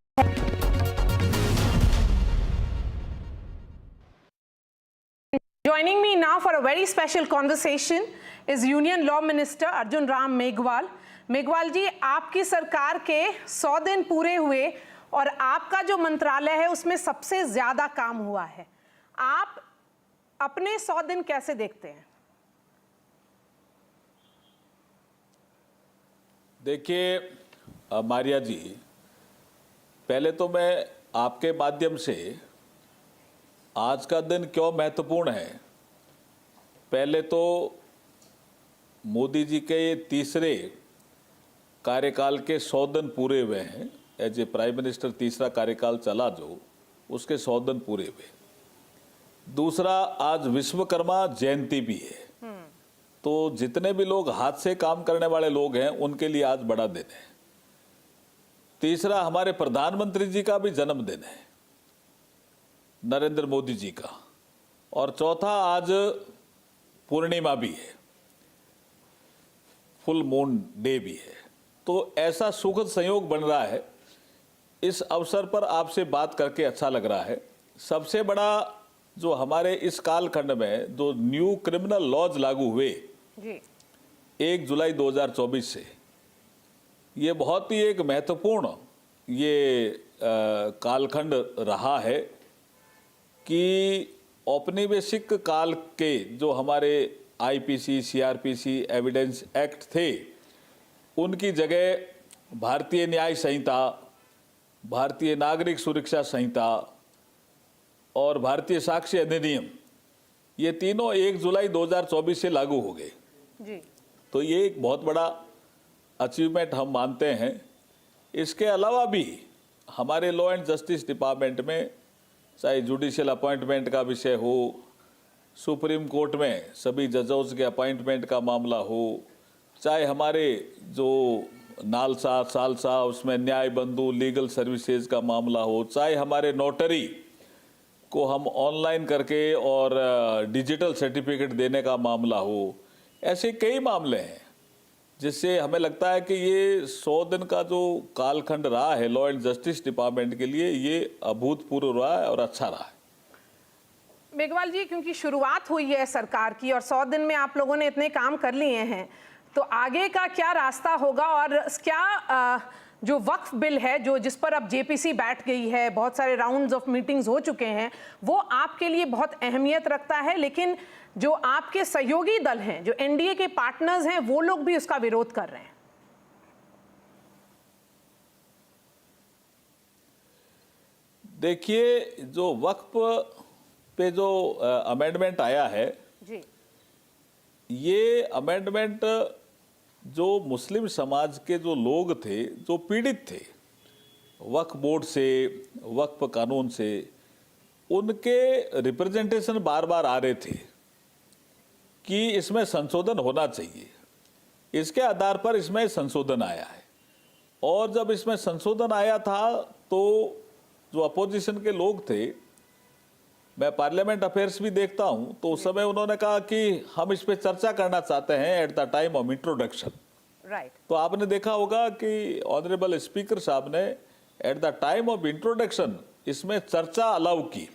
Joining me now for a very special conversation is Union Law Minister Arjun Ram Meghwal. Meghwal जी, आपकी सरकार के 100 दिन पूरे हुए और आपका जो मंत्रालय है उसमें सबसे ज्यादा काम हुआ है। आप अपने 100 दिन कैसे देखते हैं? देखिए मारिया जी, पहले तो मैं आपके माध्यम से आज का दिन क्यों महत्वपूर्ण है, पहले तो मोदी जी के तीसरे कार्यकाल के 100 दिन पूरे हुए हैं। एज ए प्राइम मिनिस्टर तीसरा कार्यकाल चला जो, उसके 100 दिन पूरे हुए। दूसरा, आज विश्वकर्मा जयंती भी है, तो जितने भी लोग हाथ से काम करने वाले लोग हैं उनके लिए आज बड़ा दिन है। तीसरा, हमारे प्रधानमंत्री जी का भी जन्मदिन है, नरेंद्र मोदी जी का। और चौथा, आज पूर्णिमा भी है, फुल मून डे भी है। तो ऐसा सुखद संयोग बन रहा है। इस अवसर पर आपसे बात करके अच्छा लग रहा है। सबसे बड़ा जो हमारे इस कालखंड में जो न्यू क्रिमिनल लॉज लागू हुए 1 जुलाई 2024 से, ये बहुत ही एक महत्वपूर्ण ये कालखंड रहा है कि औपनिवेशिक काल के जो हमारे आईपीसी, सीआरपीसी, एविडेंस एक्ट थे, उनकी जगह भारतीय न्याय संहिता, भारतीय नागरिक सुरक्षा संहिता और भारतीय साक्ष्य अधिनियम, ये तीनों 1 जुलाई 2024 से लागू हो गए जी। तो ये एक बहुत बड़ा अचीवमेंट हम मानते हैं। इसके अलावा भी हमारे लॉ एंड जस्टिस डिपार्टमेंट में चाहे जुडिशियल अपॉइंटमेंट का विषय हो, सुप्रीम कोर्ट में सभी जजों के अपॉइंटमेंट का मामला हो, चाहे हमारे जो नालसा सालसा उसमें न्याय बंधु लीगल सर्विसेज का मामला हो, चाहे हमारे नोटरी को हम ऑनलाइन करके और डिजिटल सर्टिफिकेट देने का मामला हो, ऐसे कई मामले हैं जिससे हमें लगता है कि ये 100 दिन का जो कालखंड रहा है लॉ एंड जस्टिस डिपार्टमेंट के लिए, ये अभूतपूर्व रहा है और अच्छा रहा है। मेघवाल जी, क्योंकि शुरुआत हुई है सरकार की और 100 दिन में आप लोगों ने इतने काम कर लिए हैं, तो आगे का क्या रास्ता होगा और क्या जो वक्फ बिल है जो जिस पर अब जेपीसी बैठ गई है, बहुत सारे राउंड्स ऑफ मीटिंग्स हो चुके हैं, वो आपके लिए बहुत अहमियत रखता है, लेकिन जो आपके सहयोगी दल हैं, जो एनडीए के पार्टनर्स हैं, वो लोग भी उसका विरोध कर रहे हैं? देखिए, जो वक्फ पे जो अमेंडमेंट आया है जी, ये अमेंडमेंट जो मुस्लिम समाज के जो लोग थे, जो पीड़ित थे वक्फ बोर्ड से, वक्फ कानून से, उनके रिप्रेजेंटेशन बार बार आ रहे थे कि इसमें संशोधन होना चाहिए। इसके आधार पर इसमें संशोधन आया है, और जब इसमें संशोधन आया था तो जो अपोजिशन के लोग थे, मैं पार्लियामेंट अफेयर्स भी देखता हूं, तो उस समय उन्होंने कहा कि हम इस पे चर्चा करना चाहते हैं at the time of introduction. Right. तो आपने देखा होगा कि ऑनरेबल स्पीकर साहब ने at the time of introduction इसमें चर्चा अलाउ की,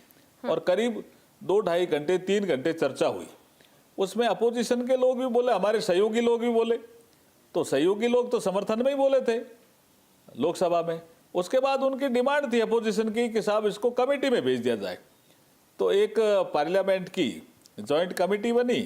और करीब 2-2.5 घंटे 3 घंटे चर्चा हुई। उसमें अपोजिशन के लोग भी बोले, हमारे सहयोगी लोग भी बोले, तो सहयोगी लोग तो समर्थन में ही बोले थे लोकसभा में। उसके बाद उनकी डिमांड थी अपोजिशन की कि साहब इसको कमेटी में भेज दिया जाए। तो एक पार्लियामेंट की जॉइंट कमेटी बनी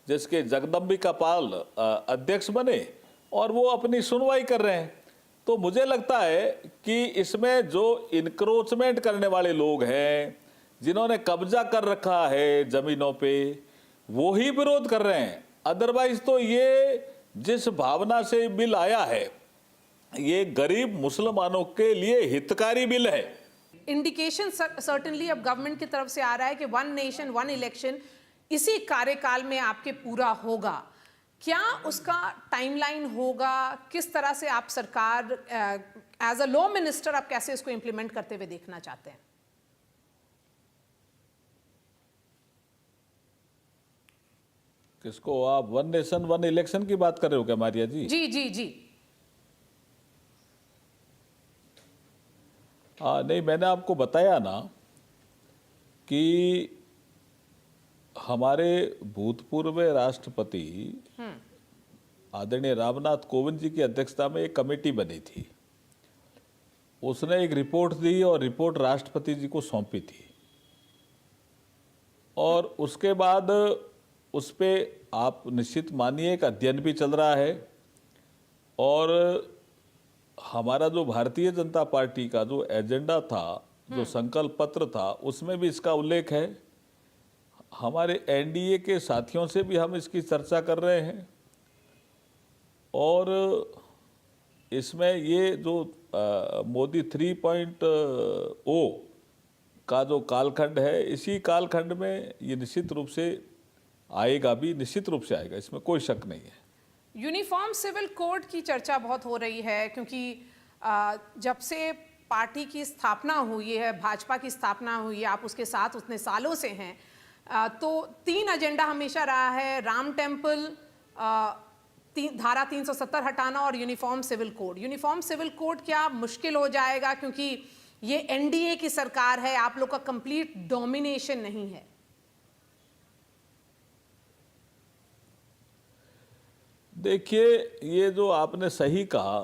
जिसके जगदम्बिका पाल अध्यक्ष बने, और वो अपनी सुनवाई कर रहे हैं। तो मुझे लगता है कि इसमें जो इनक्रोचमेंट करने वाले लोग हैं, जिन्होंने कब्जा कर रखा है जमीनों पे, वो ही विरोध कर रहे हैं। अदरवाइज तो ये जिस भावना से बिल आया है, ये गरीब मुसलमानों के लिए हितकारी बिल है। इंडिकेशन सर्टेनली अब गवर्नमेंट की तरफ से आ रहा है कि 1 नेशन 1 इलेक्शन इसी कार्यकाल में आपके पूरा होगा। क्या उसका टाइमलाइन होगा? किस तरह से आप सरकार एज अ लॉ मिनिस्टर आप कैसे इसको इंप्लीमेंट करते हुए देखना चाहते हैं? किसको आप 1 नेशन 1 इलेक्शन की बात कर रहे हो क्या मारिया जी? जी जी जी। नहीं, मैंने आपको बताया ना कि हमारे भूतपूर्व राष्ट्रपति आदरणीय रामनाथ कोविंद जी की अध्यक्षता में एक कमेटी बनी थी। उसने एक रिपोर्ट दी और रिपोर्ट राष्ट्रपति जी को सौंपी थी, और उसके बाद उस पे आप निश्चित मानिए एक अध्ययन भी चल रहा है, और हमारा जो भारतीय जनता पार्टी का जो एजेंडा था, जो संकल्प पत्र था, उसमें भी इसका उल्लेख है। हमारे एनडीए के साथियों से भी हम इसकी चर्चा कर रहे हैं, और इसमें ये जो मोदी 3.0 का जो कालखंड है, इसी कालखंड में ये निश्चित रूप से आएगा, भी निश्चित रूप से आएगा, इसमें कोई शक नहीं है। यूनिफॉर्म सिविल कोड की चर्चा बहुत हो रही है, क्योंकि जब से पार्टी की स्थापना हुई है, भाजपा की स्थापना हुई है, आप उसके साथ उतने सालों से हैं, तो 3 एजेंडा हमेशा रहा है: राम टेम्पल, धारा 370 हटाना और uniform civil code. Uniform civil code क्या मुश्किल हो जाएगा, क्योंकि ये एनडीए की सरकार है, आप लोग का कंप्लीट डोमिनेशन नहीं है? देखिए, ये जो आपने सही कहा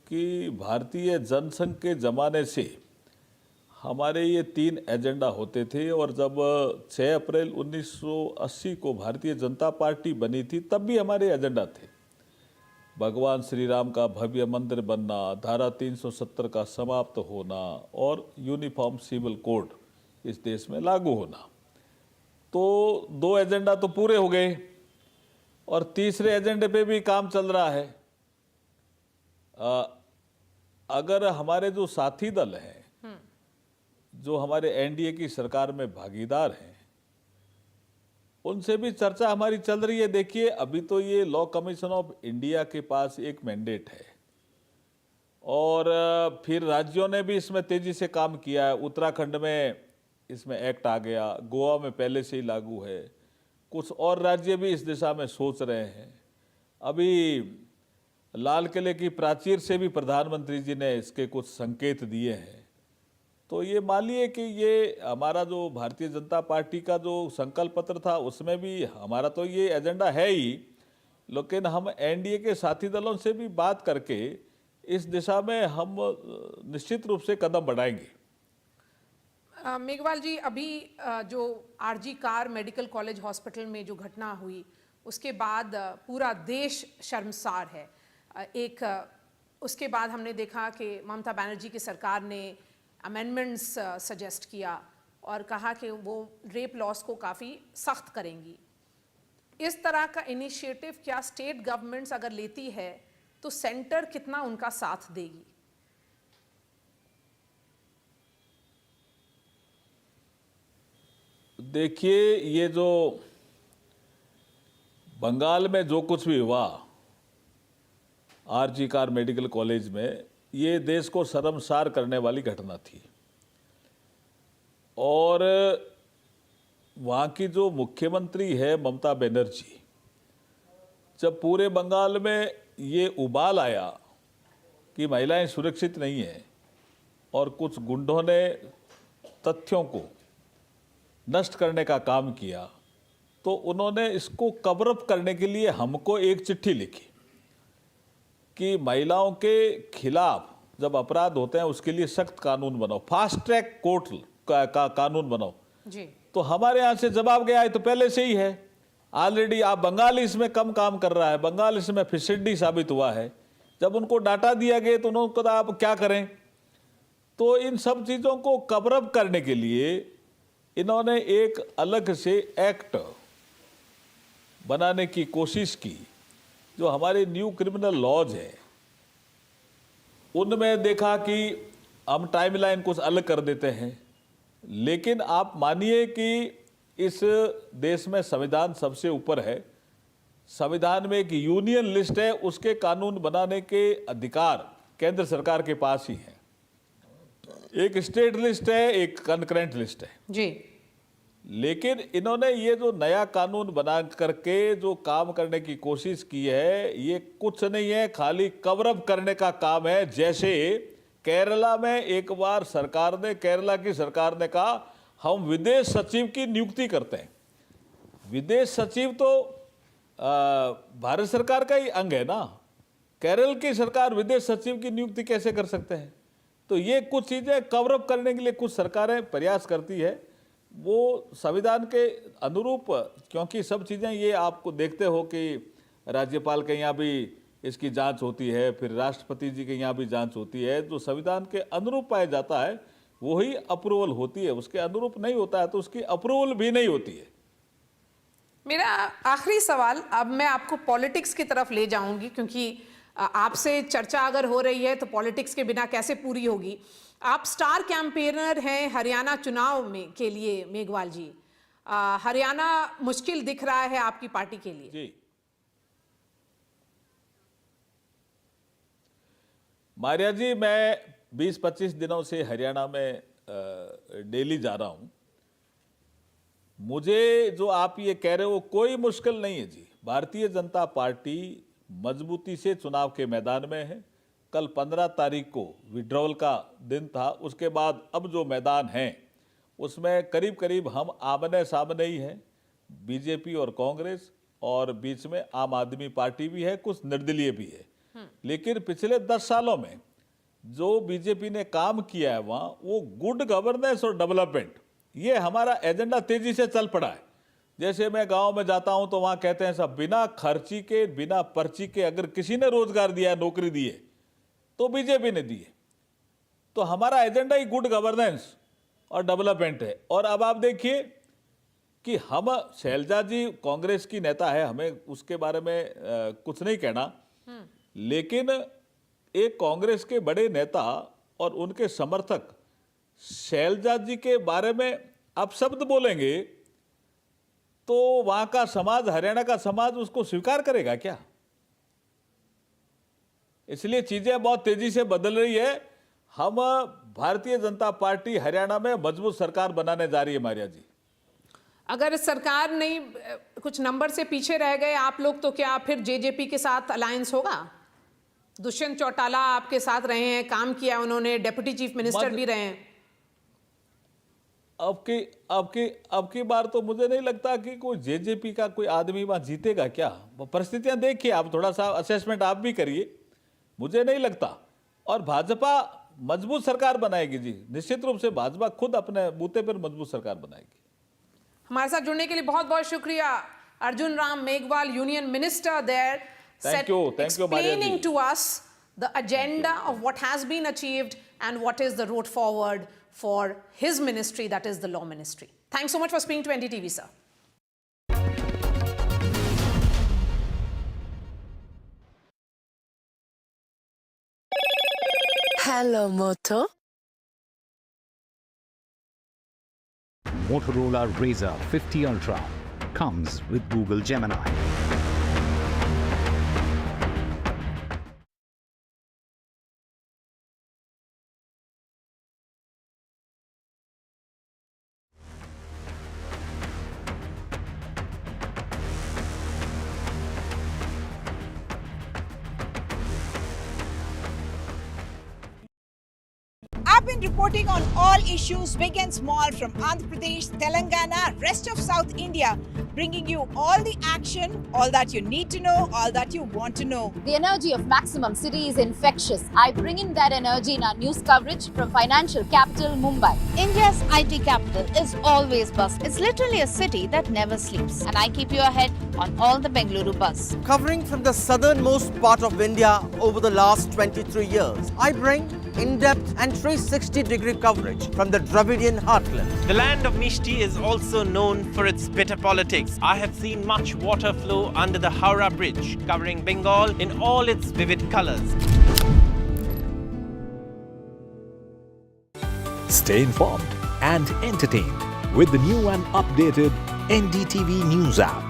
कि भारतीय जनसंघ के ज़माने से हमारे ये 3 एजेंडा होते थे, और जब 6 अप्रैल 1980 को भारतीय जनता पार्टी बनी थी, तब भी हमारे एजेंडा थे। भगवान श्री राम का भव्य मंदिर बनना, धारा 370 का समाप्त होना, और यूनिफॉर्म सिविल कोड इस देश में लागू होना। तो 2 एजेंडा तो पूरे हो गए, और तीसरे एजेंडे पे भी काम चल रहा है। अगर हमारे जो साथी दल हैं, जो हमारे एनडीए की सरकार में भागीदार हैं, उनसे भी चर्चा हमारी चल रही है। देखिए, अभी तो ये लॉ कमीशन ऑफ इंडिया के पास एक मैंडेट है और फिर राज्यों ने भी इसमें तेजी से काम किया है। उत्तराखंड में इसमें एक्ट आ गया, गोवा में पहले से ही लागू है, कुछ और राज्य भी इस दिशा में सोच रहे हैं। अभी लाल किले की प्राचीर से भी प्रधानमंत्री जी ने इसके कुछ संकेत दिए हैं। तो ये मानिए कि ये हमारा जो भारतीय जनता पार्टी का जो संकल्प पत्र था उसमें भी हमारा तो ये एजेंडा है ही, लेकिन हम एनडीए के साथी दलों से भी बात करके इस दिशा में हम निश्चित रूप से कदम बढ़ाएंगे। मेघवाल जी, अभी जो RG Kar medical college hospital में जो घटना हुई उसके बाद पूरा देश शर्मसार है। उसके बाद हमने देखा कि ममता बनर्जी की सरकार ने अमेंडमेंट्स सजेस्ट किया और कहा कि वो रेप लॉस को काफ़ी सख्त करेंगी। इस तरह का इनिशिएटिव क्या स्टेट गवर्नमेंट्स अगर लेती है तो सेंटर कितना उनका साथ देगी? देखिए, ये जो बंगाल में जो कुछ भी हुआ आरजी कार मेडिकल कॉलेज में, ये देश को शर्मसार करने वाली घटना थी। और वहाँ की जो मुख्यमंत्री है ममता बनर्जी, जब पूरे बंगाल में ये उबाल आया कि महिलाएं सुरक्षित नहीं हैं और कुछ गुंडों ने तथ्यों को नष्ट करने का काम किया, तो उन्होंने इसको कवर अप करने के लिए हमको एक चिट्ठी लिखी कि महिलाओं के खिलाफ जब अपराध होते हैं उसके लिए सख्त कानून बनाओ, फास्ट ट्रैक कोर्ट का कानून बनाओ जी। तो हमारे यहाँ से जवाब गया है तो पहले से ही है ऑलरेडी। आप बंगाल इसमें कम काम कर रहा है, बंगाल इसमें फिसड्डी साबित हुआ है। जब उनको डाटा दिया गया तो उन्होंने कहा आप क्या करें। तो इन सब चीज़ों को कवर अप करने के लिए इन्होंने एक अलग से एक्ट बनाने की कोशिश की। जो हमारे न्यू क्रिमिनल लॉज हैं उनमें देखा कि हम टाइमलाइन कुछ अलग कर देते हैं, लेकिन आप मानिए कि इस देश में संविधान सबसे ऊपर है। संविधान में एक यूनियन लिस्ट है, उसके कानून बनाने के अधिकार केंद्र सरकार के पास ही हैं। एक स्टेट लिस्ट है, एक कंकरेंट लिस्ट है जी। लेकिन इन्होंने ये जो नया कानून बना करके जो काम करने की कोशिश की है, ये कुछ नहीं है, खाली कवर अप करने का काम है। जैसे केरला में एक बार केरला की सरकार ने कहा हम विदेश सचिव की नियुक्ति करते हैं। विदेश सचिव तो भारत सरकार का ही अंग है ना, केरल की सरकार विदेश सचिव की नियुक्ति कैसे कर सकते हैं? तो ये कुछ चीज़ें कवर अप करने के लिए कुछ सरकारें प्रयास करती है, वो संविधान के अनुरूप, क्योंकि सब चीज़ें ये आपको देखते हो कि राज्यपाल के यहाँ भी इसकी जांच होती है, फिर राष्ट्रपति जी के यहाँ भी जांच होती है। जो संविधान के अनुरूप पाया जाता है वही अप्रूवल होती है, उसके अनुरूप नहीं होता है तो उसकी अप्रूवल भी नहीं होती है। मेरा आखिरी सवाल, अब मैं आपको पॉलिटिक्स की तरफ ले जाऊंगी क्योंकि आपसे चर्चा अगर हो रही है तो पॉलिटिक्स के बिना कैसे पूरी होगी। आप स्टार कैंपेनर हैं हरियाणा चुनाव में के लिए मेघवाल जी। हरियाणा मुश्किल दिख रहा है आपकी पार्टी के लिए? जी, मारिया जी, मैं 20-25 दिनों से हरियाणा में डेली जा रहा हूं। मुझे जो आप ये कह रहे हो कोई मुश्किल नहीं है जी। भारतीय जनता पार्टी मजबूती से चुनाव के मैदान में है। कल 15 तारीख को विड्रॉल का दिन था, उसके बाद अब जो मैदान है उसमें करीब करीब हम आमने सामने ही हैं, बीजेपी और कांग्रेस, और बीच में आम आदमी पार्टी भी है, कुछ निर्दलीय भी है। लेकिन पिछले 10 सालों में जो बीजेपी ने काम किया है वहाँ, वो गुड गवर्नेंस और डेवलपमेंट, ये हमारा एजेंडा तेजी से चल पड़ा है। जैसे मैं गांव में जाता हूं तो वहाँ कहते हैं सब बिना खर्ची के, बिना पर्ची के अगर किसी ने रोजगार दिया है, नौकरी दी है तो बीजेपी ने दी है। तो हमारा एजेंडा ही गुड गवर्नेंस और डेवलपमेंट है। और अब आप देखिए कि हम, शैलजा जी कांग्रेस की नेता है, हमें उसके बारे में कुछ नहीं कहना, लेकिन एक कांग्रेस के बड़े नेता और उनके समर्थक शैलजा जी के बारे में अपशब्द बोलेंगे तो वहां का समाज, हरियाणा का समाज उसको स्वीकार करेगा क्या? इसलिए चीजें बहुत तेजी से बदल रही है। हम भारतीय जनता पार्टी हरियाणा में मजबूत सरकार बनाने जा रही है मारिया जी। अगर सरकार नहीं कुछ नंबर से पीछे रह गए आप लोग तो क्या फिर जेजेपी के साथ अलायंस होगा? दुष्यंत चौटाला आपके साथ रहे हैं, काम किया उन्होंने, डेप्यूटी चीफ मिनिस्टर भी रहे हैं। अब की बार तो मुझे नहीं लगता कि कोई जेजेपी का कोई आदमी वहां जीतेगा। क्या परिस्थितियां देखिए आप, थोड़ा सा असेसमेंट आप भी करिए। मुझे नहीं लगता। और भाजपा मजबूत सरकार बनाएगी जी, निश्चित रूप से भाजपा खुद अपने बूते पर मजबूत सरकार बनाएगी। हमारे साथ जुड़ने के लिए बहुत बहुत शुक्रिया Arjun Ram Meghwal, union minister there, explaining to us the agenda of what has been achieved and what is the road forward for his ministry, that is the law ministry. Thanks so much for speaking to NDTV, sir. Hello, Moto. Motorola Razr 50 Ultra comes with Google Gemini. I've been reporting on all issues, big and small, from Andhra Pradesh, Telangana, rest of South India, bringing you all the action, all that you need to know, all that you want to know. The energy of Maximum City is infectious. I bring in that energy in our news coverage from financial capital Mumbai. India's IT capital is always buzz. It's literally a city that never sleeps. And I keep you ahead on all the Bengaluru buzz. Covering from the southernmost part of India over the last 23 years, I bring in-depth and 360-degree coverage from the Dravidian heartland. The land of Mishti is also known for its bitter politics. I have seen much water flow under the Howrah Bridge, covering Bengal in all its vivid colors. Stay informed and entertained with the new and updated NDTV News app.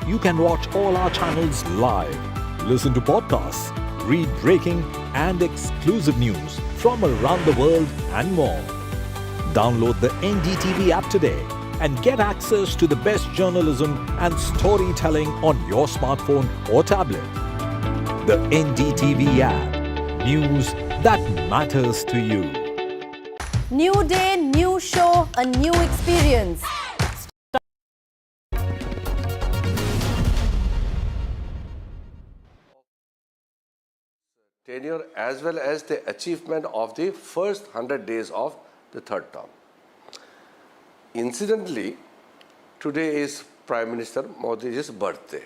You can watch all our channels live, listen to podcasts, read breaking and exclusive news from around the world and more. Download the NDTV app today and get access to the best journalism and storytelling on your smartphone or tablet. The NDTV app. News that matters to you. New day, new show, a new experience. Tenure as well as the achievement of the first 100 days of the third term. Incidentally, today is Prime Minister Modi's birthday.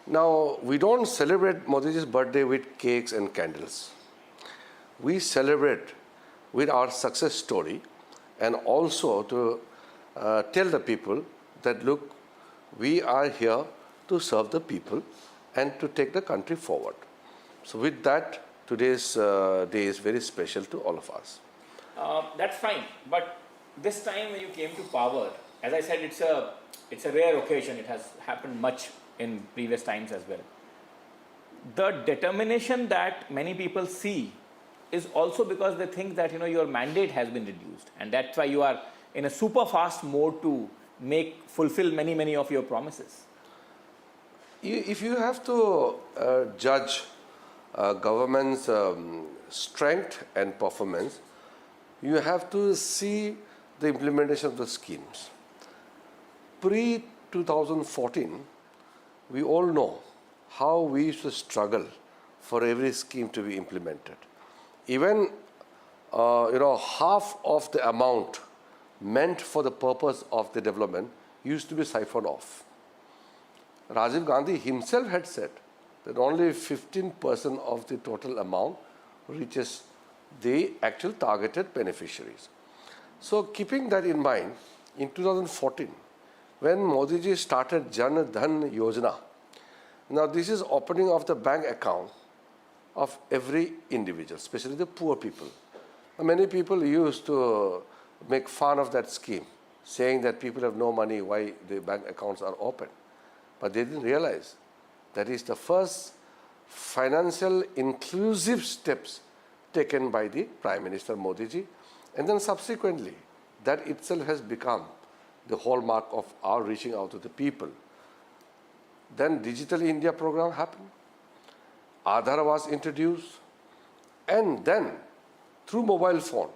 Now, we don't celebrate Modi's birthday with cakes and candles. We celebrate with our success story and also to tell the people that, look, we are here to serve the people and to take the country forward. So with that, today's day is very special to all of us. That's fine, but this time when you came to power, as I said, it's a rare occasion. It has happened much in previous times as well. The determination that many people see is also because they think that your mandate has been reduced, and that's why you are in a super fast mode to fulfill many of your promises. If you have to judge government's strength and performance, you have to see the implementation of the schemes. Pre-2014, we all know how we used to struggle for every scheme to be implemented. Even half of the amount meant for the purpose of the development used to be siphoned off. Rajiv Gandhi himself had said that only 15% of the total amount reaches the actual targeted beneficiaries. So keeping that in mind, in 2014, when Modi ji started Jan Dhan Yojana, now this is opening of the bank account of every individual, especially the poor people. Many people used to make fun of that scheme, saying that people have no money, why the bank accounts are open. But they didn't realize that is the first financial inclusive steps taken by the Prime Minister Modi ji, and then subsequently that itself has become the hallmark of our reaching out to the people. Then Digital India program happened, Aadhaar was introduced, and then through mobile phone,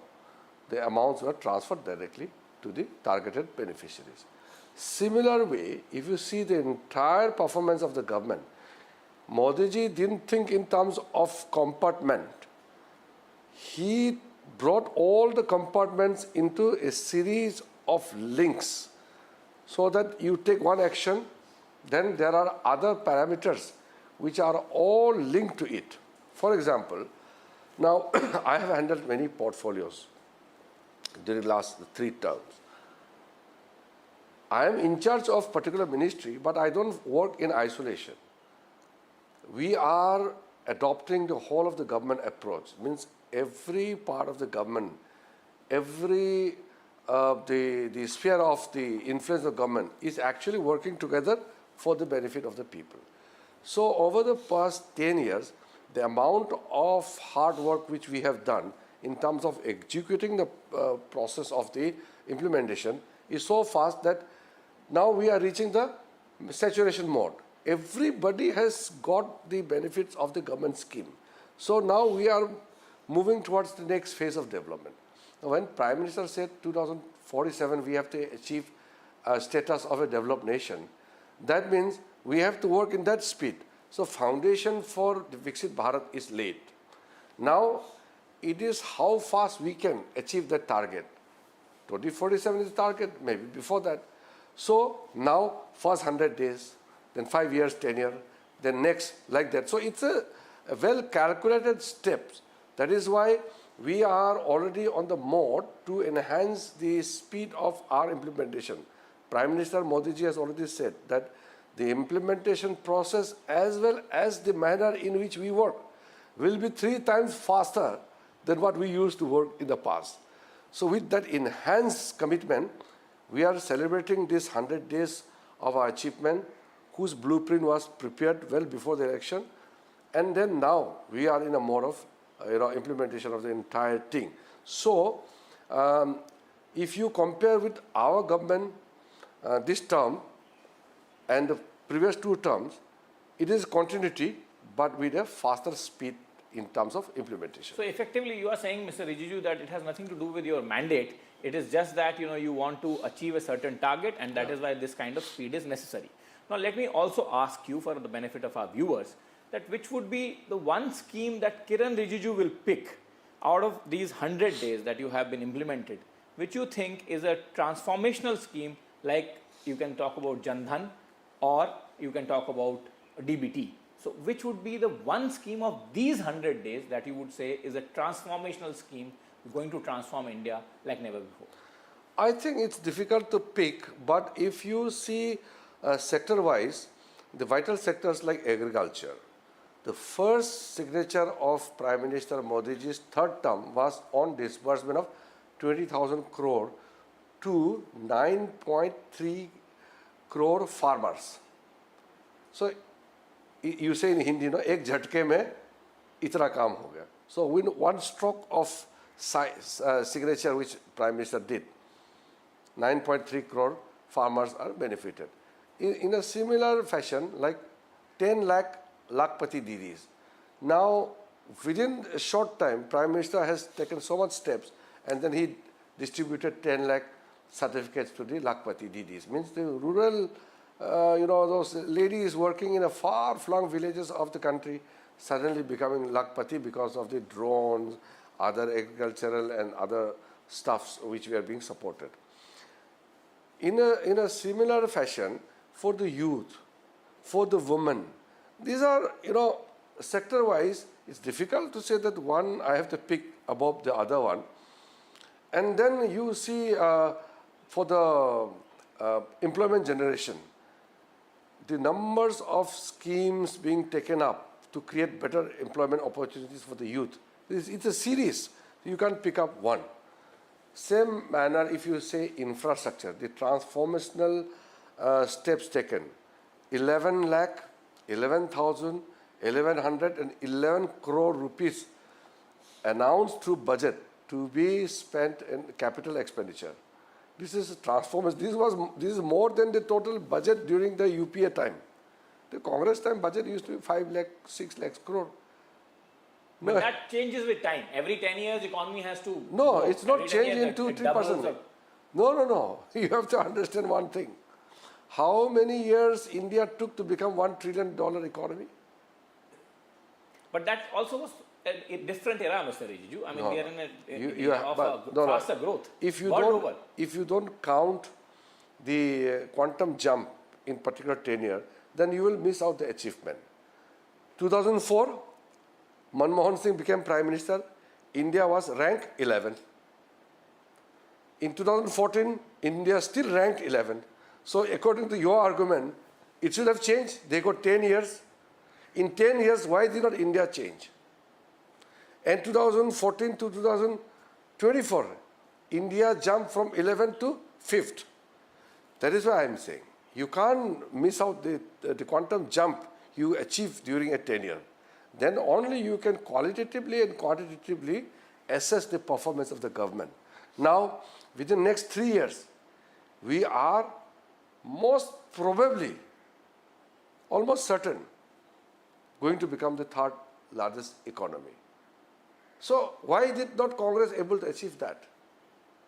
the amounts were transferred directly to the targeted beneficiaries. Similar way, if you see the entire performance of the government, Modi ji didn't think in terms of compartment. He brought all the compartments into a series of links so that you take one action, then there are other parameters which are all linked to it. For example, now I have handled many portfolios during the last 3 terms. I am in charge of particular ministry, but I don't work in isolation. We are adopting the whole of the government approach. Means every part of the government, every the sphere of the influence of government is actually working together for the benefit of the people. So over the past 10 years, the amount of hard work which we have done in terms of executing the process of the implementation is so fast that now we are reaching the saturation mode. Everybody has got the benefits of the government scheme. So now we are moving towards the next phase of development. Now, when Prime Minister said 2047 we have to achieve a status of a developed nation, that means we have to work in that speed. So foundation for the Viksit Bharat is laid. Now it is how fast we can achieve that target. 2047 is the target, maybe before that. So now first 100 days, then 5 years, 10 years, then next, like that. So it's a well calculated steps. That is why we are already on the mode to enhance the speed of our implementation. Prime Minister Modi ji has already said that the implementation process as well as the manner in which we work will be 3 times faster than what we used to work in the past. So with that enhanced commitment, we are celebrating this 100 days of our achievement, whose blueprint was prepared well before the election. And then now we are in a mode of implementation of the entire thing. So if you compare with our government this term and the previous 2 terms, it is continuity, but with a faster speed in terms of implementation. So effectively you are saying, Mr. Rijiju, that it has nothing to do with your mandate. It is just that you want to achieve a certain target, and that is why this kind of speed is necessary. Now let me also ask you, for the benefit of our viewers, that which would be the one scheme that Kiran Rijiju will pick out of these 100 days that you have been implemented, which you think is a transformational scheme, like you can talk about Jan Dhan or you can talk about DBT. So which would be the one scheme of these 100 days that you would say is a transformational scheme going to transform India like never before? I think it's difficult to pick, but if you see sector-wise, the vital sectors like agriculture, the first signature of Prime Minister Modi ji's 3rd term was on disbursement of 20,000 crore to 9.3 crore farmers. So you say in Hindi, ek jhatke mein itna kaam ho gaya. So with one stroke of signature which Prime Minister did, 9.3 crore farmers are benefited. In a similar fashion, like 10 lakh Lakpati Didis. Now, within a short time, Prime Minister has taken so much steps, and then he distributed 10 lakh certificates to the Lakpati Didis. Means the rural, those ladies working in a far-flung villages of the country suddenly becoming Lakpati because of the drones, other agricultural and other stuffs which we are being supported. In a similar fashion, for the youth, for the women, these are, sector-wise, it's difficult to say that one I have to pick above the other one. And then you see for the employment generation, the numbers of schemes being taken up to create better employment opportunities for the youth. It's a series. You can't pick up one. Same manner if you say infrastructure, the transformational steps taken, 11,000 1111 crore rupees announced through budget to be spent in capital expenditure. This is a transformation. This is more than the total budget during the UPA time. The Congress time budget used to be 5 lakh, 6 lakhs crore. But that changes with time. Every 10 years, economy has to. No, it's not Every 10 changed years, in 2 it 3%. doubles up. No. You have to understand one thing. How many years India took to become $1 trillion economy? But that also was a different era, Mr. Rijiju. I mean, No, we are in a you of a faster growth. If you World don't, over. if you don't count the quantum jump in particular tenure, then you will miss out the achievement. 2004, Manmohan Singh became Prime Minister. India was rank 11. In 2014, India still ranked 11. So according to your argument, it should have changed. They got 10 years. In 10 years, why did not India change? And 2014 to 2024, India jumped from 11th to 5th. That is why I am saying, you can't miss out the quantum jump you achieve during a tenure. Then only you can qualitatively and quantitatively assess the performance of the government. Now, within the next 3 years, we are most probably, almost certain, going to become the 3rd largest economy. So why did not Congress able to achieve that?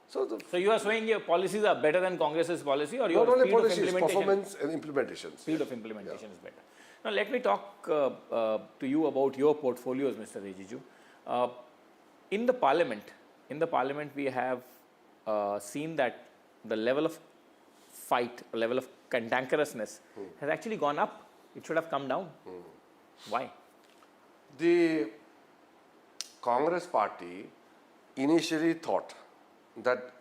So you are saying your policies are better than Congress's policy, or your not only speed of policies, implementation? performance and implementation. Speed of implementation is better. Now let me talk to you about your portfolios, Mr. Rijiju. In the Parliament, we have seen that the level of fight, level of cantankerousness has actually gone up. It should have come down. Why? The Congress party initially thought that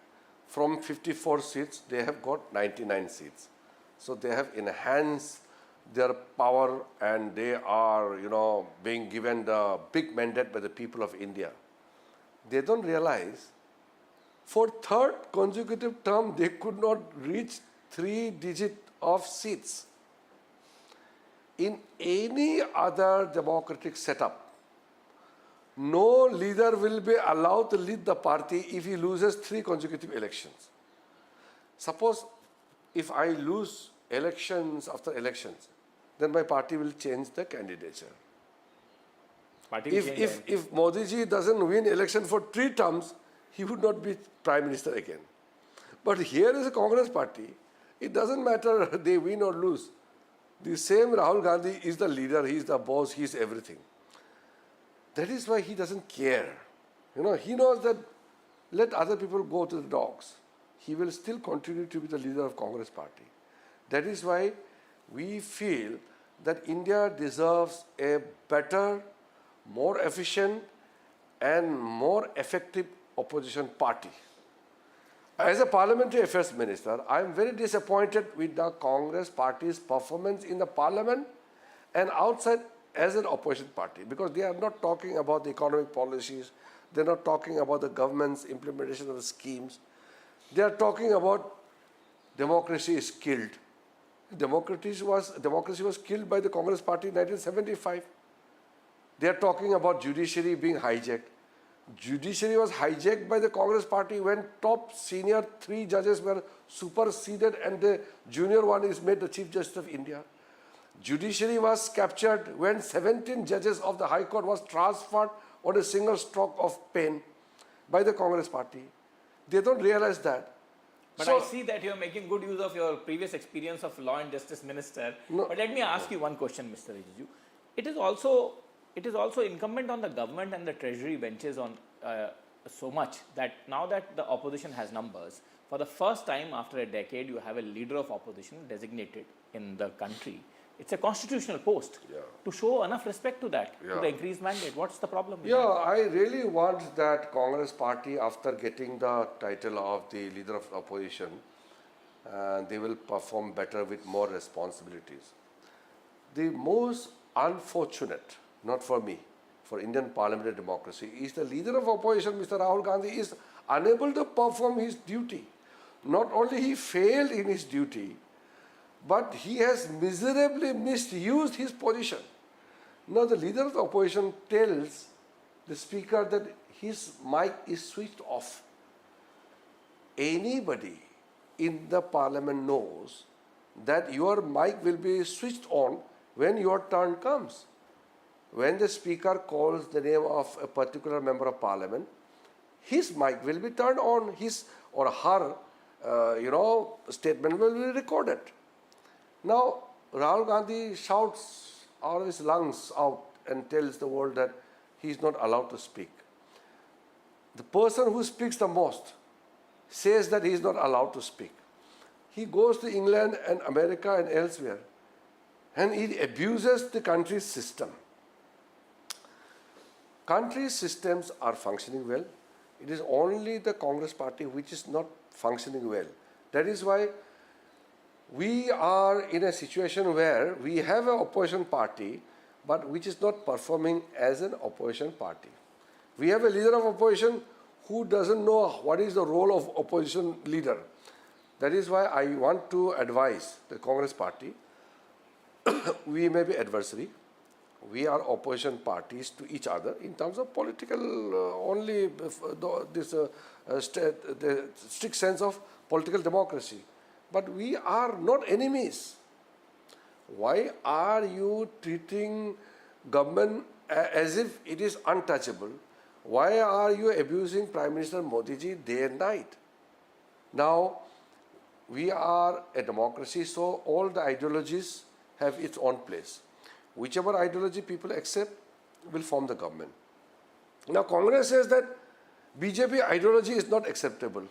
from 54 seats, they have got 99 seats. So they have enhanced their power and they are, being given the big mandate by the people of India. They don't realize for 3rd consecutive term, they could not reach 3 digit of seats. In any other democratic setup, no leader will be allowed to lead the party if he loses 3 consecutive elections. Suppose if I lose elections after elections, then my party will change the candidature. If Modi ji doesn't win election for 3 terms, he would not be Prime Minister again. But here is a Congress party. It doesn't matter they win or lose. The same Rahul Gandhi is the leader, he is the boss, he is everything. That is why he doesn't care. He knows that let other people go to the dogs. He will still continue to be the leader of Congress party. That is why we feel that India deserves a better, more efficient and more effective opposition party. As a Parliamentary Affairs Minister, I am very disappointed with the Congress party's performance in the Parliament and outside as an opposition party, because they are not talking about the economic policies, they are not talking about the government's implementation of the schemes. They are talking about democracy is killed. Democracy was killed by the Congress party in 1975. They are talking about judiciary being hijacked. Judiciary was hijacked by the Congress party when top senior 3 judges were superseded and the junior one is made the Chief Justice of India. Judiciary was captured when 17 judges of the High Court was transferred on a single stroke of pen by the Congress party. They don't realize that. But I see that you are making good use of your previous experience of Law and Justice Minister. But let me ask you one question, Mr. Rijiju. It is also incumbent on the government and the treasury benches on so much that now that the opposition has numbers, for the first time after a decade, you have a leader of opposition designated in the country. It's a constitutional post. To show enough respect to that, to the increased mandate, what's the problem with that? I really want that Congress party, after getting the title of the leader of opposition, they will perform better with more responsibilities. The most unfortunate, not for me, for Indian parliamentary democracy, is the leader of opposition, Mr. Rahul Gandhi, is unable to perform his duty. Not only he failed in his duty, but he has miserably misused his position. Now the leader of the opposition tells the speaker that his mic is switched off. Anybody in the parliament knows that your mic will be switched on when your turn comes. When the speaker calls the name of a particular member of parliament, his mic will be turned on, his or her statement will be recorded. Now Rahul Gandhi shouts out of his lungs out and tells the world that he is not allowed to speak. The person who speaks the most says that he is not allowed to speak. He goes to England and America and elsewhere, and he abuses the country's system. Country's systems are functioning well. It is only the Congress party which is not functioning well. That is why we are in a situation where we have an opposition party, but which is not performing as an opposition party. We have a leader of opposition who doesn't know what is the role of opposition leader. That is why I want to advise the Congress party, we may be adversary, we are opposition parties to each other in terms of political, the strict sense of political democracy. But we are not enemies. Why are you treating government as if it is untouchable? Why are you abusing Prime Minister Modi ji day and night? Now, we are a democracy, so all the ideologies have its own place. Whichever ideology people accept will form the government. Now, Congress says that BJP ideology is not acceptable.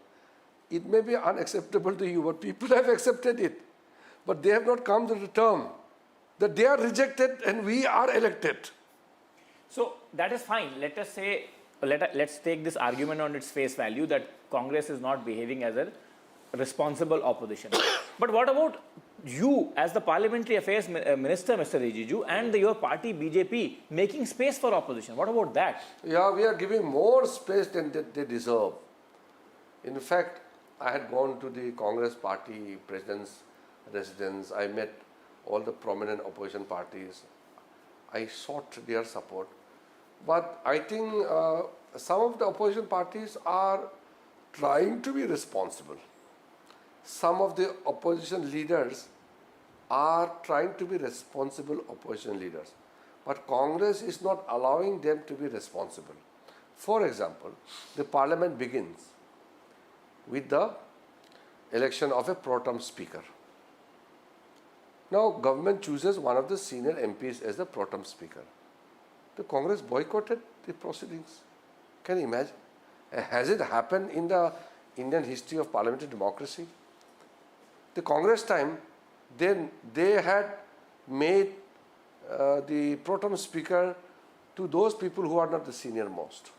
It may be unacceptable to you, but people have accepted it. But they have not come to the term that they are rejected and we are elected. So that is fine. Let us say, let's take this argument on its face value that Congress is not behaving as a responsible opposition. But what about you as the Parliamentary Affairs Minister, Mr. Rijiju, and your party BJP making space for opposition? What about that? Yeah, we are giving more space than they deserve. In fact, I had gone to the Congress party president's residence. I met all the prominent opposition parties. I sought their support. But I think some of the opposition parties are trying to be responsible. Some of the opposition leaders are trying to be responsible opposition leaders. But Congress is not allowing them to be responsible. For example, the parliament begins with the election of a pro tem speaker. Now, government chooses one of the senior MPs as the pro tem speaker. The Congress boycotted the proceedings. Can you imagine? Has it happened in the Indian history of parliamentary democracy? The Congress time, then they had made the pro tem speaker to those people who are not the senior most.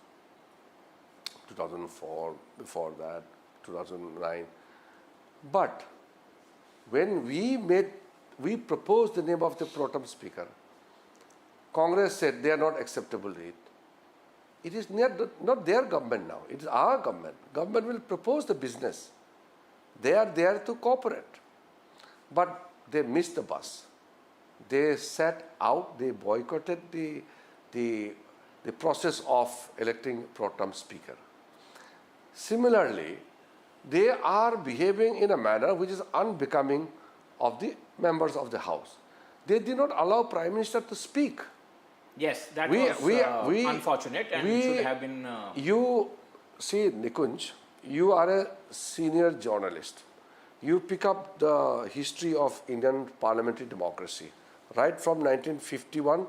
2004, before that, 2009. But when we proposed the name of the pro tem speaker, Congress said they are not acceptable to it. It is not their government now, it is our government. Government will propose the business. They are there to cooperate. But they missed the bus. They sat out, they boycotted the process of electing pro tem speaker. Similarly, they are behaving in a manner which is unbecoming of the members of the House. They did not allow Prime Minister to speak. Yes, that was unfortunate and should have been... You see, Nikunj, you are a senior journalist. You pick up the history of Indian parliamentary democracy, right from 1951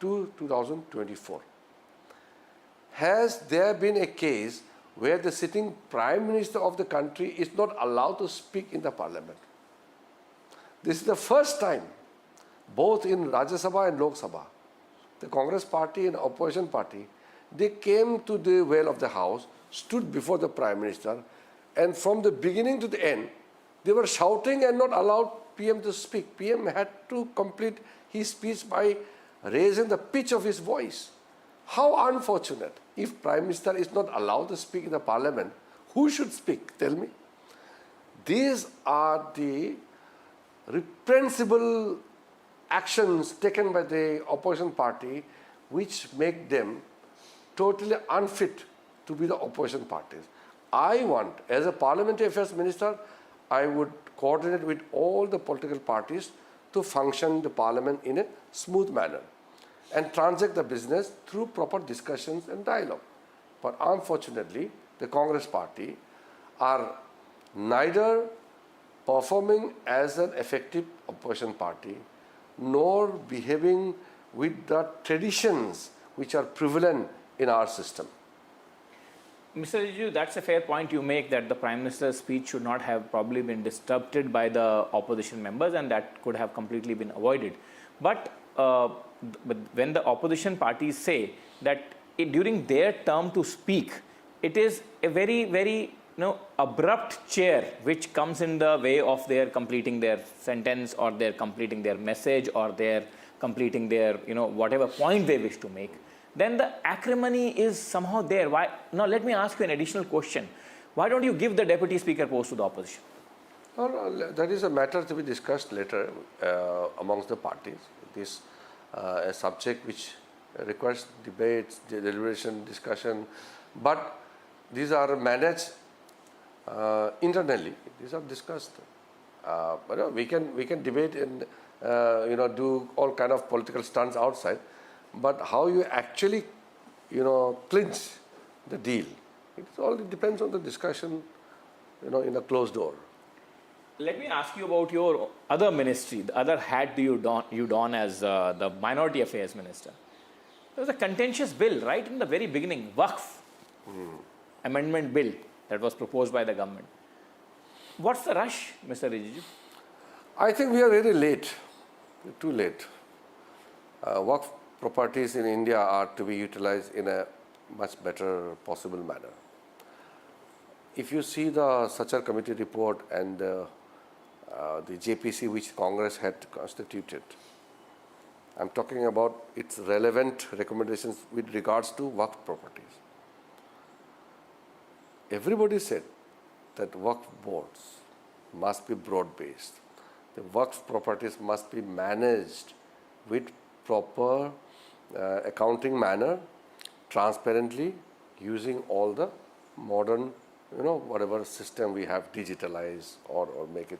to 2024. Has there been a case where the sitting Prime Minister of the country is not allowed to speak in the parliament? This is the first time, both in Rajya Sabha and Lok Sabha, the Congress party and opposition party, they came to the well of the House, stood before the Prime Minister, and from the beginning to the end, they were shouting and not allowed PM to speak. PM had to complete his speech by raising the pitch of his voice. How unfortunate. If Prime Minister is not allowed to speak in the Parliament, who should speak? Tell me. These are the reprehensible actions taken by the opposition party which make them totally unfit to be the opposition parties. I want, as a parliamentary affairs minister, I would coordinate with all the political parties to function the parliament in a smooth manner and transact the business through proper discussions and dialogue. But unfortunately, the Congress party are neither performing as an effective opposition party nor behaving with the traditions which are prevalent in our system. Mr. Riju, that's a fair point you make, that the Prime Minister's speech should not have probably been disrupted by the opposition members, and that could have completely been avoided. But when the opposition parties say that during their term to speak, it is a very, very abrupt chair which comes in the way of their completing their sentence, or their completing their message, or their completing their whatever point they wish to make, then the acrimony is somehow there. Why? Now let me ask you an additional question. Why don't you give the deputy speaker post to the opposition? Well, that is a matter to be discussed later amongst the parties. It is a subject which requires debates, deliberation, discussion, but these are managed internally. These are discussed. But we can debate and do all kind of political stunts outside. But how you actually clinch the deal, it all depends on the discussion in a closed door. Let me ask you about your other ministry, the other hat you don as the Minority Affairs Minister. There was a contentious bill right in the very beginning, Waqf amendment bill that was proposed by the government. What's the rush, Mr. Rijiju? I think we are very late, too late. Waqf properties in India are to be utilized in a much better possible manner. If you see the Sachar Committee report and the JPC which Congress had constituted, I'm talking about its relevant recommendations with regards to Waqf properties. Everybody said that Waqf boards must be broad-based. The Waqf properties must be managed with proper accounting manner, transparently, using all the modern, whatever system we have digitalized or make it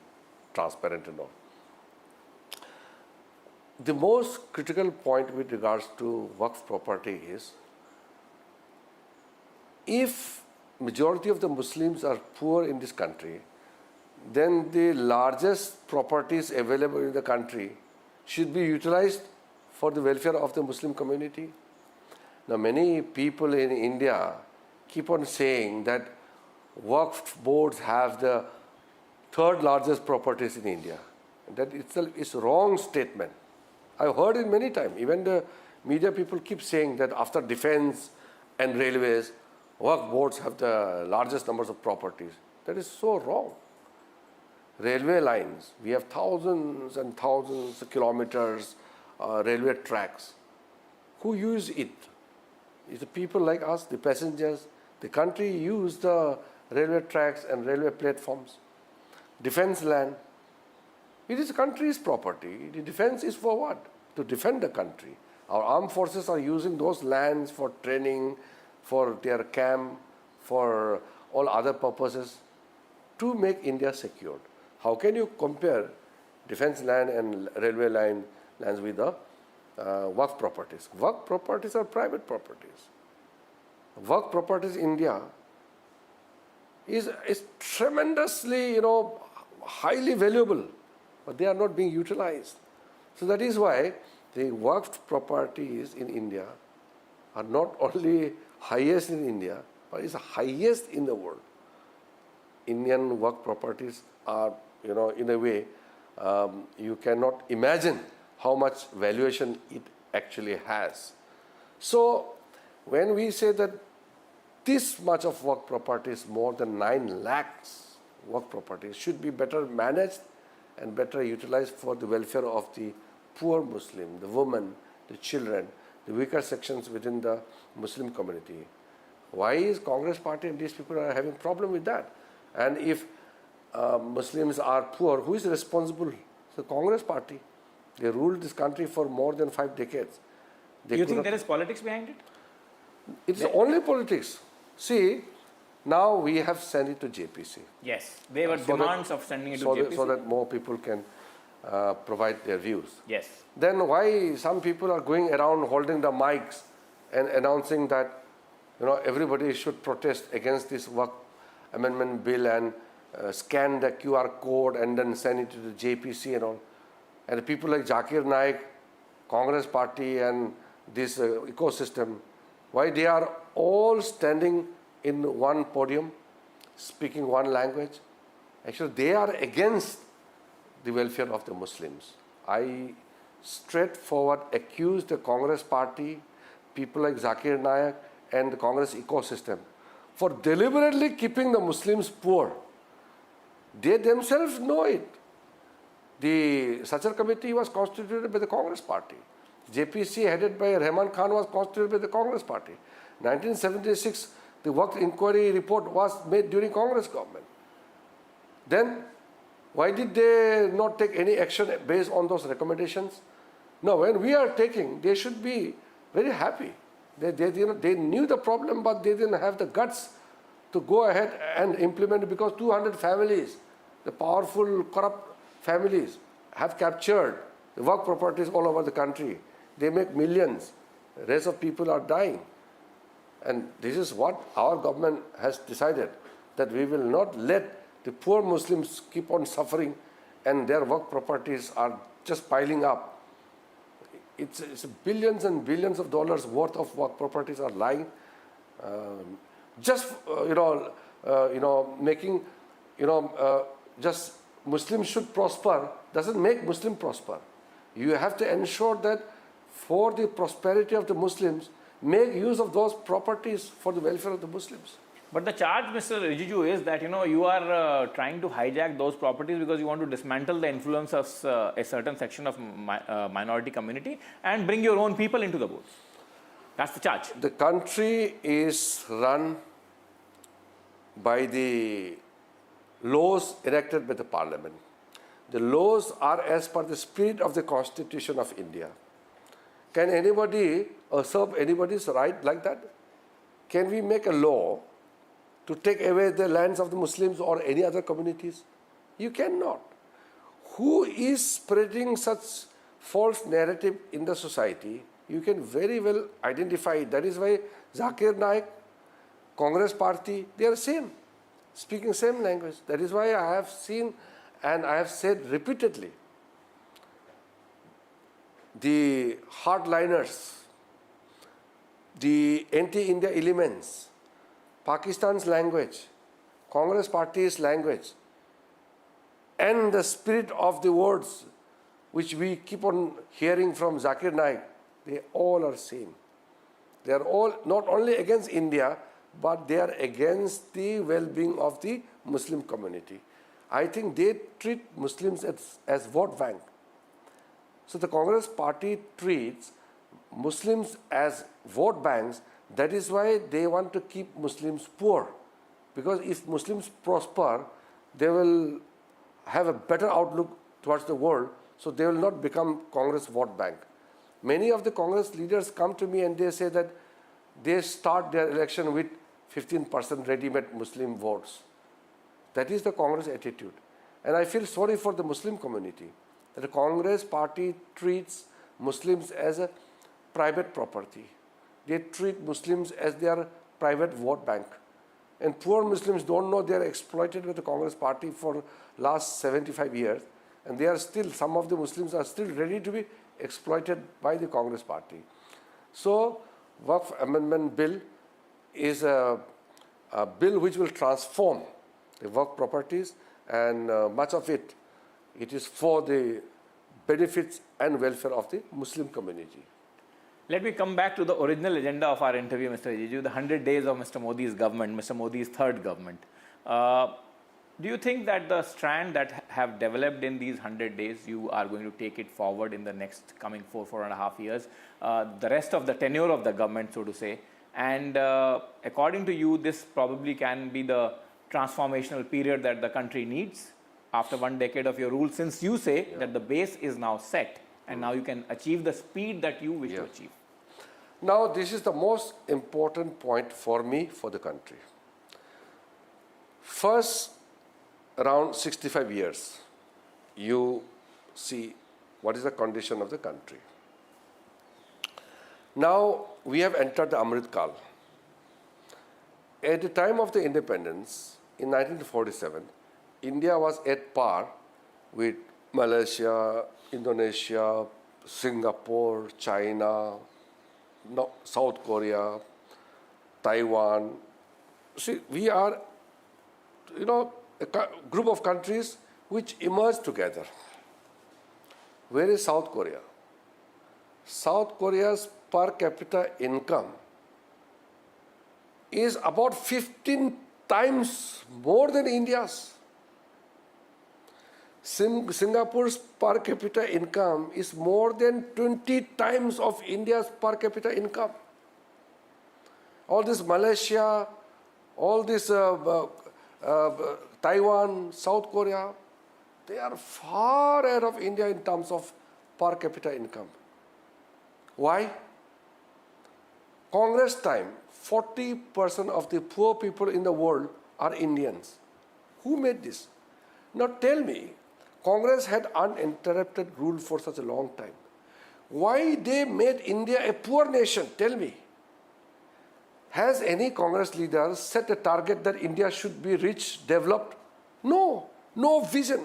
transparent and all. The most critical point with regards to Waqf property is, if majority of the Muslims are poor in this country, then the largest properties available in the country should be utilized for the welfare of the Muslim community. Now, many people in India keep on saying that Waqf boards have the third largest properties in India. That itself is a wrong statement. I've heard it many times. Even the media people keep saying that after defense and railways, Waqf boards have the largest numbers of properties. That is so wrong. Railway lines, we have thousands and thousands of kilometers railway tracks. Who use it? It's the people like us, the passengers. The country use the railway tracks and railway platforms. Defense land, it is the country's property. The defense is for what? To defend the country. Our armed forces are using those lands for training, for their camp, for all other purposes to make India secured. How can you compare defense land and railway lands with the Waqf properties? Waqf properties are private properties. Waqf properties in India is tremendously, highly valuable, but they are not being utilized. So that is why the Waqf properties in India are not only highest in India, but it's the highest in the world. Indian Waqf properties are, in a way, you cannot imagine how much valuation it actually has. So when we say that this much of Waqf properties, more than 9 lakhs Waqf properties, should be better managed and better utilized for the welfare of the poor Muslim, the women, the children, the weaker sections within the Muslim community. Why is Congress party and these people are having problem with that? And if Muslims are poor, who is responsible? The Congress party. They ruled this country for more than 5 decades. You think there is politics behind it? It's only politics. See, now we have sent it to JPC. Yes, there were demands of sending it to JPC. So that more people can provide their views. Yes. Then why some people are going around holding the mics and announcing that, you know, everybody should protest against this work amendment bill and scan the QR code and then send it to the JPC and all. And people like Zakir Naik, Congress party and this ecosystem, why they are all standing in one podium, speaking one language? Actually, they are against the welfare of the Muslims. I straightforward accuse the Congress party, people like Zakir Naik and the Congress ecosystem for deliberately keeping the Muslims poor. They themselves know it. The Sachar committee was constituted by the Congress party. JPC headed by Rahman Khan was constituted by the Congress party. 1976, the work inquiry report was made during Congress government. Then, why did they not take any action based on those recommendations? No, when we are taking, they should be very happy. They knew the problem, but they didn't have the guts to go ahead and implement it because 200 families, the powerful, corrupt families, have captured the work properties all over the country. They make millions. The rest of people are dying. And this is what our government has decided, that we will not let the poor Muslims keep on suffering and their work properties are just piling up. It's billions and billions of dollars worth of work properties are lying. Making, just Muslims should prosper doesn't make Muslim prosper. You have to ensure that for the prosperity of the Muslims, make use of those properties for the welfare of the Muslims. But the charge, Mr. Rijiju, is that you are trying to hijack those properties because you want to dismantle the influence of a certain section of minority community and bring your own people into the booth. That's the charge. The country is run by the laws enacted by the Parliament. The laws are as per the spirit of the Constitution of India. Can anybody usurp anybody's right like that? Can we make a law to take away the lands of the Muslims or any other communities? You cannot. Who is spreading such false narrative in the society? You can very well identify it. That is why Zakir Naik, Congress party, they are same, speaking same language. That is why I have seen and I have said repeatedly, the hardliners, the anti-India elements, Pakistan's language, Congress party's language, and the spirit of the words which we keep on hearing from Zakir Naik, they all are same. They are all not only against India, but they are against the well-being of the Muslim community. I think they treat Muslims as vote bank. So the Congress party treats Muslims as vote banks. That is why they want to keep Muslims poor. Because if Muslims prosper, they will have a better outlook towards the world, so they will not become Congress vote bank. Many of the Congress leaders come to me and they say that they start their election with 15% ready-made Muslim votes. That is the Congress attitude. And I feel sorry for the Muslim community, that the Congress party treats Muslims as a private property. They treat Muslims as their private vote bank. And poor Muslims don't know they are exploited with the Congress party for last 75 years. And they are still, some of the Muslims are still ready to be exploited by the Congress party. So, Waqf Amendment Bill is a bill which will transform the Waqf properties, and much of it is for the benefits and welfare of the Muslim community. Let me come back to the original agenda of our interview, Mr. Rijiju, the 100 days of Mr. Modi's government, Mr. Modi's third government. Do you think that the strand that have developed in these 100 days, you are going to take it forward in the next coming 4.5 years, the rest of the tenure of the government, so to say, and according to you, this probably can be the transformational period that the country needs after 1 decade of your rule, since you say that the base is now set and now you can achieve the speed that you wish to achieve. Now, this is the most important point for me, for the country. First, around 65 years, you see what is the condition of the country. Now, we have entered the Amrit Kal. At the time of the independence, in 1947, India was at par with Malaysia, Indonesia, Singapore, China, South Korea, Taiwan. See, we are, a group of countries which emerged together. Where is South Korea? South Korea's per capita income is about 15 times more than India's. Singapore's per capita income is more than 20 times of India's per capita income. All this Malaysia, all this Taiwan, South Korea, they are far ahead of India in terms of per capita income. Why? Congress time, 40% of the poor people in the world are Indians. Who made this? Now tell me, Congress had uninterrupted rule for such a long time. Why they made India a poor nation? Tell me. Has any Congress leader set a target that India should be rich, developed? No, no vision.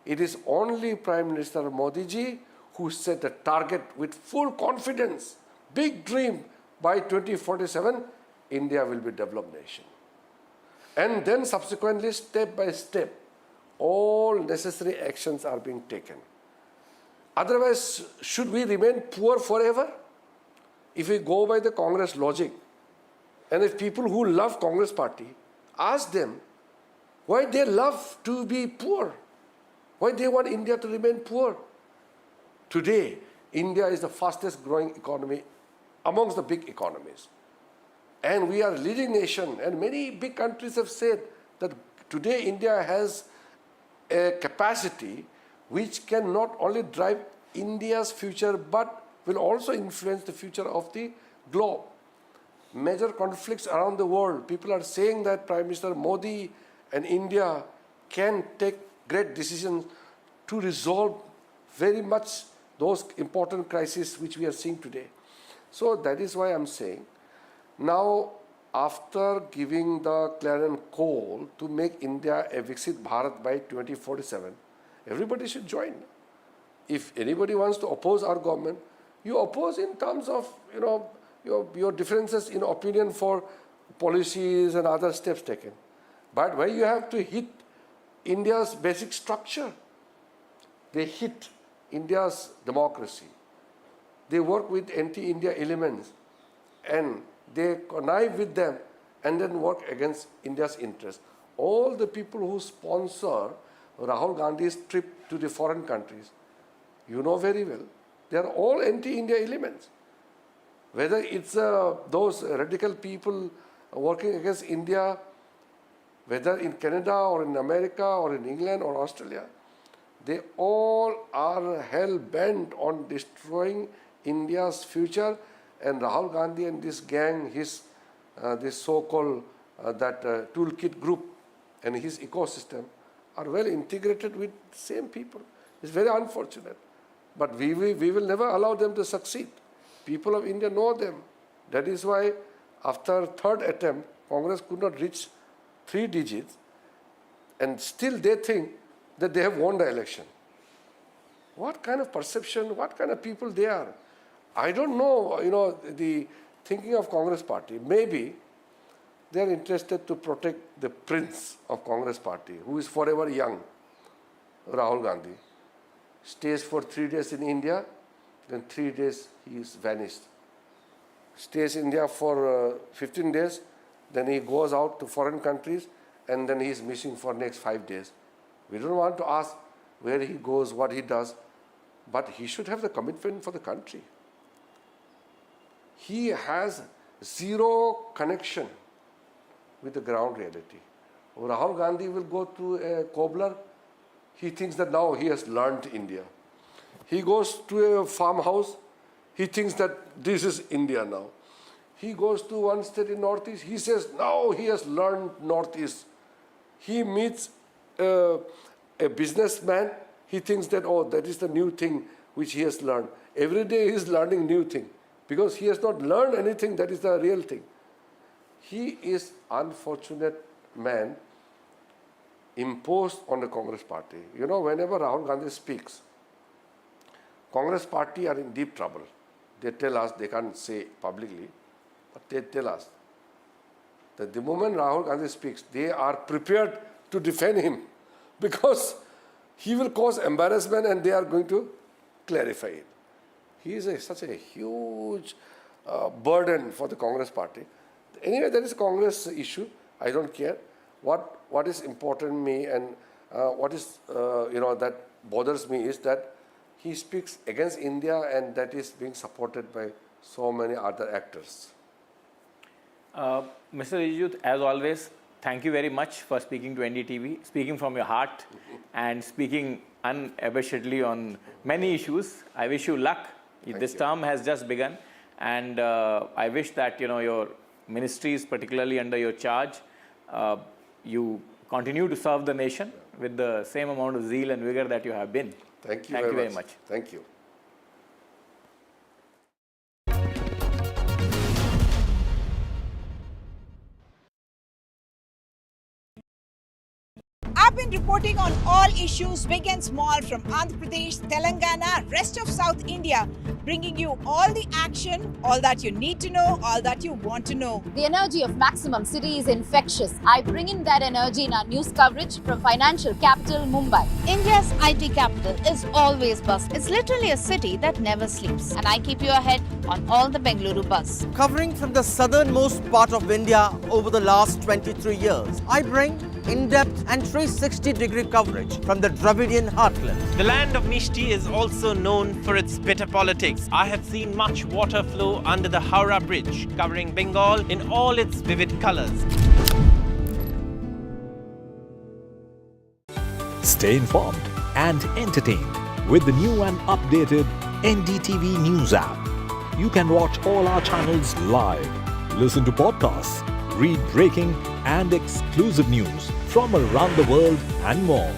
It is only Prime Minister Modi ji who set a target with full confidence, big dream, by 2047, India will be a developed nation. And then subsequently, step by step, all necessary actions are being taken. Otherwise, should we remain poor forever? If we go by the Congress logic, and if people who love Congress party, ask them why they love to be poor, why they want India to remain poor. Today, India is the fastest growing economy amongst the big economies. And we are a leading nation, and many big countries have said that today India has a capacity which can not only drive India's future but will also influence the future of the globe. Major conflicts around the world, people are saying that Prime Minister Modi and India can take great decisions to resolve very much those important crises which we are seeing today. So that is why I'm saying, now after giving the clarion call to make India a Viksit Bharat by 2047, everybody should join. If anybody wants to oppose our government, you oppose in terms of your differences in opinion for policies and other steps taken. But where you have to hit India's basic structure, they hit India's democracy. They work with anti-India elements and they connive with them and then work against India's interests. All the people who sponsor Rahul Gandhi's trip to the foreign countries, you know very well, they are all anti-India elements. Whether it's those radical people working against India, whether in Canada or in America or in England or Australia, they all are hell-bent on destroying India's future, and Rahul Gandhi and this gang, this so-called toolkit group and his ecosystem are well integrated with the same people. It's very unfortunate. But we will never allow them to succeed. People of India know them. That is why after third attempt, Congress could not reach 3 digits, and still they think that they have won the election. What kind of perception, what kind of people they are? I don't know, the thinking of Congress party. Maybe they are interested to protect the prince of Congress party, who is forever young, Rahul Gandhi. Stays for 3 days in India, then 3 days he is vanished. Stays in India for 15 days, then he goes out to foreign countries, and then he is missing for next 5 days. We don't want to ask where he goes, what he does, but he should have the commitment for the country. He has zero connection with the ground reality. Rahul Gandhi will go to a cobbler. He thinks that now he has learned India. He goes to a farmhouse, he thinks that this is India now. He goes to one state in Northeast, he says now he has learned Northeast. He meets a businessman, he thinks that, oh, that is the new thing which he has learned. Every day he is learning new thing because he has not learned anything that is the real thing. He is unfortunate man imposed on the Congress party. You know, whenever Rahul Gandhi speaks, Congress party are in deep trouble. They tell us, they can't say publicly, but they tell us that the moment Rahul Gandhi speaks, they are prepared to defend him because he will cause embarrassment and they are going to clarify it. He is such a huge burden for the Congress party. Anyway, that is a Congress issue. I don't care. What is important to me and what is, that bothers me is that he speaks against India and that is being supported by so many other actors. Mr. Rijut, as always, thank you very much for speaking to NDTV, speaking from your heart and speaking unabashedly on many issues. I wish you luck. This term has just begun and I wish that, your ministries, particularly under your charge, you continue to serve the nation with the same amount of zeal and vigor that you have been. Thank you very much. Thank you. I've been reporting on all issues big and small from Andhra Pradesh, Telangana, rest of South India, bringing you all the action, all that you need to know, all that you want to know. The energy of Maximum City is infectious. I bring in that energy in our news coverage from financial capital Mumbai. India's IT capital is always buzz. It's literally a city that never sleeps. And I keep you ahead on all the Bengaluru buzz. Covering from the southernmost part of India over the last 23 years, I bring in-depth and 360-degree coverage from the Dravidian heartland. The land of Mishti is also known for its bitter politics. I have seen much water flow under the Howrah Bridge, covering Bengal in all its vivid colors. Stay informed and entertained with the new and updated NDTV News app. You can watch all our channels live, listen to podcasts, read breaking and exclusive news from around the world and more.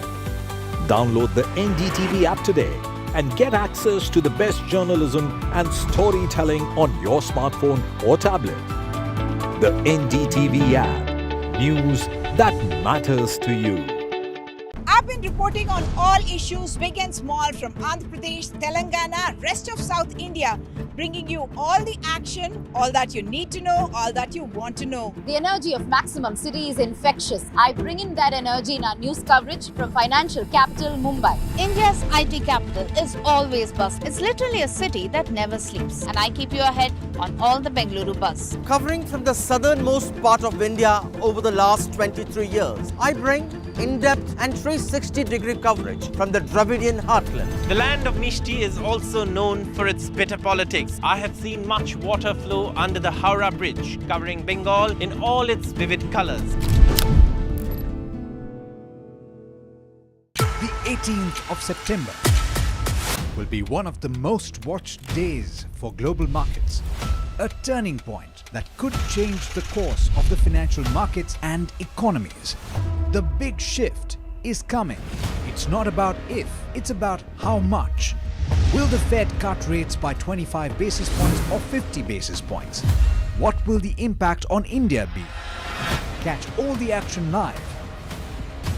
Download the NDTV app today and get access to the best journalism and storytelling on your smartphone or tablet. The NDTV app. News that matters to you. I've been reporting on all issues big and small from Andhra Pradesh, Telangana, rest of South India, bringing you all the action, all that you need to know, all that you want to know. The energy of Maximum City is infectious. I bring in that energy in our news coverage from financial capital Mumbai. India's IT capital is always buzz. It's literally a city that never sleeps. And I keep you ahead on all the Bengaluru buzz. Covering from the southernmost part of India over the last 23 years, I bring in-depth and 360-degree coverage from the Dravidian heartland. The land of Mishti is also known for its bitter politics. I have seen much water flow under the Howrah Bridge, covering Bengal in all its vivid colors. The 18th of September will be one of the most watched days for global markets. A turning point that could change the course of the financial markets and economies. The big shift is coming. It's not about if, it's about how much. Will the Fed cut rates by 25 basis points or 50 basis points? What will the impact on India be? Catch all the action live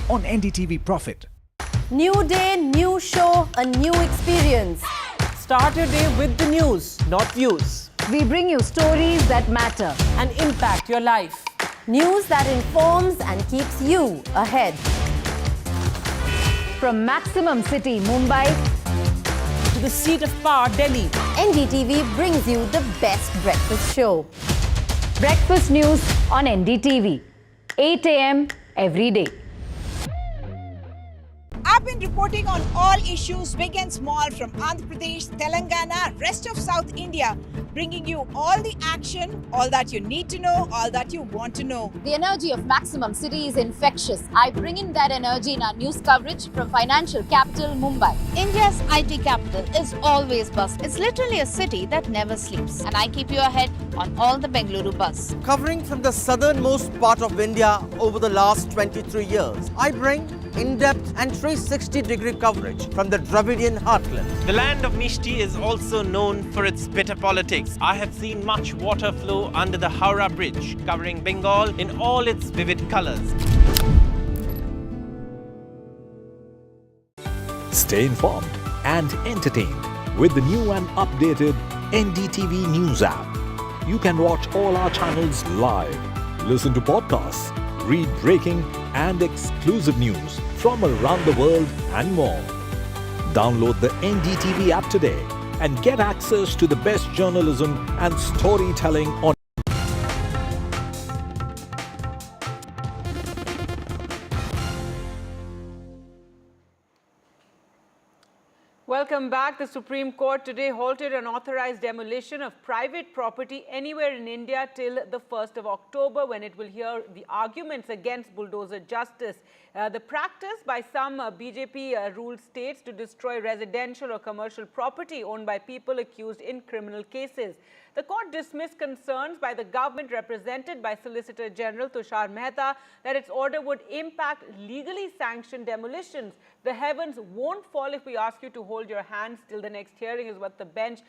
on NDTV Profit. New day, new show, a new experience. Start your day with the news, not views. We bring you stories that matter and impact your life. News that informs and keeps you ahead. From Maximum City, Mumbai, to the seat of power, Delhi, NDTV brings you the best breakfast show. Breakfast news on NDTV, 8 a.m. every day. I've been reporting on all issues big and small from Andhra Pradesh, Telangana, rest of South India, bringing you all the action, all that you need to know, all that you want to know. The energy of Maximum City is infectious. I bring in that energy in our news coverage from financial capital Mumbai. India's IT capital is always buzz. It's literally a city that never sleeps. And I keep you ahead on all the Bengaluru buzz. Covering from the southernmost part of India over the last 23 years, I bring in-depth and 360-degree coverage from the Dravidian heartland. The land of Mishti is also known for its bitter politics. I have seen much water flow under the Howrah Bridge, covering Bengal in all its vivid colors. Stay informed and entertained with the new and updated NDTV News app. You can watch all our channels live, listen to podcasts, read breaking and exclusive news from around the world and more. Download the NDTV app today and get access to the best journalism and storytelling on Welcome back. The Supreme Court today halted unauthorized demolition of private property anywhere in India till the 1st of October, when it will hear the arguments against bulldozer justice. The practice by some BJP-ruled states to destroy residential or commercial property owned by people accused in criminal cases. The court dismissed concerns by the government, represented by Solicitor General Tushar Mehta, that its order would impact legally sanctioned demolitions. The heavens won't fall if we ask you to hold your hands till the next hearing, is what the bench